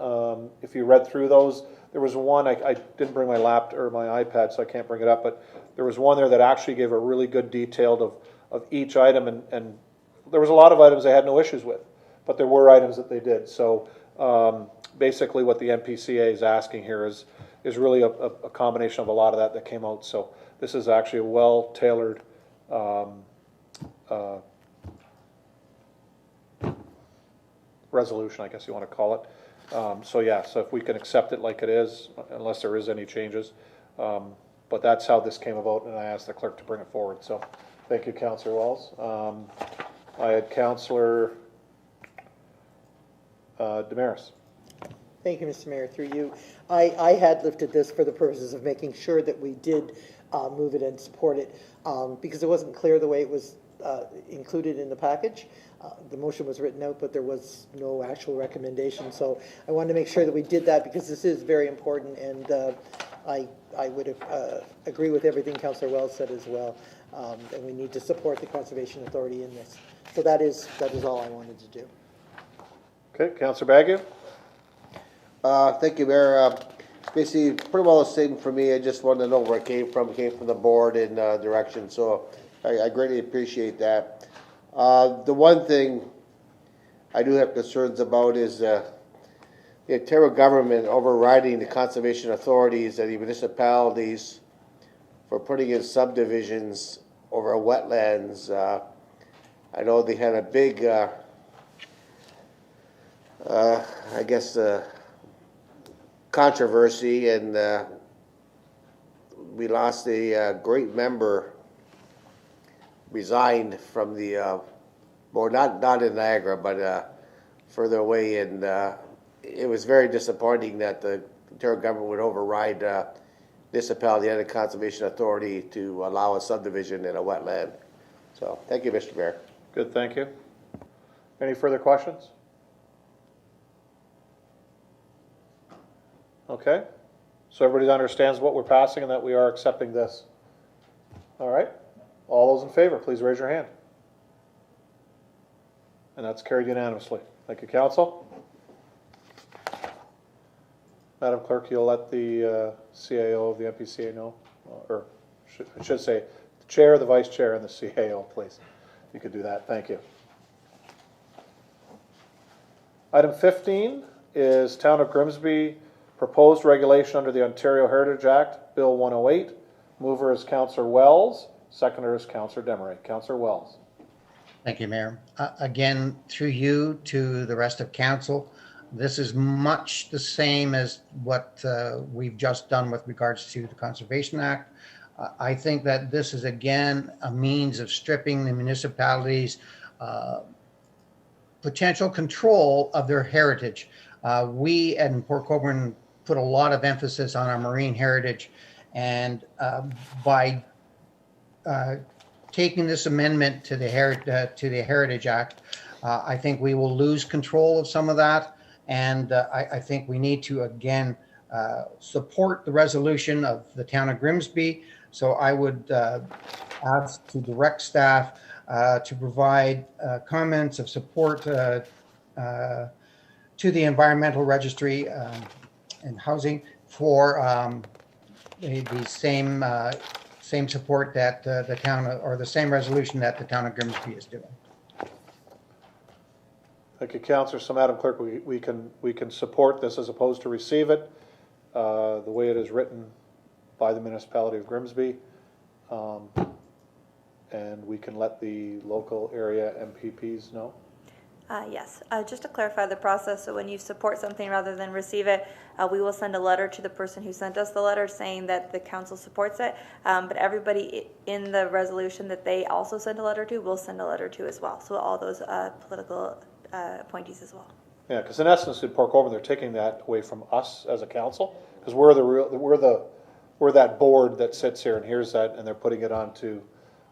If you read through those, there was one, I didn't bring my laptop or my iPad, so I can't bring it up, but there was one there that actually gave a really good detailed of each item, and there was a lot of items they had no issues with, but there were items that they did. So basically what the MPCA is asking here is really a combination of a lot of that came out. So this is actually a well-tailored resolution, I guess you want to call it. So yeah, so if we can accept it like it is, unless there is any changes. But that's how this came about, and I asked the clerk to bring it forward. So thank you, Councillor Wells. I had Councillor Damaris.
Thank you, Mr. Mayor. Through you, I had lifted this for the purposes of making sure that we did move it and support it because it wasn't clear the way it was included in the package. The motion was written out, but there was no actual recommendation. So I wanted to make sure that we did that because this is very important, and I would agree with everything Councillor Wells said as well. And we need to support the Conservation Authority in this. So that is all I wanted to do.
Okay, Councillor Bagu.
Thank you, Mayor. Basically, pretty well the same for me. I just wanted to know where it came from. It came from the board and direction, so I greatly appreciate that. The one thing I do have concerns about is the Ontario government overriding the conservation authorities and the municipalities for putting in subdivisions over wetlands. I know they had a big, I guess, controversy, and we lost a great member resigned from the, well, not in Niagara, but further away, and it was very disappointing that the Ontario government would override municipality and the Conservation Authority to allow a subdivision in a wetland. So, thank you, Mr. Mayor.
Good, thank you. Any further questions? Okay, so everybody understands what we're passing and that we are accepting this. All right, all those in favor, please raise your hand. And that's carried unanimously. Thank you, Council. Madam Clerk, you'll let the CAO of the MPCA know, or I should say, the Chair, the Vice Chair, and the CAO, please. You could do that. Thank you. Item 15 is Town of Grimsby proposed regulation under the Ontario Heritage Act, Bill 108. Mover is Councillor Wells. Seconder is Councillor Desmarais. Councillor Wells.
Thank you, Mayor. Again, through you to the rest of council, this is much the same as what we've just done with regards to the Conservation Act. I think that this is, again, a means of stripping the municipalities' potential control of their heritage. We at Port Colborne put a lot of emphasis on our marine heritage, and by taking this amendment to the Heritage Act, I think we will lose control of some of that, and I think we need to again support the resolution of the Town of Grimsby. So I would ask to direct staff to provide comments of support to the Environmental Registry and Housing for the same support that the town, or the same resolution that the Town of Grimsby is doing.
Thank you, Councillor. So, Madam Clerk, we can support this as opposed to receive it the way it is written by the municipality of Grimsby, and we can let the local area MPPs know.
Yes, just to clarify the process, so when you support something rather than receive it, we will send a letter to the person who sent us the letter saying that the council supports it, but everybody in the resolution that they also send a letter to will send a letter to as well, so all those political appointees as well.
Yeah, because in essence, in Port Colborne, they're taking that away from us as a council, because we're that board that sits here and hears that, and they're putting it onto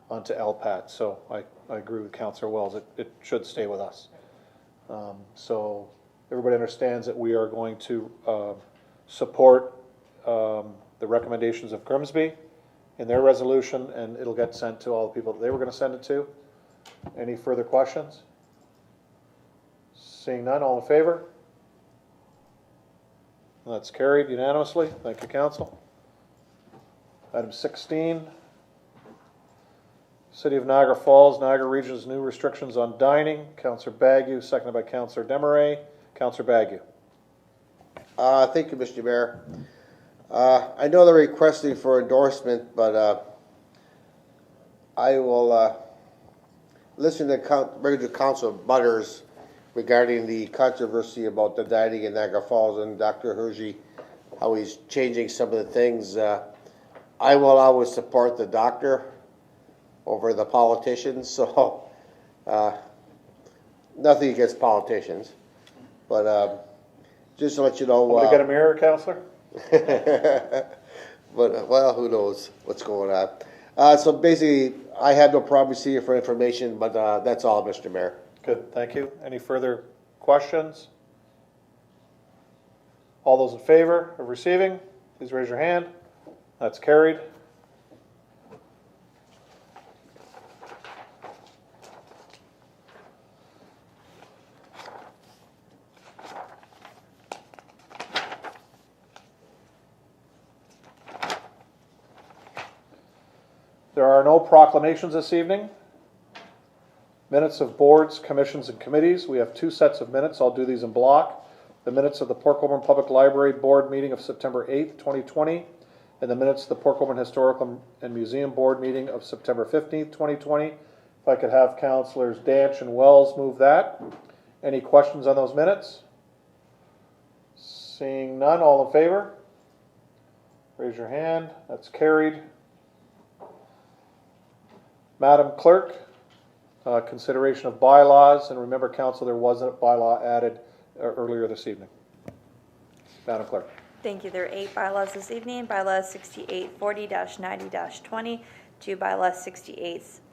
LPAT. So I agree with Councillor Wells. It should stay with us. So everybody understands that we are going to support the recommendations of Grimsby in their resolution, and it'll get sent to all the people that they were going to send it to. Any further questions? Seeing none, all in favor? That's carried unanimously. Thank you, Council. Item 16. City of Niagara Falls, Niagara Region's new restrictions on dining. Councillor Bagu, seconded by Councillor Desmarais. Councillor Bagu.
Thank you, Mr. Mayor. I know they're requesting for endorsement, but I will listen to regular council butters regarding the controversy about the dining in Niagara Falls and Dr. Hershey, how he's changing some of the things. I will always support the doctor over the politicians, so nothing against politicians, but just to let you know.
Want to get a mirror, Councillor?
But well, who knows what's going on? So basically, I have no problem receiving for information, but that's all, Mr. Mayor.
Good, thank you. Any further questions? All those in favor of receiving, please raise your hand. That's carried. There are no proclamations this evening. Minutes of boards, commissions, and committees. We have 2 sets of minutes. I'll do these in block. The minutes of the Port Colborne Public Library Board meeting of September 8th, 2020, and the minutes of the Port Colborne Historical and Museum Board meeting of September 15th, 2020. If I could have Councillors Danch and Wells move that. Any questions on those minutes? Seeing none, all in favor? Raise your hand. That's carried. Madam Clerk, consideration of bylaws, and remember, council, there was a bylaw added earlier this evening. Madam Clerk.
Thank you. There are 8 bylaws this evening. Bylaw 6840-90-20 to bylaw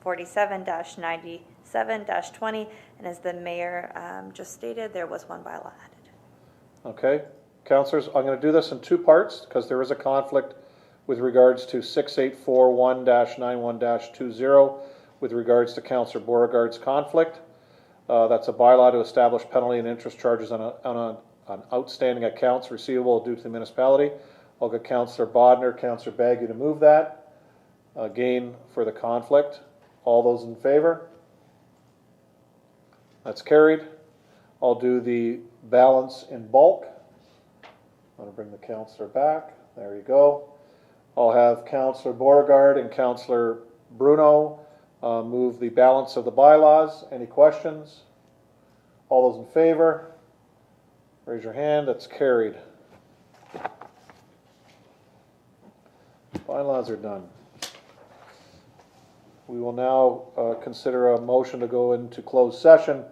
6847-97-20. And as the mayor just stated, there was 1 bylaw added.
Okay. Councilors, I'm going to do this in 2 parts because there is a conflict with regards to 6841-91-20 with regards to Councillor Beauregard's conflict. That's a bylaw to establish penalty and interest charges on outstanding accounts receivable due to the municipality. I'll get Councillor Bodner, Councillor Baggy to move that. Again, for the conflict. All those in favor? That's carried. I'll do the balance in bulk. I'm going to bring the councillor back. There you go. I'll have Councillor Beauregard and Councillor Bruno move the balance of the bylaws. Any questions? All those in favor? Raise your hand. That's carried. Bylaws are done. We will now consider a motion to go into closed session.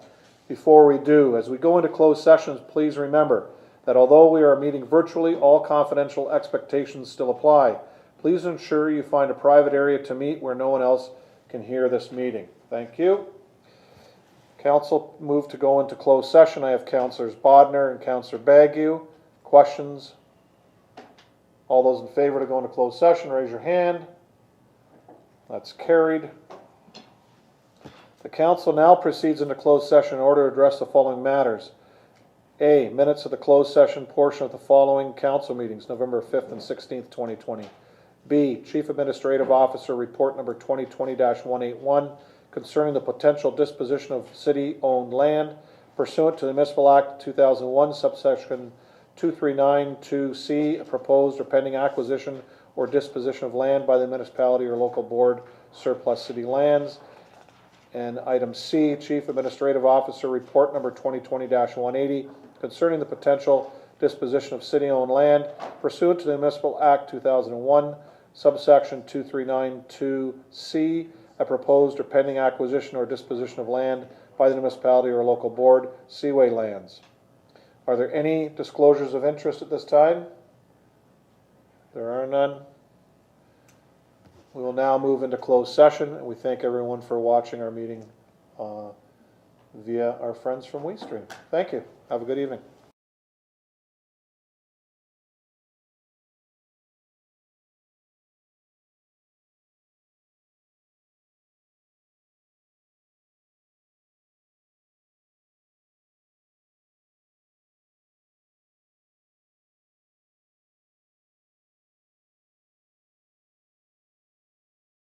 Before we do, as we go into closed sessions, please remember that although we are meeting virtually, all confidential expectations still apply. Please ensure you find a private area to meet where no one else can hear this meeting. Thank you. Council move to go into closed session. I have Councillors Bodner and Councillor Bagu. Questions? All those in favor to go into closed session, raise your hand. That's carried. The council now proceeds into closed session in order to address the following matters. A, minutes of the closed session portion of the following council meetings, November 5th and 16th, 2020. B, Chief Administrative Officer Report number 2020-181 concerning the potential disposition of city-owned land pursuant to the Municipal Act 2001, subsection 2392C, a proposed or pending acquisition or disposition of land by the municipality or local board, surplus city lands. And item C, Chief Administrative Officer Report number 2020-180 concerning the potential disposition of city-owned land pursuant to the Municipal Act 2001, subsection 2392C, a proposed or pending acquisition or disposition of land by the municipality or local board, Seaway Lands. Are there any disclosures of interest at this time? There are none. We will now move into closed session, and we thank everyone for watching our meeting via our friends from WeeStream. Thank you. Have a good evening.